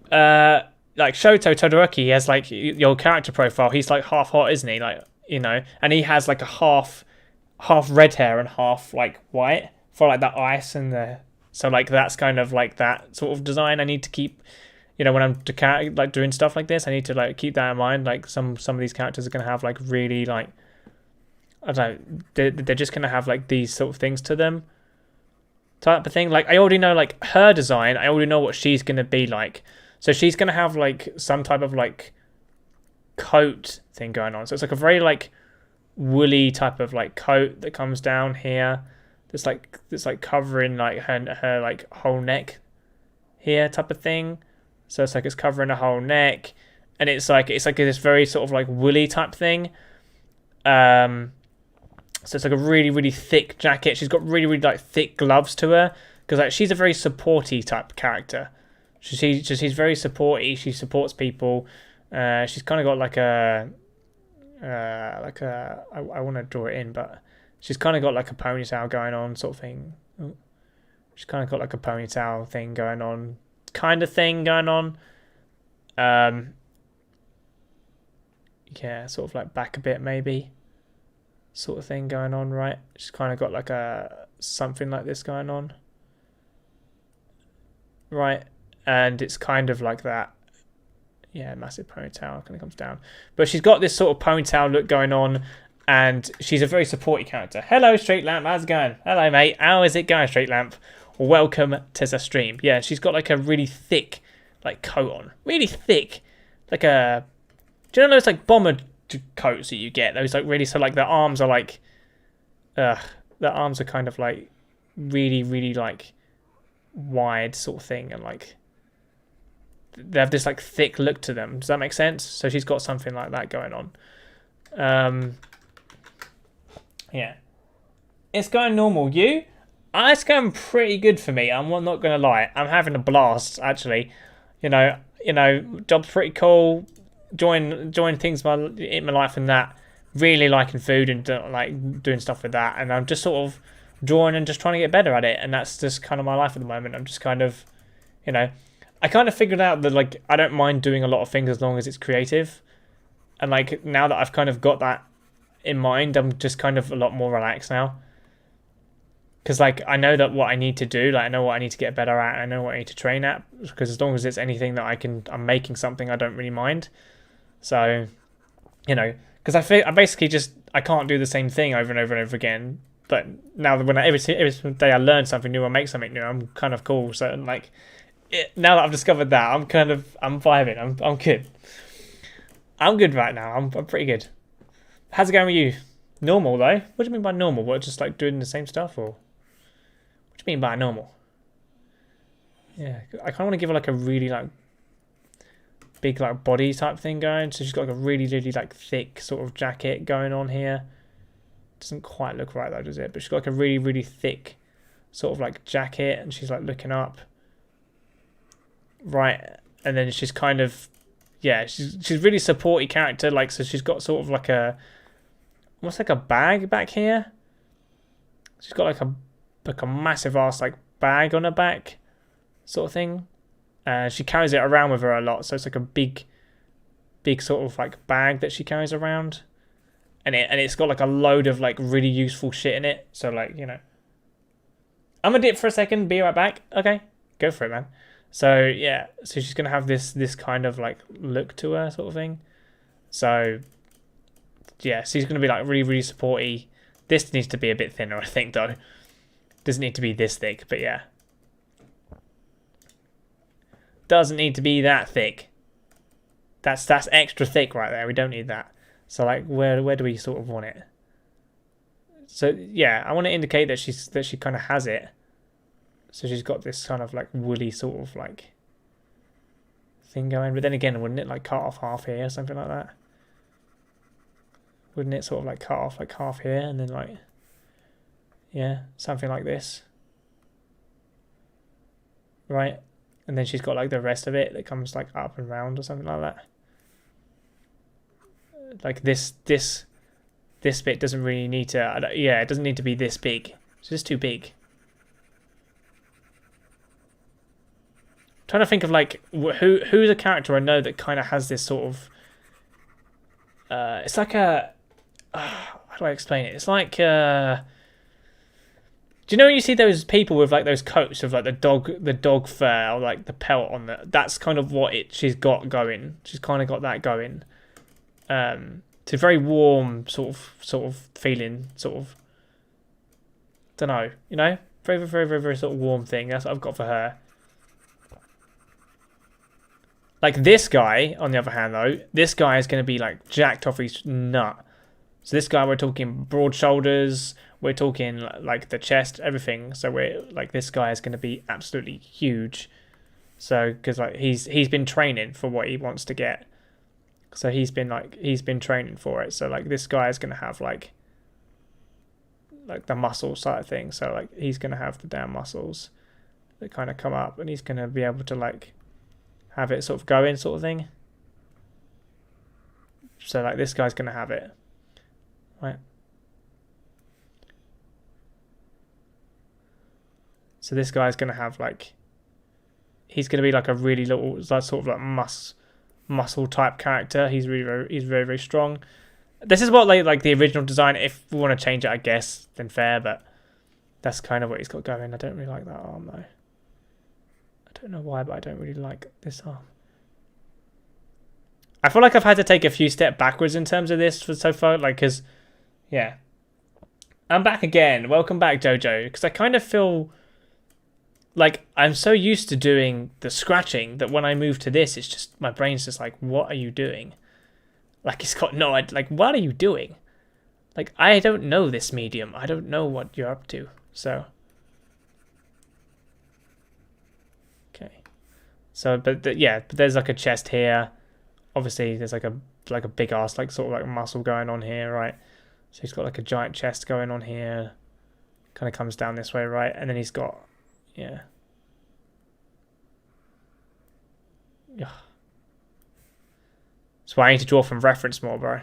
Like Shoto Todoroki, he has like your character profile. He's like half hot, isn't he? Like and he has like a half red hair and half like white for like the ice and the. So like that's kind of like that sort of design I need to keep, when I'm like doing stuff like this, I need to like keep that in mind. Like some of these characters are gonna have like really like, I don't know, they're just gonna have like these sort of things to them, type of thing. Like I already know like her design. I already know what she's gonna be like. So she's gonna have like some type of like coat thing going on. So it's like a very like woolly type of like coat that comes down here. It's like covering like her like whole neck, here type of thing. So it's like it's covering the whole neck, and it's like this very sort of like woolly type thing. So it's like a really, really thick jacket. She's got really, really like thick gloves to her because like she's a very supporty type character. She's very supporty. She supports people. She's kind of got like a I want to draw it in, but she's kind of got like a ponytail going on sort of thing. Ooh. She's kind of got like a ponytail thing going on, kind of thing going on. Yeah, sort of like back a bit maybe. Sort of thing going on, right? She's kind of got like a something like this going on, right? And it's kind of like that. Yeah, massive ponytail kind of comes down, but she's got this sort of ponytail look going on, and she's a very supportive character. Hello, Street Lamp. How's it going? Hello, mate. How is it going, Street Lamp? Welcome to the stream. Yeah, she's got like a really thick like coat on, really thick, like a. Do you know those like bomber coats that you get? Those like really, so like the arms are like, the arms are kind of like really, really like wide sort of thing, and like they have this like thick look to them. Does that make sense? So she's got something like that going on. Yeah, it's going normal. You? It's going pretty good for me. I'm not gonna lie. I'm having a blast actually. You know, job's pretty cool. Join things in my life and that. Really liking food and like doing stuff with that, and I'm just sort of drawing and just trying to get better at it, and that's just kind of my life at the moment. I'm just kind of, I kind of figured out that like I don't mind doing a lot of things as long as it's creative, and like now that I've kind of got that in mind, I'm just kind of a lot more relaxed now. Because like I know that what I need to do, like I know what I need to get better at, I know what I need to train at. Because as long as it's anything that I'm making something, I don't really mind. So, because I basically I can't do the same thing over and over and over again. But now that every day I learn something new or make something new, I'm kind of cool. So like, now that I've discovered that, I'm vibing. I'm good. I'm good right now. I'm pretty good. How's it going with you? Normal though? What do you mean by normal? What, just like doing the same stuff, or what do you mean by normal? Yeah, I kind of want to give her like a really like big like body type thing going. So she's got like a really, really like thick sort of jacket going on here. Doesn't quite look right though, does it? But she's got like a really, really thick sort of like jacket, and she's like looking up. Right, and then she's kind of, yeah, she's really supporty character. Like, so she's got sort of like a, almost like a bag back here. She's got like a massive ass like bag on her back, sort of thing. She carries it around with her a lot, so it's like a big sort of like bag that she carries around, and it's got like a load of like really useful shit in it. So like I'm gonna dip for a second, be right back. Okay, go for it, man. So yeah, so she's gonna have this kind of like look to her, sort of thing. So yeah, she's gonna be like really, really supporty. This needs to be a bit thinner, I think, though. Doesn't need to be this thick, but yeah. Doesn't need to be that thick. That's extra thick right there. We don't need that. So like, where do we sort of want it? So yeah, I want to indicate that she kind of has it. So she's got this kind of like woolly sort of like thing going. But then again, wouldn't it like cut off half here or something like that? Wouldn't it sort of like cut off like half here and then like, yeah, something like this, right? And then she's got like the rest of it that comes like up and round or something like that. Like this bit doesn't really need to, yeah, it doesn't need to be this big. It's just too big. I'm trying to think of like who's a character I know that kind of has this sort of. It's like a. How do I explain it? It's like. Do you know when you see those people with like those coats of like the dog fur or like the pelt on the? That's kind of what she's got going. She's kind of got that going. It's a very warm sort of feeling, sort of. Don't know, very, very, very, very sort of warm thing. That's what I've got for her. Like this guy, on the other hand, though, this guy is going to be like jacked off his nut. So this guy, we're talking broad shoulders, we're talking like the chest, everything. So we're like, this guy is going to be absolutely huge. So because like he's been training for what he wants to get. So he's been training for it. So like this guy is gonna have like the muscle side of things. So like he's gonna have the damn muscles that kind of come up, and he's gonna be able to like have it sort of go in sort of thing. So like this guy's gonna have it, right? So this guy's gonna have like, he's gonna be like a really little sort of like muscle type character. He's very strong. This is what like the original design. If we want to change it, I guess, then fair. But that's kind of what he's got going. I don't really like that arm though. I don't know why, but I don't really like this arm. I feel like I've had to take a few steps backwards in terms of this for so far, like, because, yeah. I'm back again. Welcome back, Jojo. Because I kind of feel like I'm so used to doing the scratching that when I move to this, it's just, my brain's just like, what are you doing? Like, it's got no, like, what are you doing? Like, I don't know this medium. I don't know what you're up to. So. Okay. So, but yeah, but there's like a chest here. Obviously, there's like a big ass, like sort of like muscle going on here, right? So he's got like a giant chest going on here. Kind of comes down this way, right? And then he's got, yeah. Yeah. That's why I need to draw from reference more, bro.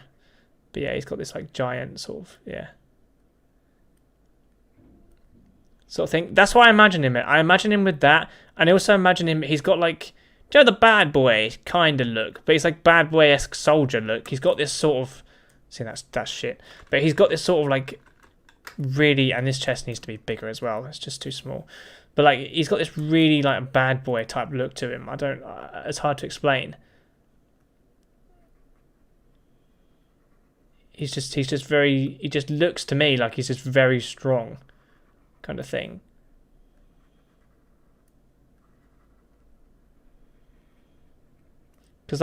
But yeah, he's got this like giant sort of, yeah. Sort of thing. That's why I imagine him. I imagine him with that. And I also imagine him, he's got like, do you know the bad boy kind of look? But he's like bad boy-esque soldier look. He's got this sort of... See, that's shit. But he's got this sort of like really... And this chest needs to be bigger as well. It's just too small. But like he's got this really like bad boy type look to him. I don't... it's hard to explain. He's just very... He just looks to me like he's just very strong kind of thing. Because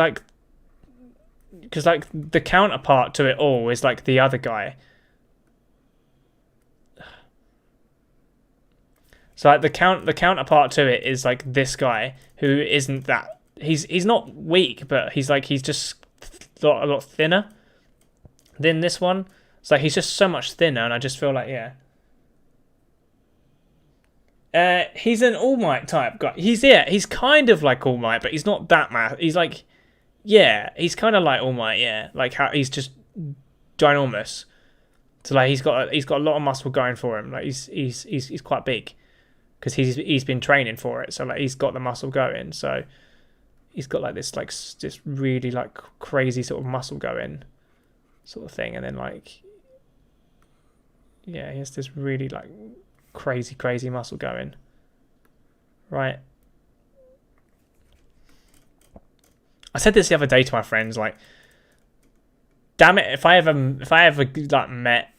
like the counterpart to it all is like the other guy. So like the counterpart to it is like this guy who isn't that, he's not weak, but he's just a lot thinner than this one. It's like he's just so much thinner, and I just feel like, yeah. He's an All Might type guy. He's kind of like All Might, but he's not that mad. He's like, yeah, he's kind of like All Might, yeah. Like how he's just ginormous. So like he's got a lot of muscle going for him. Like he's quite big because he's been training for it. So like he's got the muscle going. So he's got like this really like crazy sort of muscle going sort of thing, and then like, yeah, he has this really like crazy muscle going, right? I said this the other day to my friends, like, damn it, if I ever like met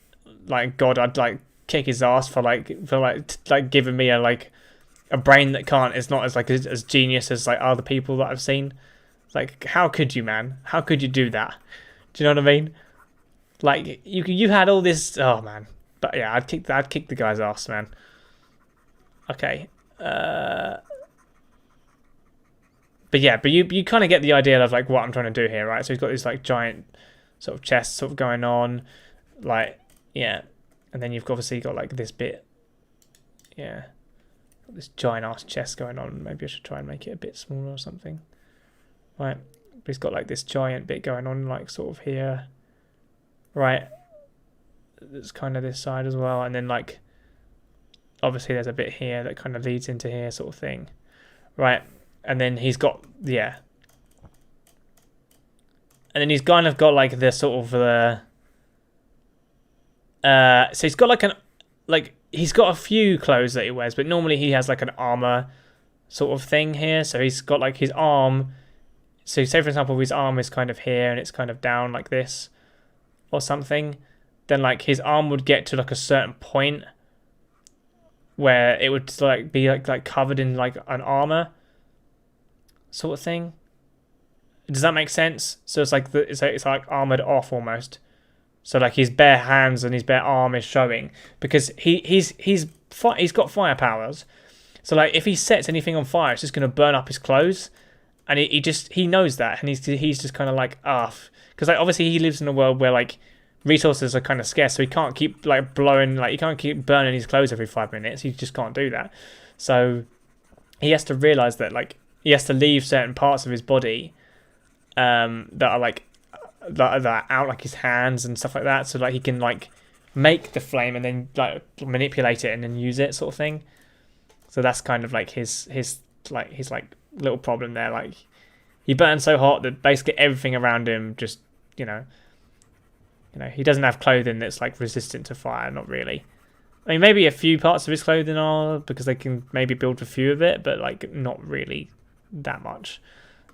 like God, I'd like kick his ass for giving me a brain that can't, is not as genius as like other people that I've seen. Like, how could you, man? How could you do that? Do you know what I mean? Like you had all this, oh man. But yeah, I'd kick the guy's ass, man. Okay. But yeah, but you kind of get the idea of like what I'm trying to do here, right? So he's got this like giant sort of chest sort of going on, like, yeah. And then you've obviously got like this bit, yeah. Got this giant ass chest going on. Maybe I should try and make it a bit smaller or something. Right. But he's got like this giant bit going on like sort of here. Right. There's kind of this side as well, and then like obviously there's a bit here that kind of leads into here sort of thing, right? And then he's got, yeah, and then he's kind of got like this sort of so he's got he's got a few clothes that he wears, but normally he has like an armor sort of thing here. So he's got like his arm, so say for example his arm is kind of here and it's kind of down like this or something. Then like his arm would get to like a certain point where it would like be like covered in like an armor sort of thing. Does that make sense? So it's like it's like armored off almost. So like his bare hands and his bare arm is showing because he's got fire powers, So like if he sets anything on fire, it's just going to burn up his clothes, and he knows that, and he's just kind of like because like obviously he lives in a world where like resources are kind of scarce, so he can't keep like he can't keep burning his clothes every 5 minutes. He just can't do that. So he has to realize that like he has to leave certain parts of his body that are like that are out, like his hands and stuff like that, so like he can like make the flame and then like manipulate it and then use it, sort of thing. So that's kind of like his little problem there. Like he burns so hot that basically everything around him just he doesn't have clothing that's like resistant to fire. Not really. I mean, maybe a few parts of his clothing are, because they can maybe build a few of it, but like not really that much.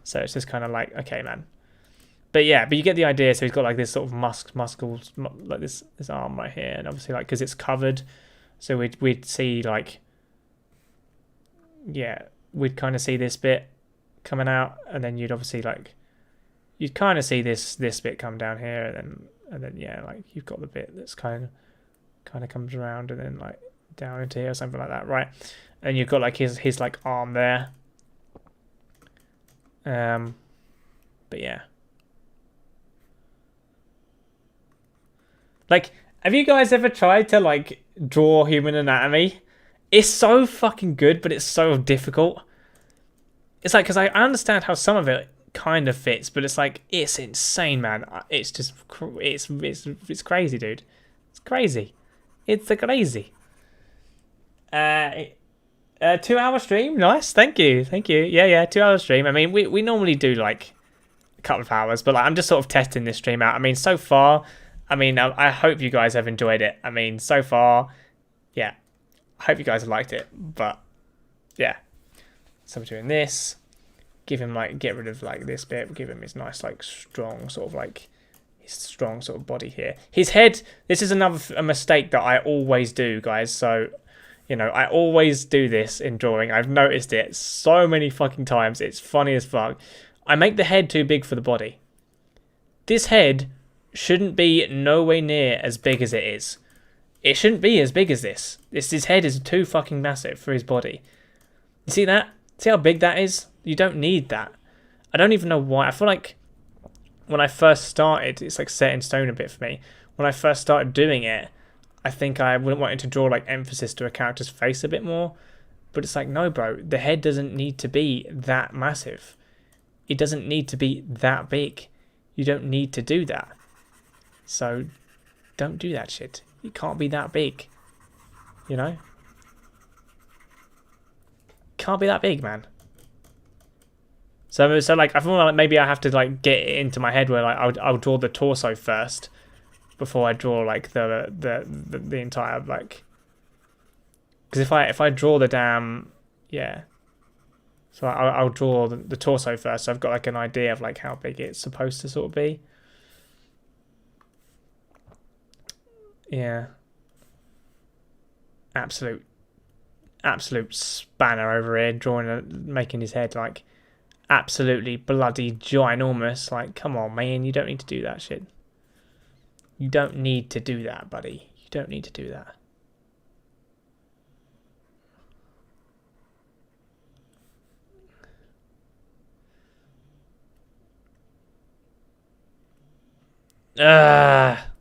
So it's just kind of like, okay, man. But yeah, but you get the idea. So he's got like this sort of muscles, like this arm right here, and obviously like because it's covered, so we'd see like, yeah, we'd kind of see this bit coming out, and then you'd obviously like, you'd kind of see this bit come down here, and then yeah, like you've got the bit that's kind of comes around and then like down into here or something like that, right? And you've got like his like arm there. But yeah. Like, have you guys ever tried to like draw human anatomy? It's so fucking good, but it's so difficult. It's like, because I understand how some of it kind of fits, but it's like, it's insane, man. It's just, it's crazy, dude. It's crazy. It's a crazy. 2-hour stream, nice. Thank you. Yeah, 2-hour stream. I mean, we normally do like a couple of hours, but like I'm just sort of testing this stream out. I mean, so far, I mean, I hope you guys have enjoyed it. I mean, so far, yeah, I hope you guys have liked it. But yeah, so we're doing this. Give him like, get rid of like this bit. Give him his nice like strong sort of like his strong sort of body here. His head. This is a mistake that I always do, guys. So, I always do this in drawing. I've noticed it so many fucking times. It's funny as fuck. I make the head too big for the body. This head shouldn't be nowhere near as big as it is. It shouldn't be as big as this. His head is too fucking massive for his body. You see that? See how big that is? You don't need that. I don't even know why. I feel like when I first started, it's like set in stone a bit for me. When I first started doing it, I think I wouldn't want it to draw like emphasis to a character's face a bit more. But it's like, no, bro. The head doesn't need to be that massive. It doesn't need to be that big. You don't need to do that. So, don't do that shit. It can't be that big. Can't be that big, man. So like I feel like maybe I have to like get it into my head where like I'll draw the torso first before I draw like the entire like. Because if I draw the damn so I'll draw the torso first. So I've got like an idea of like how big it's supposed to sort of be. Yeah. Absolute spanner over here, making his head like absolutely bloody ginormous. Like, come on, man, you don't need to do that shit. You don't need to do that, buddy. You don't need to do that.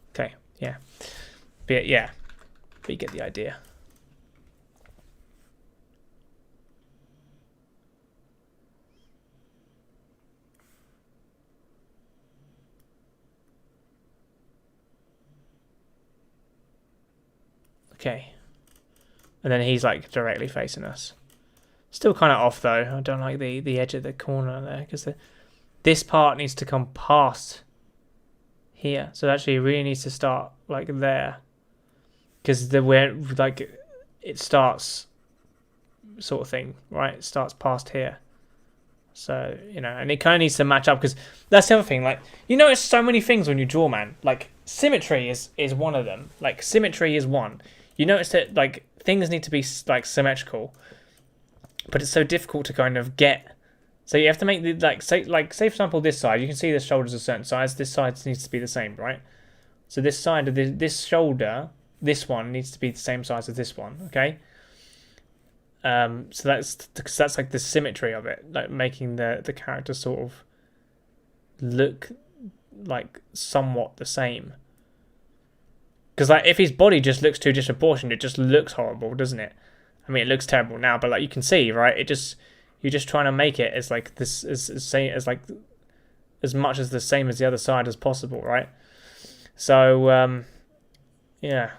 Okay, yeah. But yeah, but you get the idea. Okay. And then he's like directly facing us. Still kind of off though. I don't like the edge of the corner there because this part needs to come past here. So actually it really needs to start like there. Because where like it starts sort of thing, right? It starts past here. So, and it kind of needs to match up because that's the other thing. Like, it's so many things when you draw, man. Like, symmetry is one of them. Like, symmetry is one. You notice that, like, things need to be, like, symmetrical. But it's so difficult to kind of get. So you have to make the, say for example, this side. You can see the shoulders are a certain size. This side needs to be the same, right? So this side of this shoulder, this one needs to be the same size as this one, okay? So that's like the symmetry of it, like making the character sort of look like somewhat the same. Because like if his body just looks too disproportionate, it just looks horrible, doesn't it? I mean, it looks terrible now, but like you can see, right? You're just trying to make it as like this as like as much as the same as the other side as possible, right? So yeah.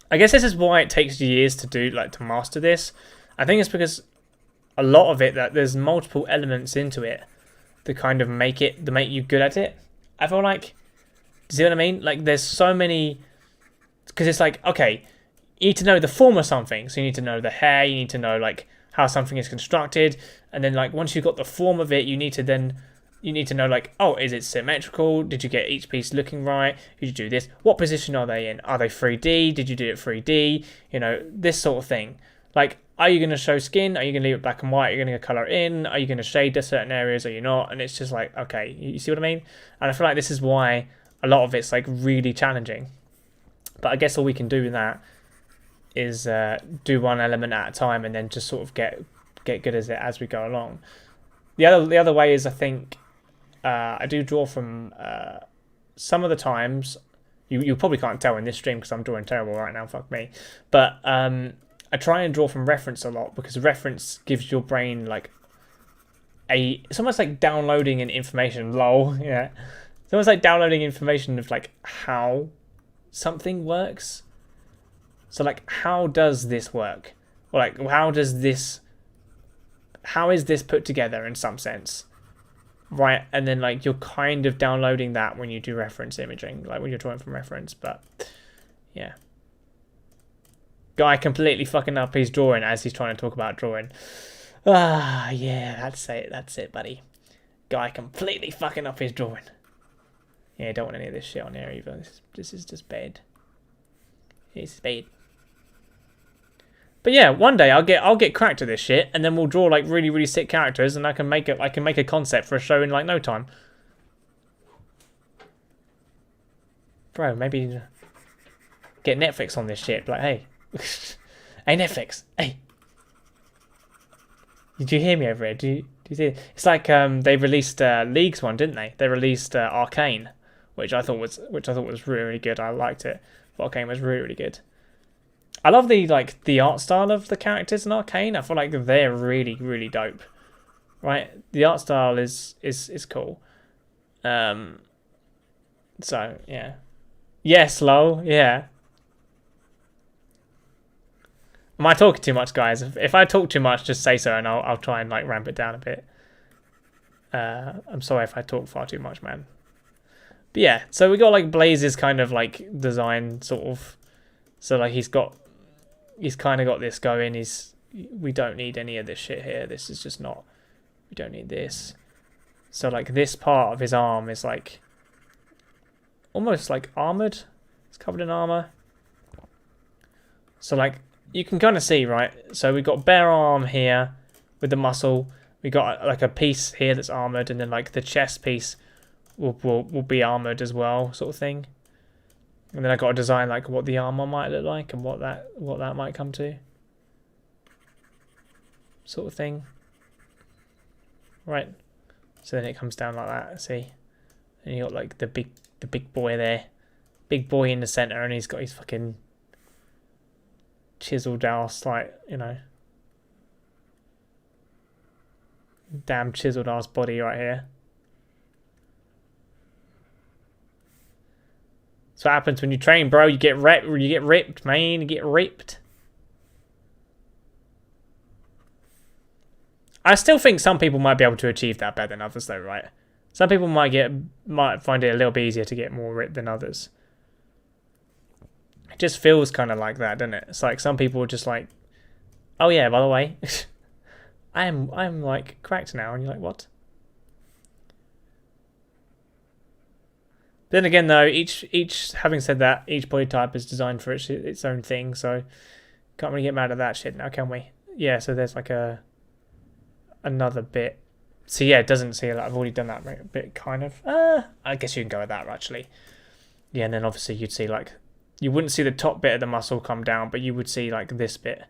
I guess this is why it takes years to master this. I think it's because a lot of it that there's multiple elements into it that kind of make you good at it. I feel like, do you see what I mean? Like there's so many, because it's like, okay, you need to know the form of something, so you need to know the hair, you need to know like how something is constructed, and then like once you've got the form of it, you need to know like, oh, is it symmetrical? Did you get each piece looking right? Did you do this? What position are they in? Are they 3D? Did you do it 3D? You know, this sort of thing. Like, are you going to show skin? Are you going to leave it black and white? Are you going to color it in? Are you going to shade the certain areas? Are you not? And it's just like, okay, you see what I mean? And I feel like this is why a lot of it's like really challenging. But I guess all we can do with that is do one element at a time and then just sort of get good at it as we go along. The other way is, I think, I do draw from some of the times. You probably can't tell in this stream because I'm drawing terrible right now, fuck me. But I try and draw from reference a lot because reference gives your brain like it's almost like downloading an information, lol, yeah. It's almost like downloading information of like how something works. So like, how does this work? Or like, how is this put together in some sense? Right, and then like you're kind of downloading that when you do reference imaging, like when you're drawing from reference, but yeah. Guy completely fucking up his drawing as he's trying to talk about drawing. Ah, yeah, that's it, buddy. Guy completely fucking up his drawing. Yeah, don't want any of this shit on here either. This is just bad. It's bad. But yeah, one day I'll get cracked at this shit, and then we'll draw like really, really sick characters, and I can make a concept for a show in like no time. Bro, maybe get Netflix on this shit. Like, hey, hey Netflix, hey, did you hear me over here? Do you see it? It's like they released League's one, didn't they? They released Arcane, which I thought was really, really good. I liked it. Arcane was really, really good. I love the art style of the characters in Arcane. I feel like they're really, really dope. Right? The art style is cool. So yeah. Yes, lol, yeah. Am I talking too much, guys? If I talk too much, just say so and I'll try and like ramp it down a bit. I'm sorry if I talk far too much, man. But yeah, so we got like Blaze's kind of like design sort of. So like he's kind of got this going. We don't need any of this shit here. This is just not. We don't need this. So like this part of his arm is like almost like armored. It's covered in armor. So like you can kind of see, right? So we got bare arm here with the muscle. We got like a piece here that's armored, and then like the chest piece will be armored as well, sort of thing. And then I got to design like what the armor might look like and what that might come to, sort of thing. Right. So then it comes down like that. See, and you got like the big boy there, big boy in the center, and he's got his fucking chiseled ass, like, you know, damn chiseled ass body right here. So what happens when you train, bro? You get ripped, man. You get ripped. I still think some people might be able to achieve that better than others, though, right? Some people might find it a little bit easier to get more ripped than others. It just feels kind of like that, doesn't it? It's like some people are just like, oh yeah, by the way, I'm like cracked now, and you're like, what? Then again, though, each having said that, each body type is designed for its own thing, so can't really get mad at that shit now, can we? Yeah, so there's like another bit. So yeah, it doesn't see. Like, I've already done that bit, kind of. I guess you can go with that actually. Yeah, and then obviously you'd see like you wouldn't see the top bit of the muscle come down, but you would see like this bit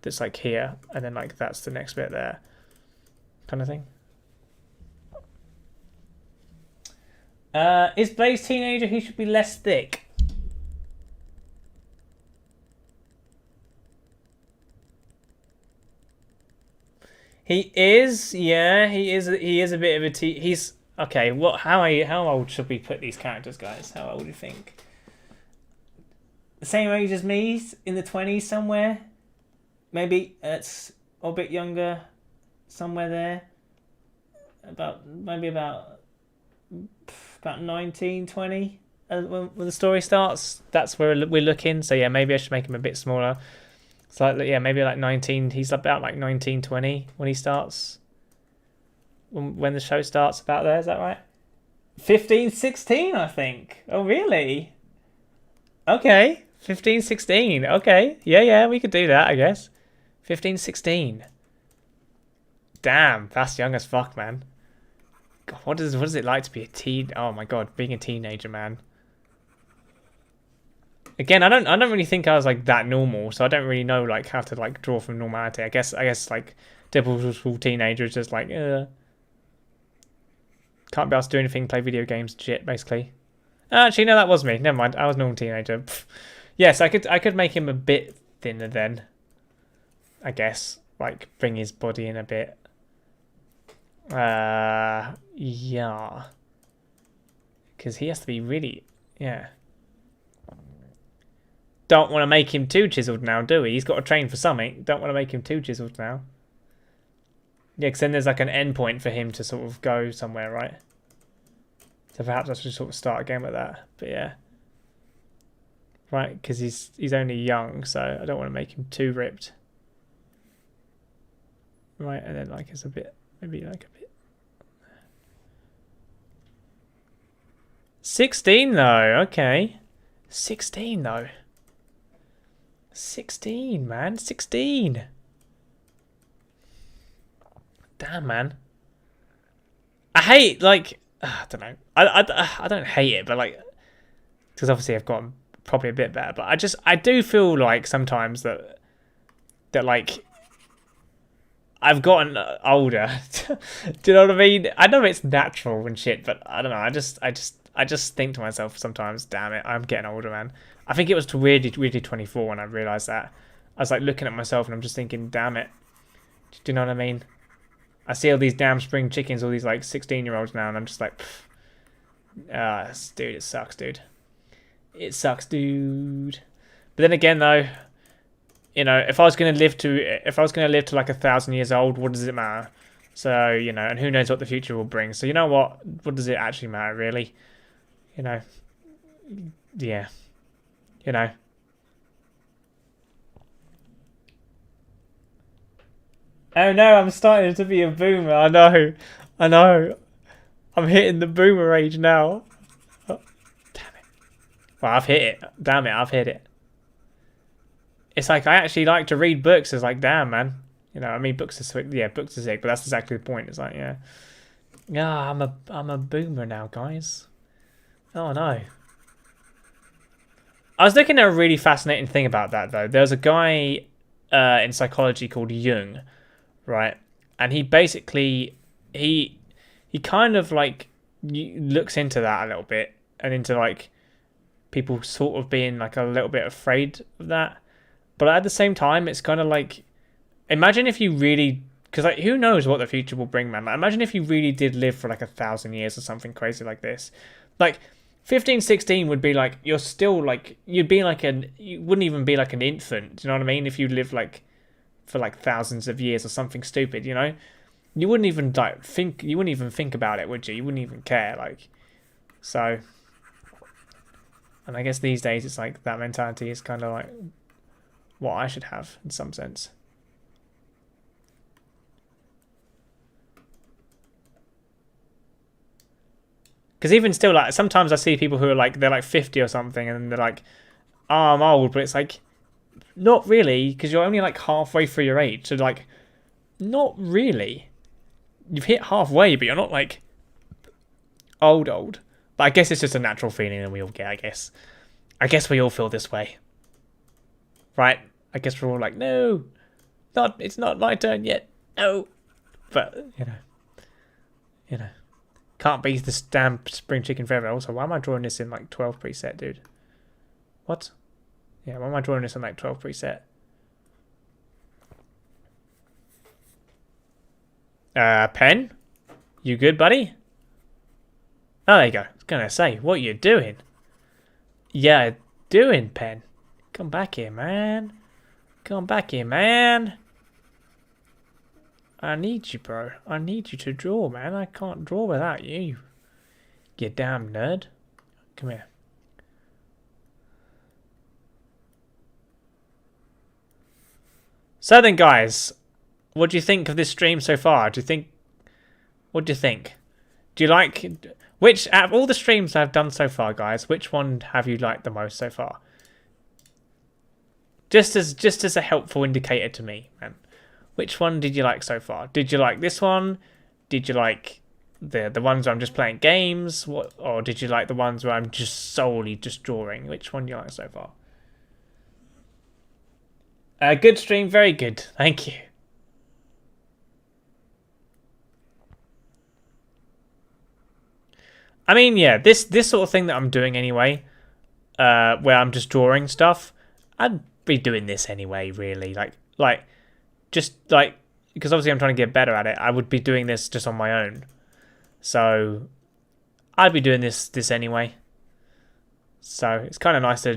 that's like here, and then like that's the next bit there, kind of thing. Is Blaze teenager? He should be less thick. He is, yeah. He is. He is a bit of a he's okay. What? How old should we put these characters, guys? How old do you think? The same age as me, in the 20s somewhere. Maybe it's a bit younger, somewhere there. Maybe about 19, 20. When the story starts, that's where we're looking. So yeah, maybe I should make him a bit smaller. So like, yeah, maybe like 19. He's about like 19, 20 when he starts. When the show starts, about there. Is that right? 15, 16, I think. Oh, really? Okay. 15, 16. Okay. Yeah, we could do that, I guess. 15, 16. Damn, that's young as fuck, man. God, what is it like to be a teen? Oh my god, being a teenager, man. Again, I don't really think I was like that normal, so I don't really know like how to like draw from normality. I guess like typical teenager is just like can't be asked to do anything, play video games, shit, basically. Actually, no, that was me. Never mind, I was a normal teenager. Yes, I could make him a bit thinner then. I guess like bring his body in a bit. Yeah, because he has to be really Don't want to make him too chiseled now, do we? He's got to train for something. Don't want to make him too chiseled now. Yeah, because then there's like an end point for him to sort of go somewhere, right? So perhaps I should sort of start again with that. But yeah. Right, because he's only young, so I don't want to make him too ripped. Right, and then like it's a bit, maybe like a bit. 16 though, okay. 16 though. 16, man. 16. Damn, man. I hate, like, I don't know. I don't hate it, but like, because obviously I've gotten probably a bit better, but I do feel like sometimes that like, I've gotten older. Do you know what I mean? I know it's natural and shit, but I don't know. I just think to myself sometimes, damn it, I'm getting older, man. I think it was to weirdly 24 when I realised that. I was like looking at myself and I'm just thinking, damn it. Do you know what I mean? I see all these damn spring chickens, all these like 16-year-olds now, and I'm just like, dude, it sucks, dude. It sucks, dude. But then again, though, you know, if I was gonna live to like 1,000 years old, what does it matter? So, you know, and who knows what the future will bring. So, you know what? What does it actually matter, really? You know, yeah. You know. Oh no, I'm starting to be a boomer. I know. I'm hitting the boomer age now. Oh, damn it. Well, I've hit it. Damn it, I've hit it. It's like I actually like to read books. It's like, damn, man. You know, I mean, books are sick. Yeah, books are sick, but that's exactly the point. It's like, yeah, I'm a boomer now, guys. Oh no. I was looking at a really fascinating thing about that though. There's a guy in psychology called Jung, right? And he basically he kind of like looks into that a little bit and into like people sort of being like a little bit afraid of that. But at the same time, it's kind of like, imagine if you really, because like who knows what the future will bring, man. Like, imagine if you really did live for like 1,000 years or something crazy like this. Like 15, 16 would be like, you're still like, you wouldn't even be like an infant. Do you know what I mean? If you lived like for like thousands of years or something stupid, you know, you wouldn't even think about it, would you? You wouldn't even care, like. So, and I guess these days it's like that mentality is kind of like what I should have in some sense. Because even still, like, sometimes I see people who are like, they're like 50 or something, and they're like, oh, I'm old, but it's like, not really, because you're only like halfway through your age. So like, not really. You've hit halfway, but you're not like old. But I guess it's just a natural feeling that we all get, I guess. I guess we all feel this way. Right? I guess we're all like, no. It's not my turn yet. No. But, you know. Can't be the damn spring chicken forever. Also, why am I drawing this in like 12 preset, dude? What? Yeah, why am I drawing this in like 12 preset? Pen? You good, buddy? Oh, there you go. I was gonna say, what you doing? Yeah, doing, Pen. Come back here, man. Come back here, man. I need you, bro. I need you to draw, man. I can't draw without you. You damn nerd. Come here. So then, guys, what do you think of this stream so far? What do you think? Do you like... Which, out of all the streams I've done so far, guys, which one have you liked the most so far? Just as a helpful indicator to me, man. Which one did you like so far? Did you like this one? Did you like the ones where I'm just playing games? Or did you like the ones where I'm just solely just drawing? Which one do you like so far? Good stream, very good. Thank you. I mean, yeah, this sort of thing that I'm doing anyway, where I'm just drawing stuff, I'd be doing this anyway, really. Just because obviously I'm trying to get better at it, I would be doing this just on my own. So I'd be doing this anyway. So it's kind of nice to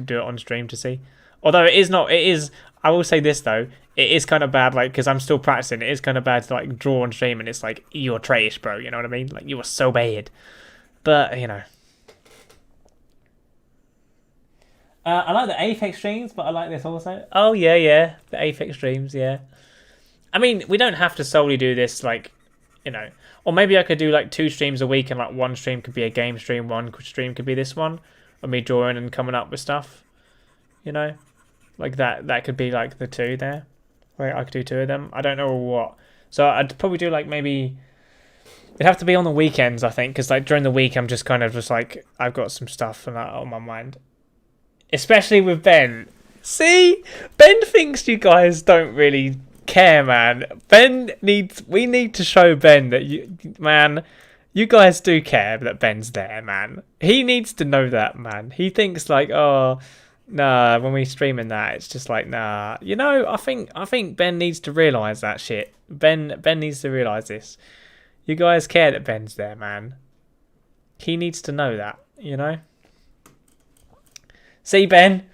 do it on stream to see. Although it is. I will say this though, it is kind of bad, like, because I'm still practicing. It is kind of bad to like draw on stream, and it's like, you're trash, bro. You know what I mean? Like, you are so bad. But you know. I like the Apex streams, but I like this also. Oh yeah, the Apex streams, yeah. I mean, we don't have to solely do this, like, you know, or maybe I could do like 2 streams a week, and like one stream could be a game stream, one stream could be this one, of me drawing and coming up with stuff. You know, like that could be like the 2 there. Right, I could do 2 of them. I don't know what. So I'd probably do like maybe. It'd have to be on the weekends, I think, because like during the week I'm just kind of just like I've got some stuff on my mind. Especially with Ben. See? Ben thinks you guys don't really care, man. We need to show Ben that you guys do care that Ben's there, man. He needs to know that, man. He thinks like, oh, nah, when we streaming that, it's just like, nah. You know, I think Ben needs to realise that shit. Ben needs to realise this. You guys care that Ben's there, man. He needs to know that, you know? See, Ben,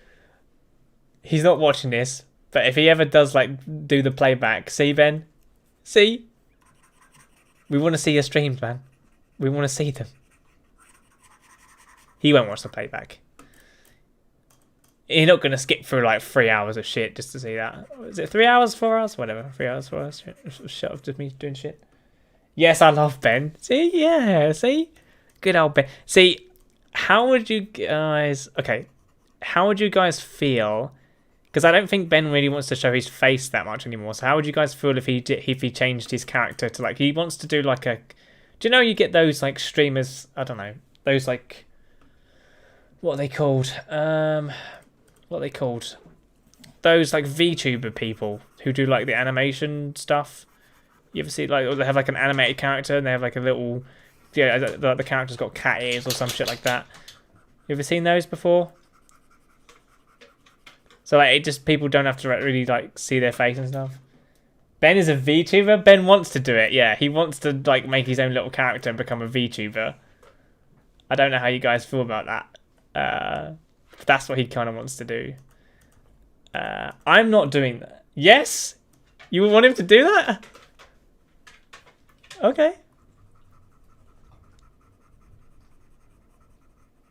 he's not watching this, but if he ever does, like, do the playback, see, Ben? See? We want to see your streams, man. We want to see them. He won't watch the playback. You're not going to skip through, like, 3 hours of shit just to see that. Is it 3 hours, 4 hours? Whatever. 3 hours, 4 hours. Shut up, just me doing shit. Yes, I love Ben. See? Yeah, see? Good old Ben. See, how would you guys... Okay. How would you guys feel? Because I don't think Ben really wants to show his face that much anymore. So how would you guys feel if he changed his character to like he wants to do like a? Do you know you get those like streamers? I don't know those like what are they called? What are they called? Those like VTuber people who do like the animation stuff. You ever see like they have like an animated character and they have like a little the character's got cat ears or some shit like that. You ever seen those before? So like, it just people don't have to really like see their face and stuff. Ben is a VTuber. Ben wants to do it. Yeah, he wants to like make his own little character and become a VTuber. I don't know how you guys feel about that. That's what he kind of wants to do. I'm not doing that. Yes, you want him to do that? Okay.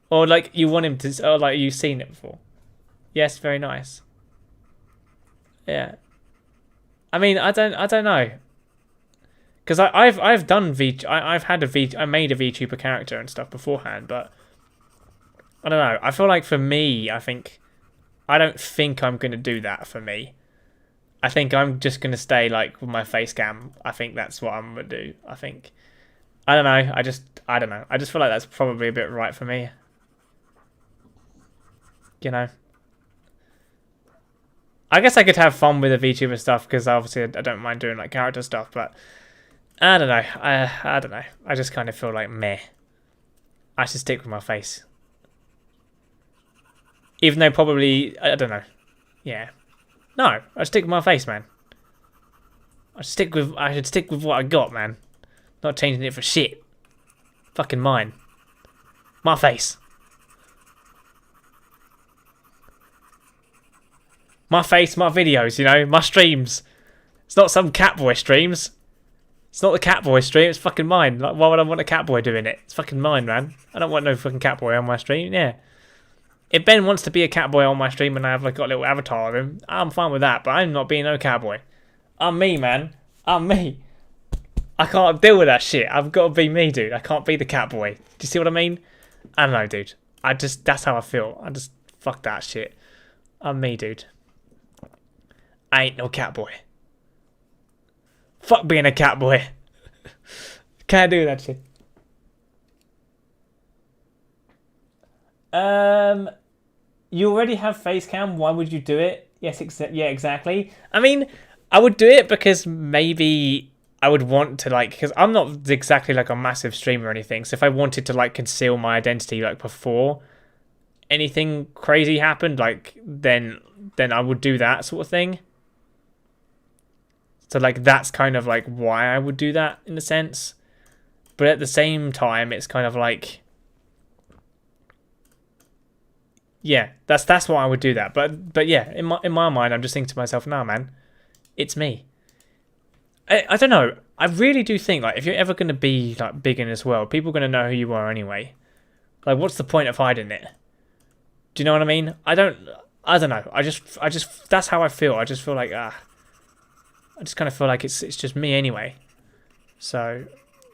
Or like you want him to, or like you've seen it before. Yes, very nice. Yeah. I mean, I don't know. Because I've made a VTuber character and stuff beforehand, but I don't know. I feel like for me, I don't think I'm gonna do that for me. I think I'm just gonna stay like with my face cam. I think that's what I'm gonna do. I don't know. I don't know. I just feel like that's probably a bit right for me. You know. I guess I could have fun with the VTuber stuff because obviously I don't mind doing like character stuff, but I don't know. I don't know. I just kind of feel like meh. I should stick with my face. Even though probably, I don't know. Yeah. No, I stick with my face, man. I should stick with what I got, man. Not changing it for shit. Fucking mine. My face. My face, my videos, you know, my streams. It's not some Catboy streams. It's not the Catboy stream, it's fucking mine. Like, why would I want a Catboy doing it? It's fucking mine, man. I don't want no fucking Catboy on my stream, yeah. If Ben wants to be a Catboy on my stream and I have like got a little avatar of him, I'm fine with that, but I'm not being no Catboy. I'm me, man. I'm me. I can't deal with that shit. I've got to be me, dude. I can't be the Catboy. Do you see what I mean? I don't know, dude. That's how I feel. Fuck that shit. I'm me, dude. I ain't no Catboy. Fuck being a Catboy. Can't do that shit. You already have face cam. Why would you do it? Yes, yeah, exactly. I mean, I would do it because maybe I would want to like, because I'm not exactly like a massive streamer or anything. So if I wanted to like conceal my identity like before anything crazy happened, like then I would do that sort of thing. So like that's kind of like why I would do that in a sense. But at the same time, it's kind of like, yeah, that's why I would do that. But yeah, in my mind, I'm just thinking to myself, nah, man, it's me. I don't know. I really do think like if you're ever gonna be like big in this world, people are gonna know who you are anyway. Like, what's the point of hiding it? Do you know what I mean? I don't know. I just that's how I feel. I just feel like I just kind of feel like it's just me anyway. So,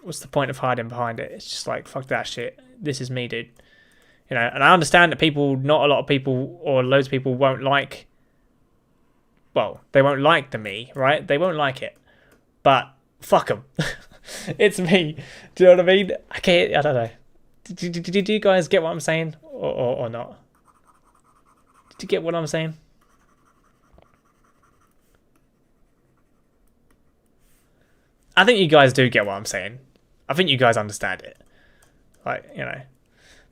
what's the point of hiding behind it? It's just like, fuck that shit. This is me, dude. You know, and I understand that not a lot of people or loads of people won't like, well, they won't like the me, right? They won't like it. But, fuck them. It's me. Do you know what I mean? I don't know. Did you guys get what I'm saying? Or not? Did you get what I'm saying? I think you guys do get what I'm saying. I think you guys understand it. Like, you know.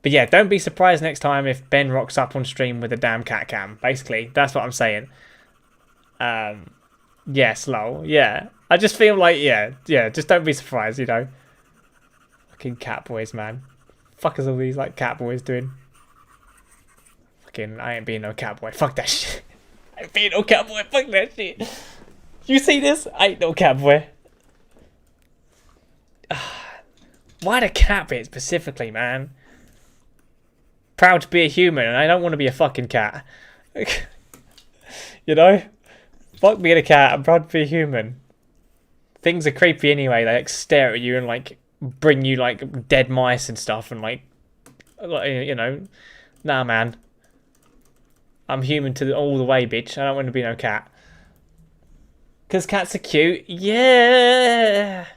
But yeah, don't be surprised next time if Ben rocks up on stream with a damn cat cam. Basically, that's what I'm saying. Yes, lol. Yeah. I just feel like, yeah, just don't be surprised, you know. Fucking cat boys, man. Fuck is all these, like, cat boys doing? Fucking, I ain't being no cat boy. Fuck that shit. I ain't being no cat boy. Fuck that shit. You see this? I ain't no cat boy. Why the cat bit specifically, man? Proud to be a human, and I don't want to be a fucking cat. You know? Fuck being a cat, I'm proud to be a human. Things are creepy anyway, they like stare at you and like bring you like dead mice and stuff and like you know. Nah, man. I'm human all the way, bitch. I don't want to be no cat. Because cats are cute, yeah.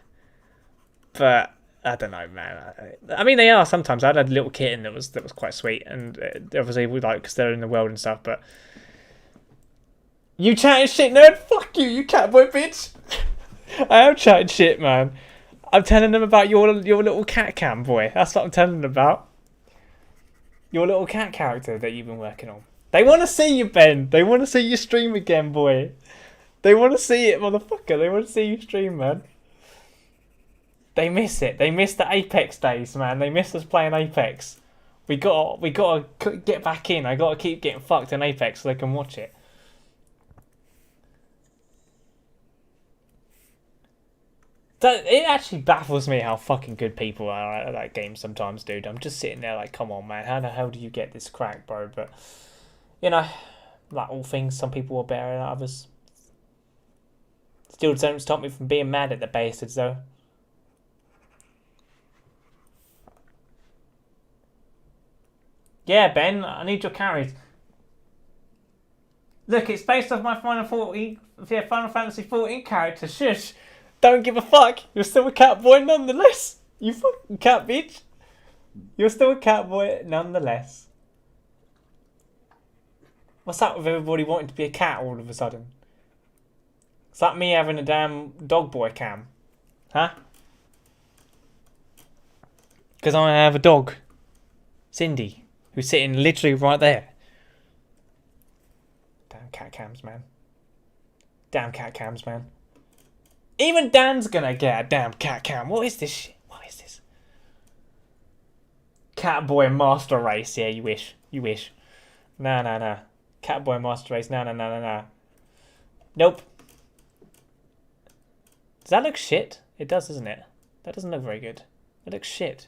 But I don't know, man. I mean, they are sometimes. I had a little kitten that was quite sweet, and obviously we like because they're in the world and stuff. But you chatting shit, nerd? Fuck you, you catboy bitch. I am chatting shit, man. I'm telling them about your little cat cam, boy. That's what I'm telling them about. Your little cat character that you've been working on. They want to see you, Ben. They want to see you stream again, boy. They want to see it, motherfucker. They want to see you stream, man. They miss it. They miss the Apex days, man. They miss us playing Apex. We gotta get back in. I gotta keep getting fucked in Apex so they can watch it. It actually baffles me how fucking good people are at that game sometimes, dude. I'm just sitting there like, come on, man. How the hell do you get this crack, bro? But, you know, like all things, some people are better than others. Still don't stop me from being mad at the bastards, though. Yeah, Ben, I need your carries. Look, it's based off my Final Fantasy 14 character. Shush. Don't give a fuck. You're still a cat boy nonetheless. You fucking cat bitch. You're still a cat boy nonetheless. What's up with everybody wanting to be a cat all of a sudden? Is that me having a damn dog boy cam? Huh? Because I have a dog, Cindy, who's sitting literally right there. Damn cat cams, man. Damn cat cams, man. Even Dan's gonna get a damn cat cam. What is this shit? What is this? Catboy Master Race. Yeah, you wish. You wish. Nah, nah, nah. Catboy Master Race. Nah, nah, nah, nah, nah. Nope. Does that look shit? It does, doesn't it? That doesn't look very good. It looks shit.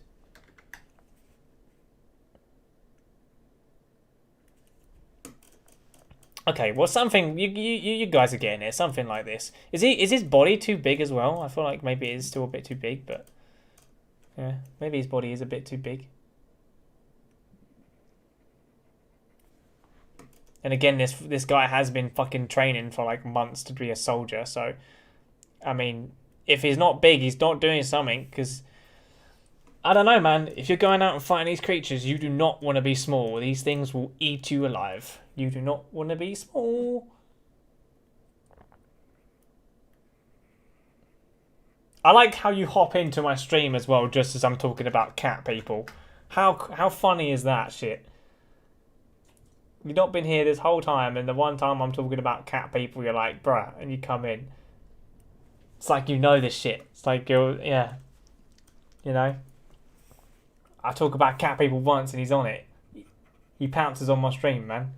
Okay, well, something you guys are getting it. Something like this. Is his body too big as well? I feel like maybe it is still a bit too big, but yeah, maybe his body is a bit too big. And again, this guy has been fucking training for like months to be a soldier. So, I mean, if he's not big, he's not doing something. Because I don't know, man. If you're going out and fighting these creatures, you do not want to be small. These things will eat you alive. You do not want to be small. I like how you hop into my stream as well, just as I'm talking about cat people. How funny is that shit? You've not been here this whole time, and the one time I'm talking about cat people, you're like, bruh, and you come in. It's like you know this shit. It's like, yeah. You know? I talk about cat people once and he's on it. He pounces on my stream, man.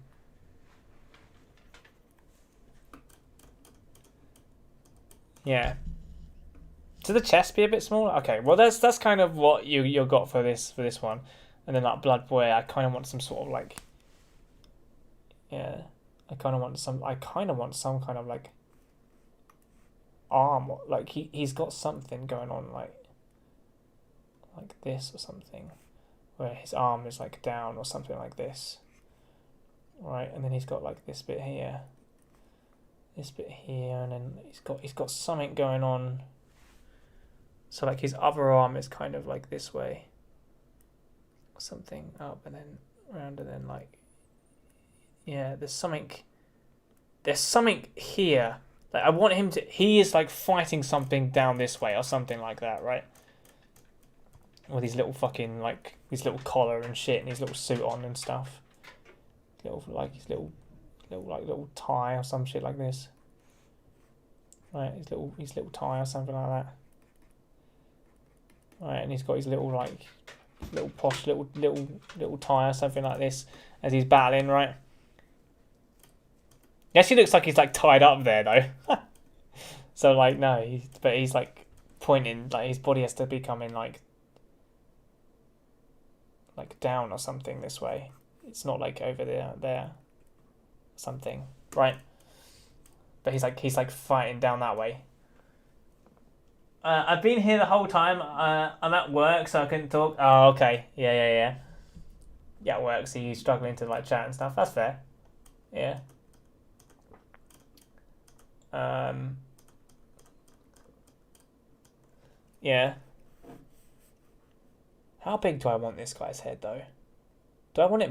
Yeah. Should the chest be a bit smaller? Okay, well that's kind of what you got for this one. And then like Blood Boy, I kinda want some sort of like, yeah. I kinda want some kind of like arm, like he's got something going on like this or something, where his arm is like down or something like this, right? And then he's got like this bit here, and then he's got something going on. So like his other arm is kind of like this way, something up and then around and then like, yeah. There's something here. Like I want him to. He is like fighting something down this way or something like that, right? With his little fucking like his little collar and shit and his little suit on and stuff. His little tie or some shit like this. Right, his little tie or something like that. Right, and he's got his little like little posh little tie or something like this as he's battling, right? He actually looks like he's like tied up there though. So like no, but he's like pointing, like his body has to be coming like down or something this way. It's not like over there something, right? But he's like fighting down that way. I've been here the whole time. I'm at work, so I couldn't talk. Oh, okay. Yeah, at work, so you're struggling to like chat and stuff. That's fair. Yeah. Yeah. How big do I want this guy's head, though? Do I want it...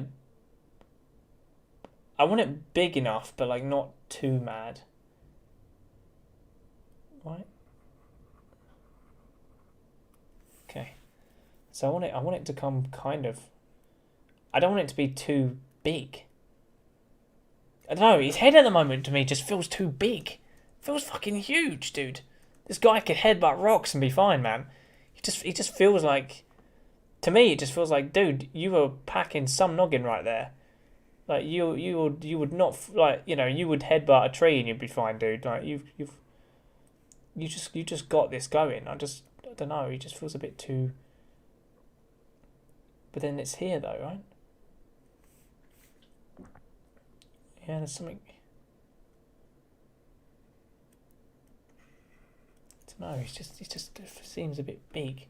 I want it big enough, but, like, not too mad. Right? Okay. So I want it to come kind of... I don't want it to be too big. I don't know, his head at the moment, to me, just feels too big. It feels fucking huge, dude. This guy could headbutt rocks and be fine, man. He just feels like... To me, it just feels like, dude, you were packing some noggin right there. Like you would not like, you know, you would headbutt a tree and you'd be fine, dude. Like you just got this going. I don't know. He just feels a bit too. But then it's here though, right? Yeah, there's something. I don't know. He just seems a bit big.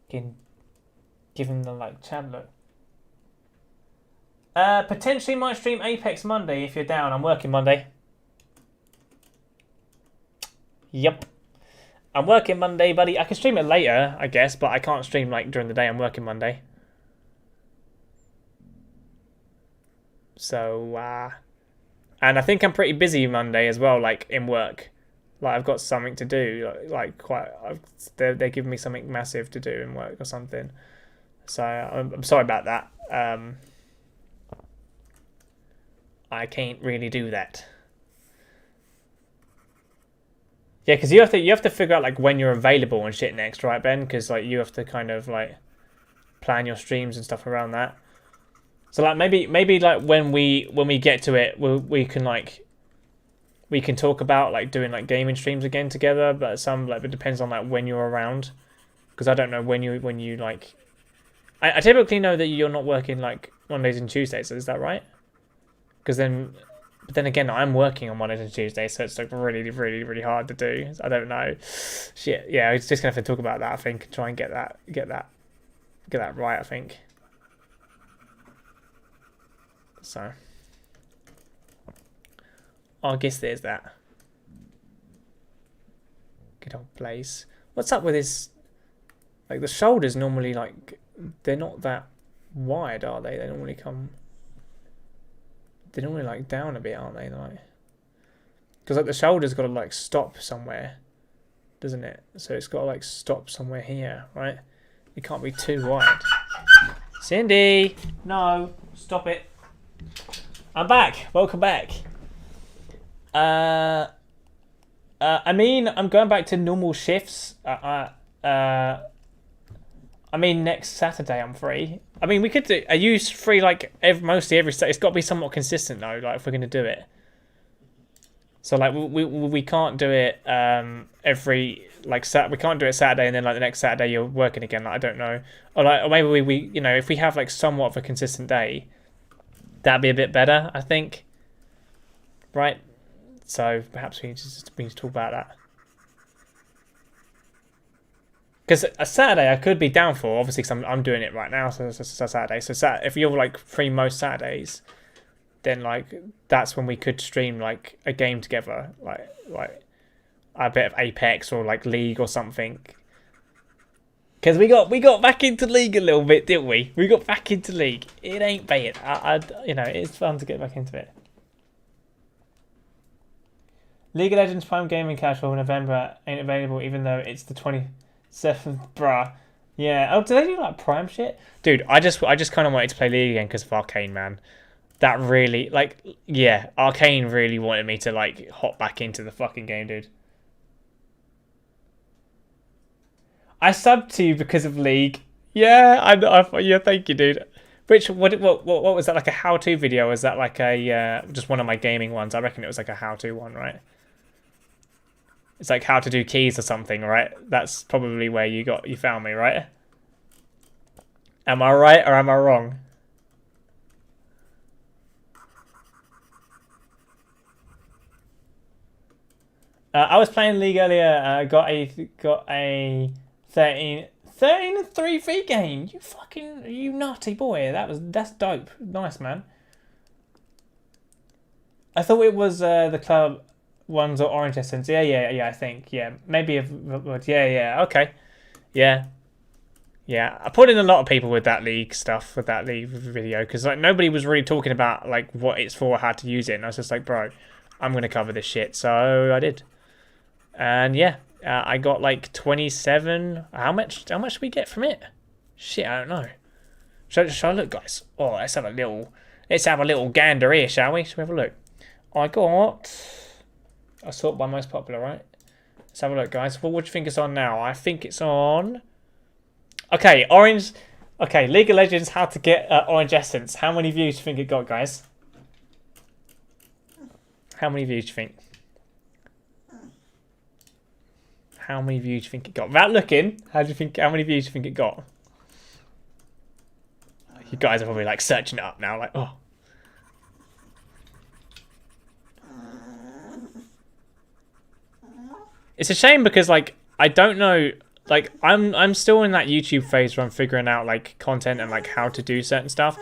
Give him the like Chad look. Potentially might stream Apex Monday if you're down. I'm working Monday. Yep. I'm working Monday, buddy. I can stream it later, I guess, but I can't stream like during the day. I'm working Monday. So, and I think I'm pretty busy Monday as well, like in work. Like I've got something to do, they're giving me something massive to do in work or something. So I'm sorry about that. I can't really do that. Yeah, because you have to figure out like when you're available and shit next, right, Ben? Because like you have to kind of like plan your streams and stuff around that. So like maybe like when we get to it, we can talk about like doing like gaming streams again together. But it depends on like when you're around, because I don't know when you like. I typically know that you're not working like Mondays and Tuesdays. Is that right? But then again, I'm working on Mondays and Tuesdays, so it's like really, really, really hard to do. I don't know. Shit. Yeah, it's just gonna have to talk about that. I think and try and get that right. I think. So, I guess there's that. Good old place. What's up with his? Like the shoulders normally like they're not that wide, are they? They normally come. They're normally like down a bit, aren't they? Like, because like the shoulder's got to like stop somewhere, doesn't it? So it's got to like stop somewhere here, right? It can't be too wide. Cindy, no, stop it. I'm back. Welcome back. I mean, I'm going back to normal shifts. I mean, next Saturday I'm free. I mean, we could do. Are you free like mostly every Saturday? It's got to be somewhat consistent though. Like if we're gonna do it. So like we can't do it every like we can't do it Saturday and then like the next Saturday you're working again. Like I don't know. Or maybe we you know if we have like somewhat of a consistent day, that'd be a bit better. I think. Right. So perhaps we need to talk about that. Because a Saturday I could be down for, obviously, because I'm doing it right now, so it's a Saturday. So if you're like free most Saturdays, then like that's when we could stream like a game together, like a bit of Apex or like League or something. Because we got back into League a little bit, didn't we? We got back into League. It ain't bad. You know, it's fun to get back into it. League of Legends Prime Gaming Casual November ain't available, even though it's the 27th, bruh. Yeah. Oh, do they do like Prime shit? Dude, I just kind of wanted to play League again because of Arcane, man. That really, like, yeah, Arcane really wanted me to like hop back into the fucking game, dude. I subbed to you because of League. Yeah, yeah, thank you, dude. Which what was that, like a how-to video? Or was that like a just one of my gaming ones? I reckon it was like a how-to one, right? It's like how to do keys or something, right? That's probably where you found me, right? Am I right or am I wrong? I was playing League earlier. Got a 13-3 free game. You nutty boy. That's dope. Nice, man. I thought it was the club ones or Orange Essence. Yeah. I think maybe yeah. Okay, yeah. I put in a lot of people with that League stuff with that League video because like nobody was really talking about like what it's for, how to use it, and I was just like, bro, I'm gonna cover this shit. So I did, and yeah, I got like 27. How much did we get from it? Shit, I don't know. Shall I look, guys? Oh, let's have a little gander here, shall we? Shall we have a look? I sort by most popular, right? Let's have a look, guys. What do you think it's on now? I think it's on. Okay, Orange. Okay, League of Legends. How to get Orange Essence? How many views do you think it got, guys? How many views do you think? How many views do you think it got? Without looking, how many views do you think it got? You guys are probably like searching it up now, like, oh. It's a shame because like I don't know, like I'm still in that YouTube phase where I'm figuring out like content and like how to do certain stuff.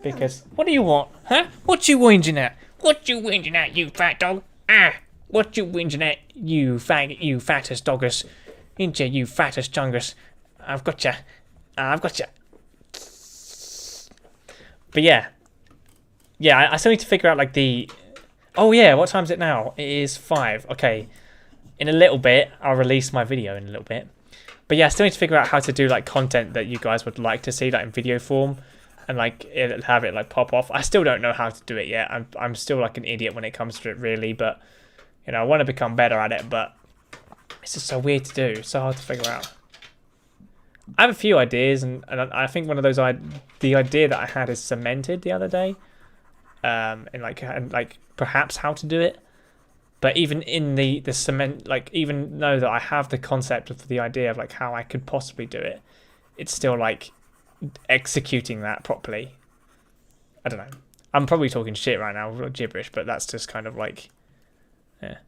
Because what do you want, huh? What you whinging at? What you whinging at, you fat dog? What you whinging at, you faggot, you fattest doggers? Inja, you fattest chungus. I've got ya. But yeah, yeah, I still need to figure out like the. Oh yeah, what time is it now? It is 5. Okay, in a little bit I'll release my video in a little bit. But yeah, I still need to figure out how to do like content that you guys would like to see, like in video form, and like have it like pop off. I still don't know how to do it yet. I'm still like an idiot when it comes to it, really. But you know, I want to become better at it. But it's just so weird to do. It's so hard to figure out. I have a few ideas, and I think one of those the idea that I had is cemented the other day, and like perhaps how to do it. But even in the cement, like even though that I have the concept of the idea of like how I could possibly do it, it's still like executing that properly. I don't know. I'm probably talking shit right now, gibberish, but that's just kind of like, yeah,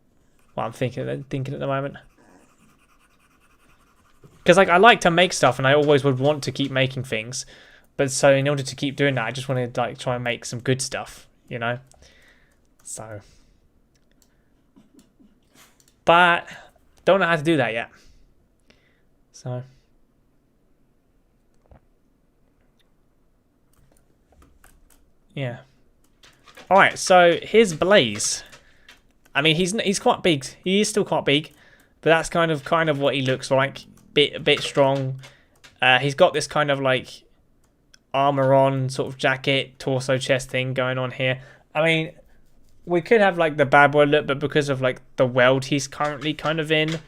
what I'm thinking at the moment. Because like I like to make stuff, and I always would want to keep making things, but so in order to keep doing that, I just want to like try and make some good stuff, you know. So. But don't know how to do that yet. So yeah. All right. So here's Blaze. I mean, he's quite big. He is still quite big, but that's kind of what he looks like. A bit strong. He's got this kind of like armor on, sort of jacket, torso, chest thing going on here. I mean. We could have like the bad boy look, but because of like the world he's currently kind of in,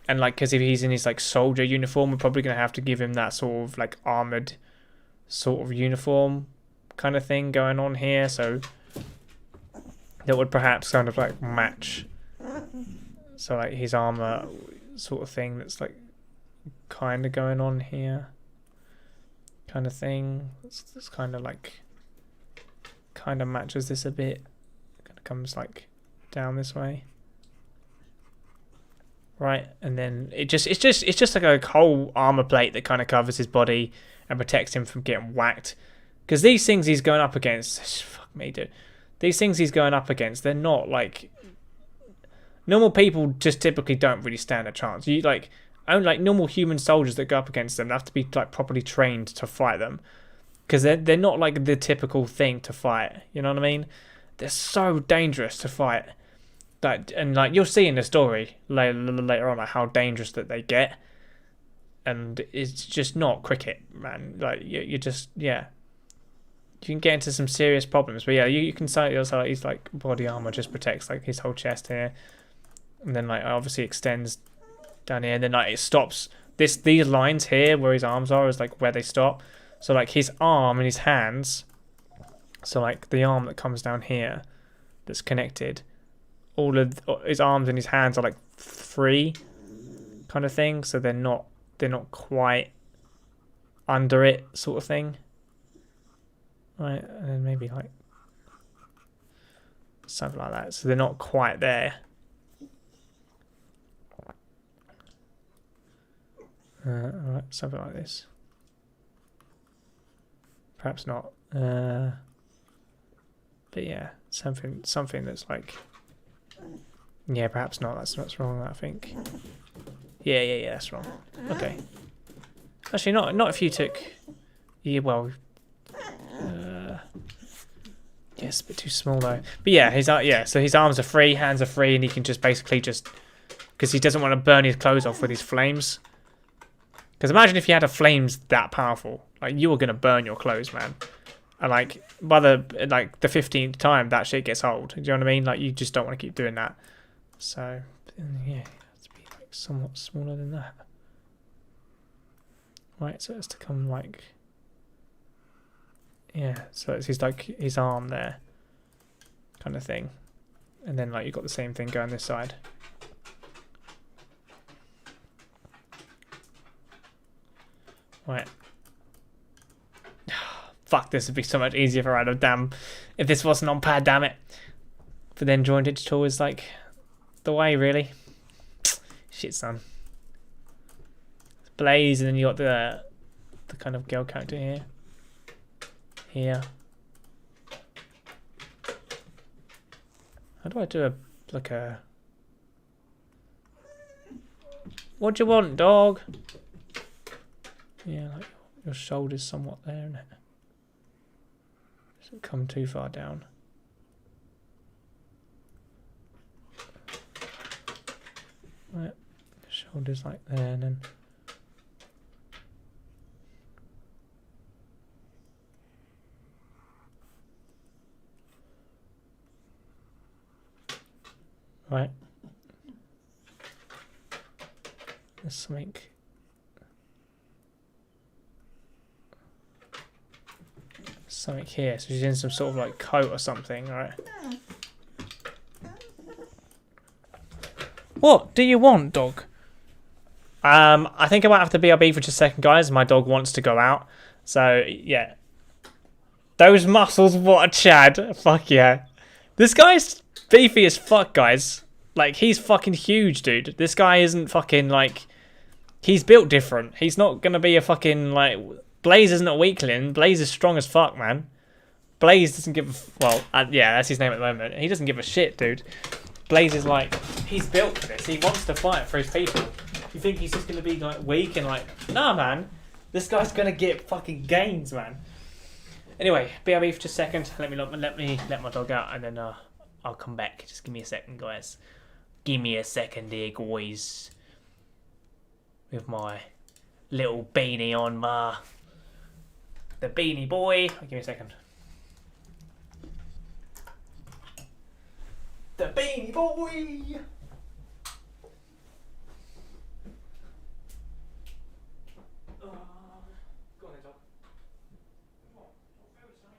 and like because if he's in his like soldier uniform, we're probably gonna have to give him that sort of like armored sort of uniform kind of thing going on here. So that would perhaps kind of like match. So like his armor sort of thing that's like kind of going on here, kind of thing. It's kind of like kind of matches this a bit. Comes like down this way, right, and then it's just like a whole armor plate that kind of covers his body and protects him from getting whacked. Because these things he's going up against, fuck me, dude. These things he's going up against, they're not like normal people. Just typically don't really stand a chance. You like only like normal human soldiers that go up against them have to be like properly trained to fight them, because they're not like the typical thing to fight. You know what I mean? They're so dangerous to fight, and like you'll see in the story later on, like how dangerous that they get, and it's just not cricket, man. Like you just you can get into some serious problems. But yeah, you can say also like, he's like body armor just protects like his whole chest here, and then like obviously extends down here, and then like it stops. These lines here where his arms are is like where they stop. So like his arm and his hands. So like the arm that comes down here that's connected, all of his arms and his hands are like free kind of thing, so they're not quite under it sort of thing. Right, and then maybe like something like that. So they're not quite there. Alright, something like this. Perhaps not. But yeah, something that's like, yeah, perhaps not. That's wrong. I think. Yeah, that's wrong. Okay. Actually, not if you took. Yeah, well. Yes, a bit too small though. But yeah, so his arms are free, hands are free, and he can just basically because he doesn't want to burn his clothes off with his flames. Because imagine if you had a flames that powerful, like you were gonna burn your clothes, man. And like by the 15th time, that shit gets old. Do you know what I mean? Like you just don't want to keep doing that. So yeah, it has to be like somewhat smaller than that. Right, so it's to come like, yeah. So it's his arm there, kind of thing, and then like you've got the same thing going this side. Right. Fuck, this would be so much easier if I had a damn... If this wasn't on pad, damn it. But then drawing digital is like the way, really. Shit, son. Blaze, and then you got the kind of girl character here. Here. How do I do like a... What do you want, dog? Yeah, like your shoulder's somewhat there, isn't it? come too far down. Right, shoulders like there, and then right. There's something here. So she's in some sort of like coat or something, right? What do you want, dog? I think I might have to BRB for just a second, guys. My dog wants to go out. So, yeah. Those muscles, what a Chad. Fuck yeah. This guy's beefy as fuck, guys. Like, he's fucking huge, dude. This guy isn't fucking, like... He's built different. He's not gonna be a fucking, like... Blaze isn't a weakling. Blaze is strong as fuck, man. Blaze doesn't give a... Well, yeah, that's his name at the moment. He doesn't give a shit, dude. Blaze is like, he's built for this. He wants to fight for his people. You think he's just going to be like weak and like, nah, man. This guy's going to get fucking gains, man. Anyway, BRB for just a second. Let my dog out and then I'll come back. Just give me a second, guys. Give me a second here, guys. With my little beanie on, the beanie boy. Give me a second. The Beanie Boy! Go on then, dog. Come on, very sorry.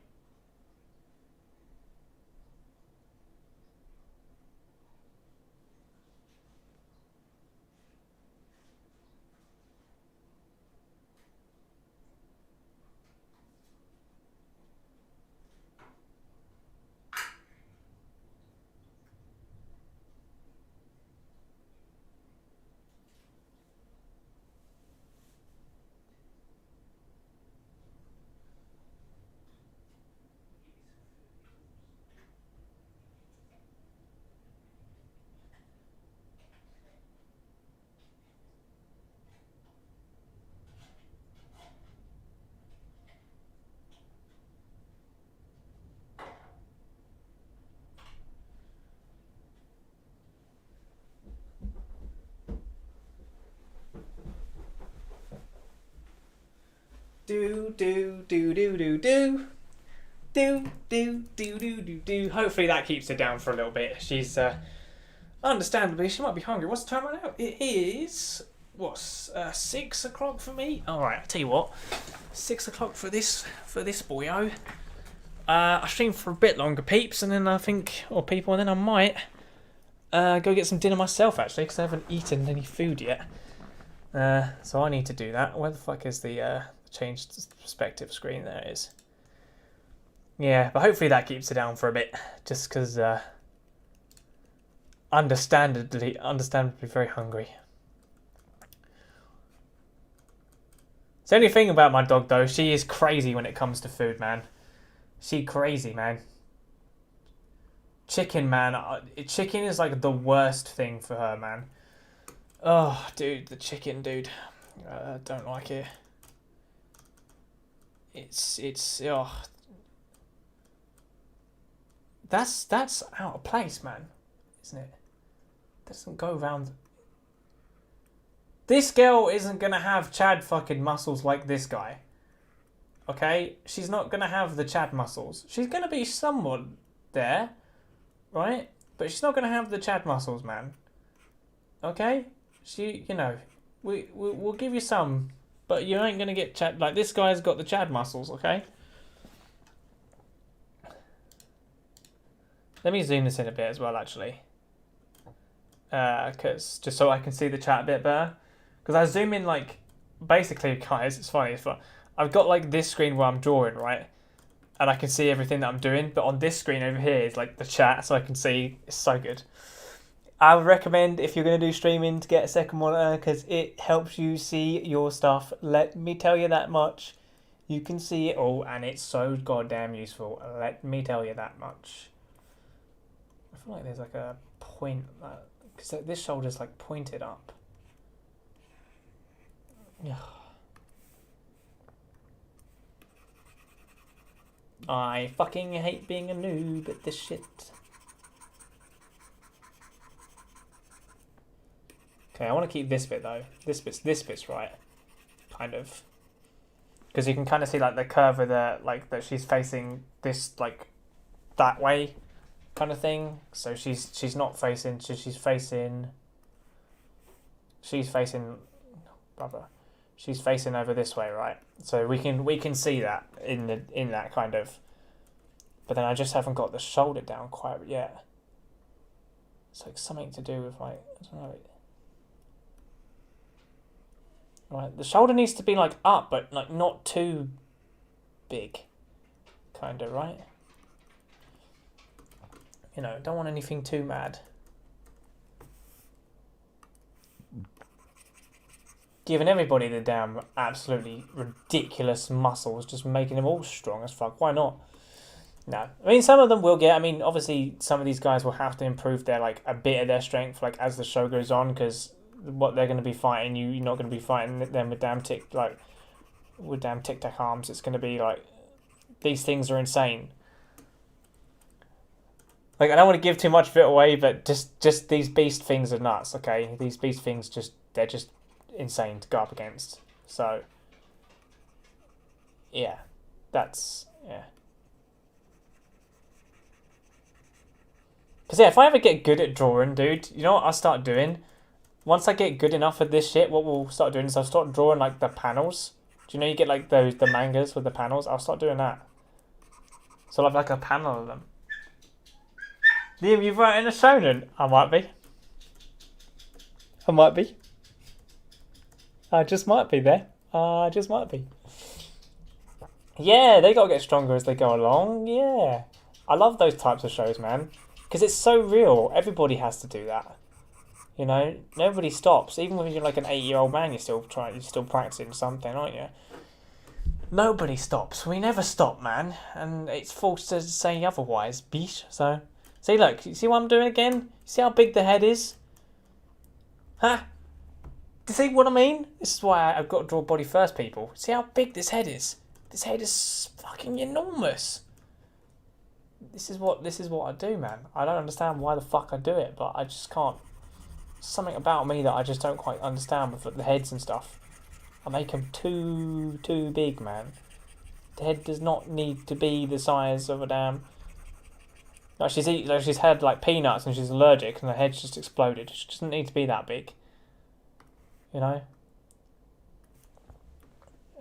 Do. Hopefully that keeps her down for a little bit. She's understandably she might be hungry. What's the time right now? It is 6 o'clock for me. All right, I'll tell you what. 6 o'clock for this boyo. I stream for a bit longer, peeps, and then I think, or people, and then I might go get some dinner myself actually, because I haven't eaten any food yet. So I need to do that. Where the fuck is the changed perspective screen? There it is. Yeah, but hopefully that keeps her down for a bit, just because understandably very hungry. It's the only thing about my dog though, she is crazy when it comes to food, man. She crazy, man. Chicken, man. Chicken is like the worst thing for her, man. Oh, dude, the chicken, dude. Don't like it. It's oh. That's out of place, man. Isn't it? Doesn't go around. This girl isn't gonna have Chad fucking muscles like this guy. Okay? She's not gonna have the Chad muscles. She's gonna be somewhat there, right? But she's not gonna have the Chad muscles, man. Okay? She, you know, we'll give you some, but you ain't gonna get Chad. Like this guy's got the Chad muscles, okay? Let me zoom this in a bit as well, actually. Cause just so I can see the chat a bit better. Because I zoom in like, basically, guys, it's funny. I've got like this screen where I'm drawing, right? And I can see everything that I'm doing. But on this screen over here is like the chat, so I can see. It's so good. I would recommend, if you're going to do streaming, to get a second monitor, because it helps you see your stuff. Let me tell you that much. You can see it all, and it's so goddamn useful. Let me tell you that much. I feel like there's like a point, because this shoulder's like pointed up. Yeah. I fucking hate being a noob at this shit. Okay, I want to keep this bit though. This bit's right, kind of, because you can kind of see like the curve of the like that she's facing this like that way, kind of thing. So she's not facing. So she's facing. Brother. She's facing over this way, right? So we can see that in that kind of. But then I just haven't got the shoulder down quite yet. It's like something to do with like I don't know. Right, the shoulder needs to be like up, but like not too big, kind of, right? You know, don't want anything too mad. Giving everybody the damn absolutely ridiculous muscles, just making them all strong as fuck. Why not? No, I mean some of them will get. I mean, obviously some of these guys will have to improve their like a bit of their strength, like as the show goes on, because what they're going to be fighting, you're not going to be fighting them with damn tic tac arms. It's going to be like these things are insane. Like I don't want to give too much of it away, but just these beast things are nuts. Okay, these beast things they're just insane to go up against. So yeah, that's yeah. Because yeah, if I ever get good at drawing, dude, you know what I'll start doing? Once I get good enough at this shit, what we'll start doing is I'll start drawing like the panels. Do you know you get like the mangas with the panels? I'll start doing that. So I'll have like a panel of them. Liam, you've written a shonen? I might be. I just might be there. I just might be. Yeah, they gotta get stronger as they go along. Yeah. I love those types of shows, man. Because it's so real. Everybody has to do that. You know, nobody stops. Even when you're like an 8-year-old man, you're still practicing something, aren't you? Nobody stops. We never stop, man. And it's false to say otherwise, bitch. So, see, look, you see what I'm doing again? See how big the head is? Huh? Do you see what I mean? This is why I've got to draw body first, people. See how big this head is? This head is fucking enormous. This is what I do, man. I don't understand why the fuck I do it, but I just can't. Something about me that I just don't quite understand with the heads and stuff. I make them too big, man. The head does not need to be the size of a damn. Like she's had like peanuts and she's allergic and her head's just exploded. She doesn't need to be that big. You know.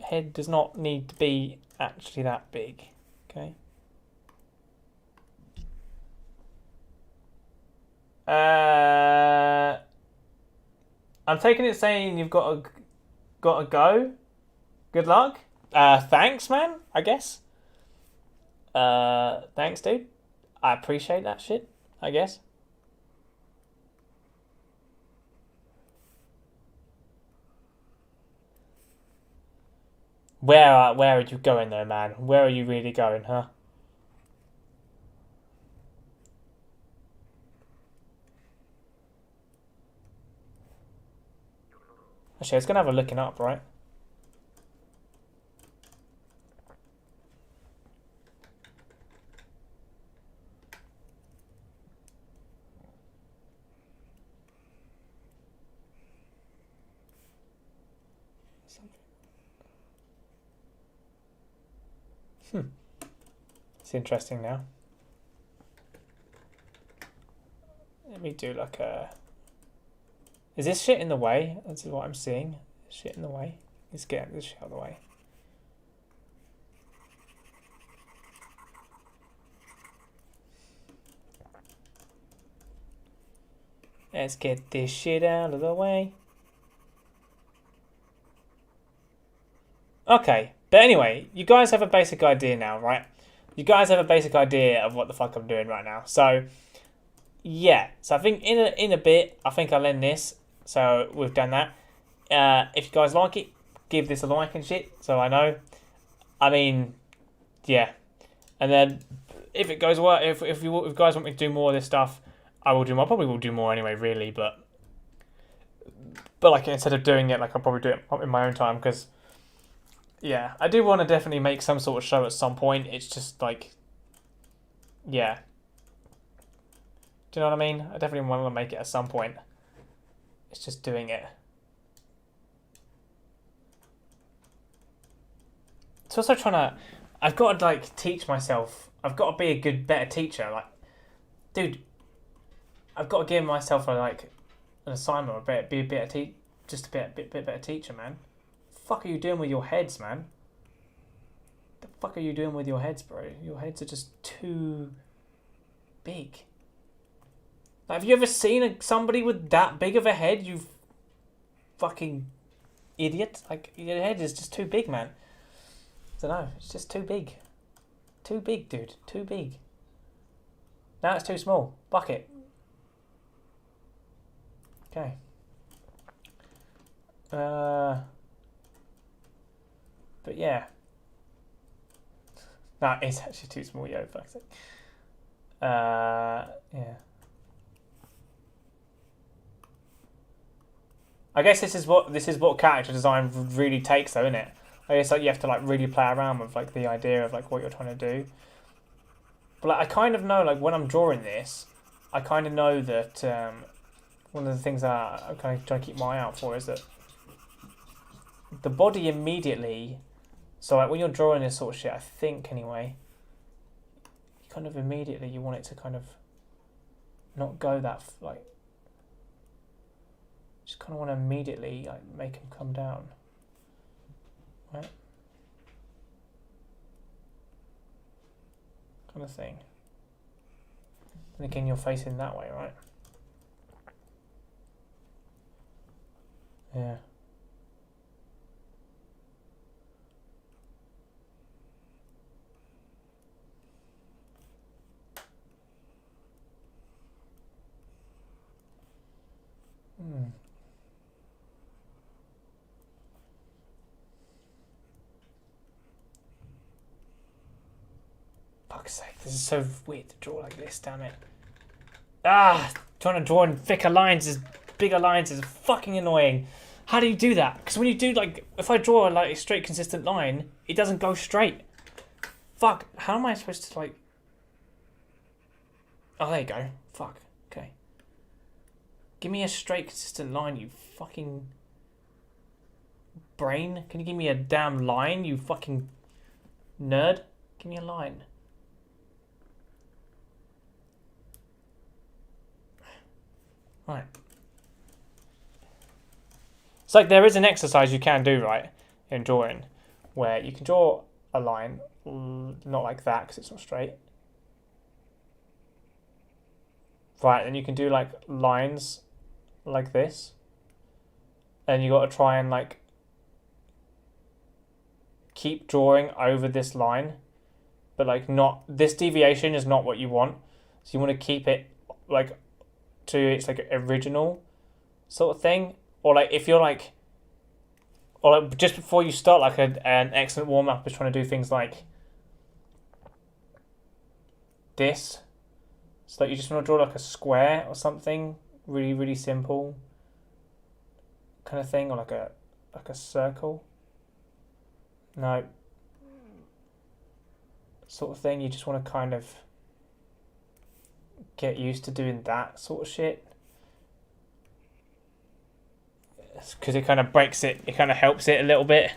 Head does not need to be actually that big. Okay. I'm taking it saying you've got to go. Good luck. Thanks, man. I guess. Thanks, dude. I appreciate that shit. I guess. Where are you going though, man? Where are you really going, huh? Actually, I was gonna have a looking up, right? It's interesting now. Let me do like a. Is this shit in the way? That's what I'm seeing. Shit in the way. Let's get this shit out of the way. Let's get this shit out of the way. Okay, but anyway, you guys have a basic idea now, right? You guys have a basic idea of what the fuck I'm doing right now. So, yeah. So I think in a bit, I think I'll end this. So we've done that. If you guys like it, give this a like and shit. So I know. I mean, yeah. And then if it goes well, if you guys want me to do more of this stuff, I will do more. I probably will do more anyway, really. But like instead of doing it, like I'll probably do it in my own time because. yeah, I do want to definitely make some sort of show at some point. It's just like, yeah. Do you know what I mean? I definitely want to make it at some point. It's just doing it. It's also trying to. I've got to like teach myself. I've got to be a better teacher. Like, dude, I've got to give myself an assignment or be a better just a bit better teacher, man. The fuck are you doing with your heads, man? The fuck are you doing with your heads, bro? Your heads are just too big. Like, have you ever seen somebody with that big of a head? You fucking idiot! Like, your head is just too big, man. I don't know. It's just too big. Too big, dude. Too big. Now it's too small. Bucket. Okay. But yeah. No, it's actually too small, yo, fuck's sake. Yeah. I guess this is what character design really takes, though, isn't it? I guess like you have to like really play around with like the idea of like what you're trying to do. But like I kind of know like when I'm drawing this, I kind of know that one of the things that I'm kind of trying to keep my eye out for is that the body immediately. So like when you're drawing this sort of shit, I think anyway, you kind of immediately you want it to kind of not go that like. Just kind of want to immediately like make him come down. Right? Kind of thing. And again, you're facing that way, right? Yeah. Fuck's sake, this is so weird to draw like this, damn it. Trying to draw in thicker lines, bigger lines is fucking annoying. How do you do that? Because when you do like, if I draw like a straight consistent line, it doesn't go straight. Fuck, how am I supposed to like... Oh, there you go. Fuck, okay. Give me a straight consistent line, you fucking... brain. Can you give me a damn line, you fucking nerd? Give me a line. Right. It's like there is an exercise you can do, right, in drawing, where you can draw a line, not like that because it's not straight. Right, and you can do like lines like this. And you got to try and like keep drawing over this line, but like not, this deviation is not what you want. So you want to keep it like to its like original sort of thing, or like if you're like, or like just before you start, like an excellent warm up is trying to do things like this. So like you just want to draw like a square or something really really simple kind of thing, or like a circle. No. Sort of thing. You just want to kind of get used to doing that sort of shit. Because it kind of breaks it. It kind of helps it a little bit.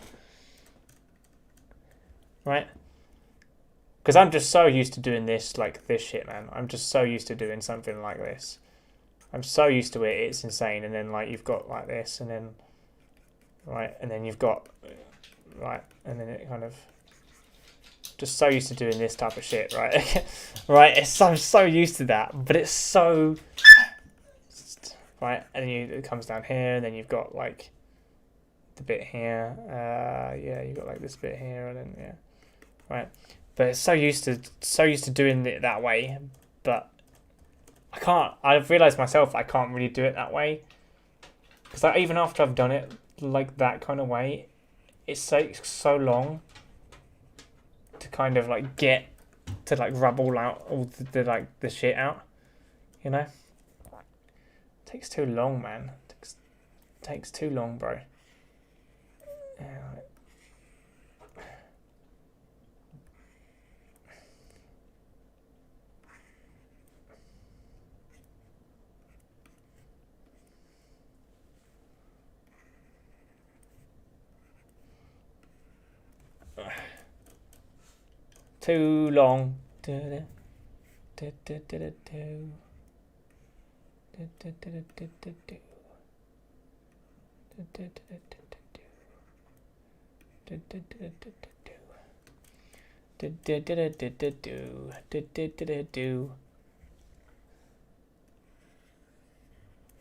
Right? Because I'm just so used to doing this, like this shit, man. I'm just so used to doing something like this. I'm so used to it. It's insane. And then like you've got like this, and then right, and then you've got right, and then it kind of just so used to doing this type of shit, right? Right, I'm so used to that, but it's so right, and then it comes down here, and then you've got like the bit here. Yeah, you've got like this bit here, and then yeah, right. But it's so used to doing it that way, but I can't. I've realised myself I can't really do it that way, because like, even after I've done it like that kind of way, it takes so long to kind of like get to like rub all the like the shit out, you know. It takes too long, man. It takes too long, bro. Yeah, too long.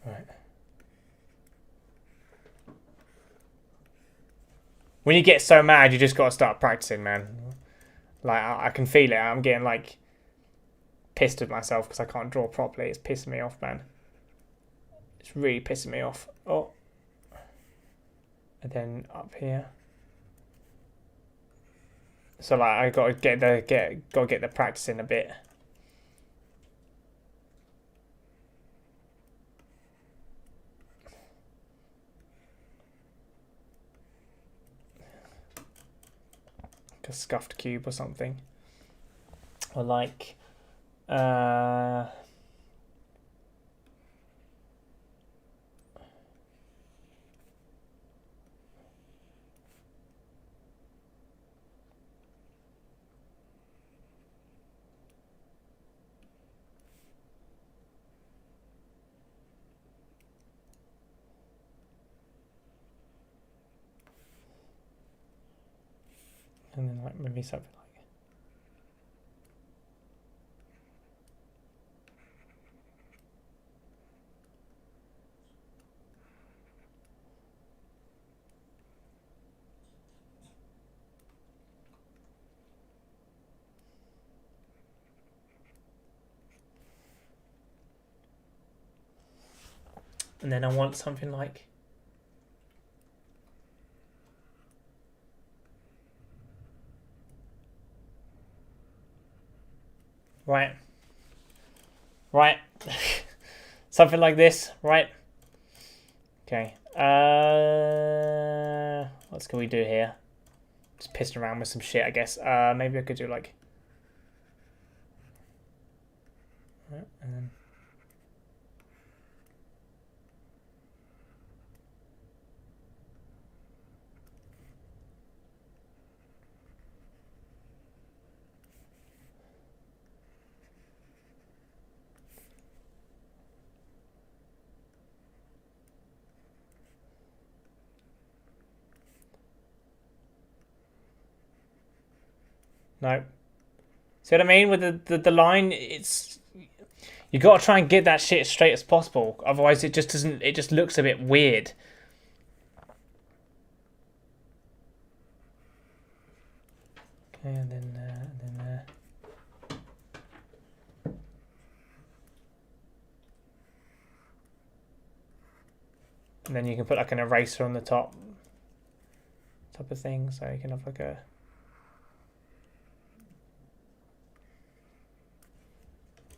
Right. When you get so mad, you just gotta start practicing, man. Like I can feel it. I'm getting like pissed at myself because I can't draw properly. It's pissing me off, man. It's really pissing me off. Oh, and then up here. So like I gotta get the practice in a bit. Like a scuffed cube or something. Or like and then like maybe something like and then I want something like right. Something like this, right? Okay. What can we do here? Just pissing around with some shit, I guess. Maybe I could do like and then no. See what I mean? With the line, it's you got to try and get that shit as straight as possible. Otherwise, it just doesn't. It just looks a bit weird. Okay, and then and then you can put like an eraser on the top of thing, so you can have like a.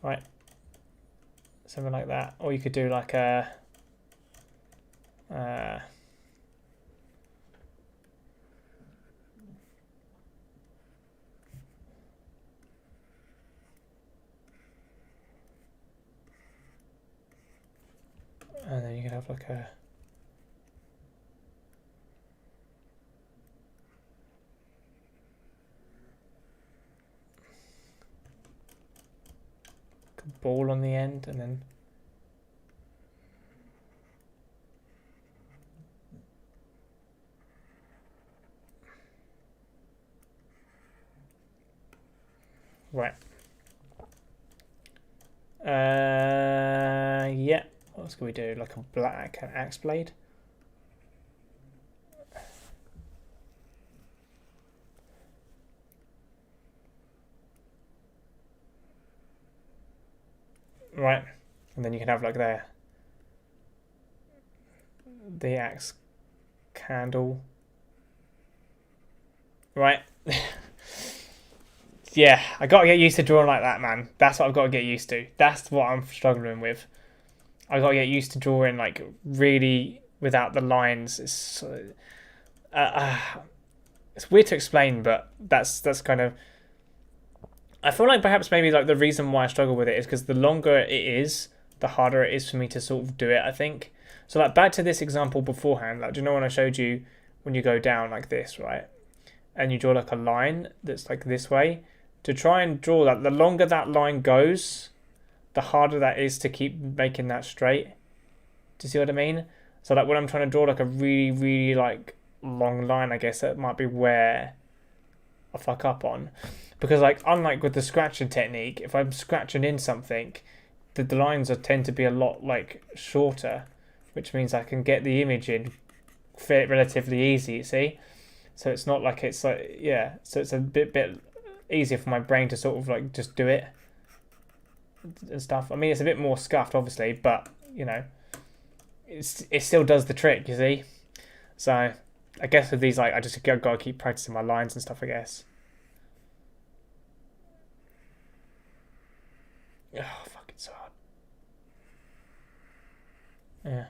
Right, something like that, or you could do like a and then you could have like a ball on the end, and then right. Yeah. What else can we do? Like a black axe blade. Right, and then you can have like the axe candle. Right. Yeah, I gotta get used to drawing like that, man. That's what I've got to get used to. That's what I'm struggling with. I gotta get used to drawing like really without the lines. It's weird to explain, but that's kind of. I feel like perhaps maybe like the reason why I struggle with it is because the longer it is, the harder it is for me to sort of do it, I think. So like back to this example beforehand, like do you know when I showed you when you go down like this, right? And you draw like a line that's like this way, to try and draw that, the longer that line goes, the harder that is to keep making that straight. Do you see what I mean? So like when I'm trying to draw like a really, really like long line, I guess that might be where I fuck up on. Because like unlike with the scratching technique, if I'm scratching in something, the lines tend to be a lot like shorter, which means I can get the image in relatively easy, you see? So it's not like it's like, yeah, so it's a bit easier for my brain to sort of like just do it and stuff. I mean, it's a bit more scuffed, obviously, but, you know, it still does the trick, you see? So I guess with these, like, I just got to keep practicing my lines and stuff, I guess. Oh, fuck, it's so hard. Yeah.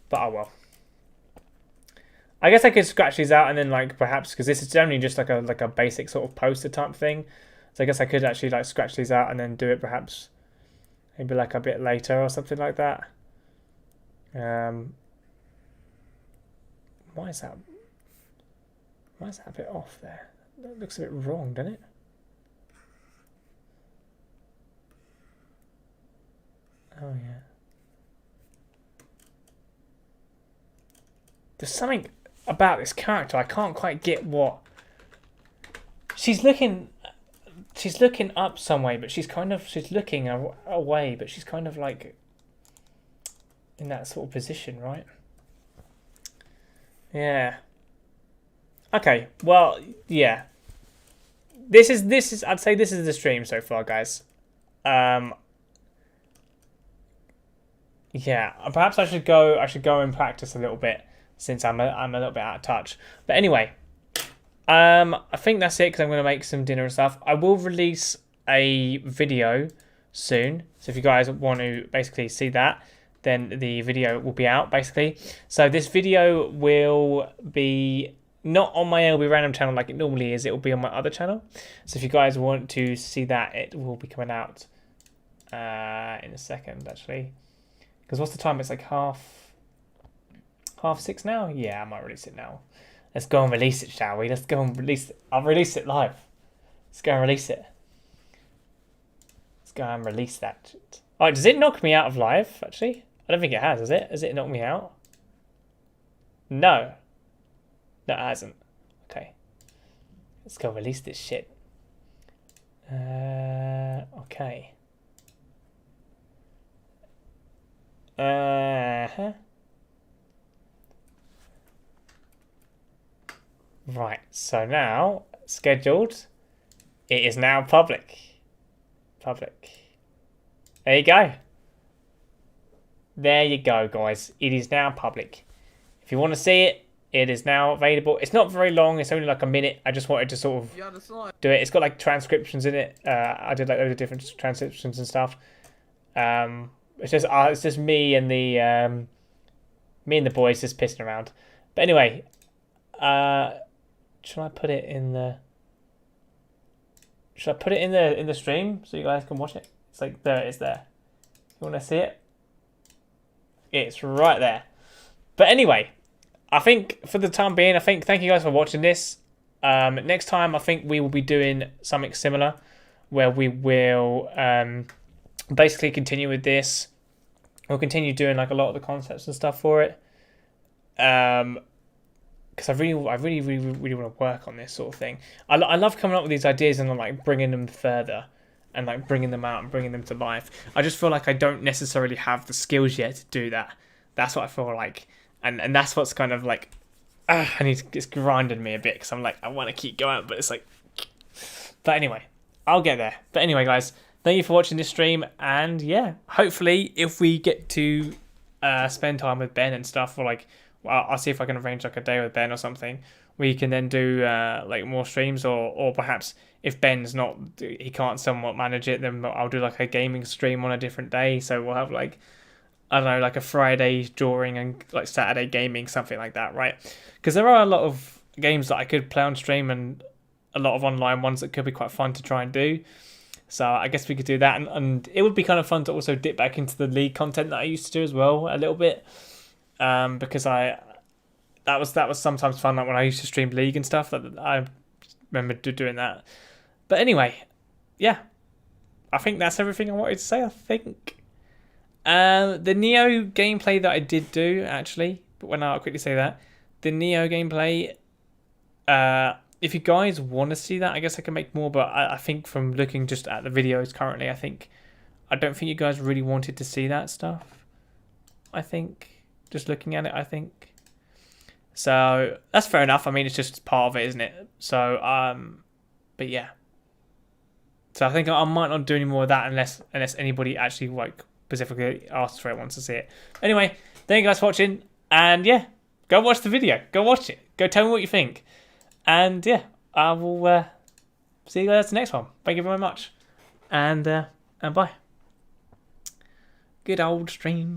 But oh well. I guess I could scratch these out and then like perhaps because this is generally just like a basic sort of poster type thing. So I guess I could actually like scratch these out and then do it perhaps maybe like a bit later or something like that. Why is that? Why is that a bit off there? That looks a bit wrong, doesn't it? Oh yeah. There's something about this character I can't quite get what. She's looking up some way, but she's looking away, but she's kind of like in that sort of position, right? Yeah. Okay. Well, yeah. This is I'd say this is the stream so far, guys. Yeah. Perhaps I should go and practice a little bit since I'm a little bit out of touch. But anyway, I think that's it because I'm going to make some dinner and stuff. I will release a video soon. So if you guys want to basically see that, then the video will be out basically. So this video will be not on my lbrandom channel like it normally is. It will be on my other channel. So if you guys want to see that, it will be coming out in a second actually. Because what's the time? It's like half 6 now? Yeah, I might release it now. Let's go and release it, shall we? Let's go and release it. I'll release it live. Let's go and release it. Let's go and release that shit. Oh, does it knock me out of live, actually? I don't think it has it? Has it knocked me out? No. No, it hasn't. Okay. Let's go release this shit. Okay. Right, so now, scheduled. It is now public. Public. There you go. There you go, guys. It is now public. If you want to see it, it is now available. It's not very long. It's only like a minute. I just wanted to sort of do it. It's got like transcriptions in it. I did like loads of different transcriptions and stuff. It's just me and the boys just pissing around. But anyway, should I put it in the? Should I put it in the stream so you guys can watch it? It's like there it is there. You want to see it? It's right there. But anyway, I think for the time being, thank you guys for watching this. Next time, I think we will be doing something similar, where we will basically continue with this. We'll continue doing like a lot of the concepts and stuff for it. Because I really want to work on this sort of thing. I love coming up with these ideas and like bringing them further, and like bringing them out and bringing them to life. I just feel like I don't necessarily have the skills yet to do that. That's what I feel like, and that's what's kind of like, it's grinding me a bit because I'm like I want to keep going, but it's like, but anyway, I'll get there. But anyway, guys, thank you for watching this stream, and yeah, hopefully if we get to spend time with Ben and stuff, or like, well, I'll see if I can arrange like a day with Ben or something. We can then do like more streams, or perhaps if Ben's not, he can't somewhat manage it, then I'll do like a gaming stream on a different day. So we'll have like, I don't know, like a Friday drawing and like Saturday gaming, something like that, right? Because there are a lot of games that I could play on stream and a lot of online ones that could be quite fun to try and do. So I guess we could do that, and it would be kind of fun to also dip back into the League content that I used to do as well a little bit, because I that was sometimes fun. Like when I used to stream League and stuff. That I remember doing that. But anyway, yeah, I think that's everything I wanted to say. I think the Neo gameplay that I did do actually, but when I'll quickly say that the Neo gameplay. If you guys want to see that, I guess I can make more. But I think from looking just at the videos currently, I don't think you guys really wanted to see that stuff. I think just looking at it, I think. So that's fair enough. I mean, it's just part of it, isn't it? So but yeah. So I think I might not do any more of that unless anybody actually like specifically asks for it, wants to see it. Anyway, thank you guys for watching, and yeah, go watch the video. Go watch it. Go tell me what you think. And yeah, I will see you guys at the next one. Thank you very much, and bye. Good old stream.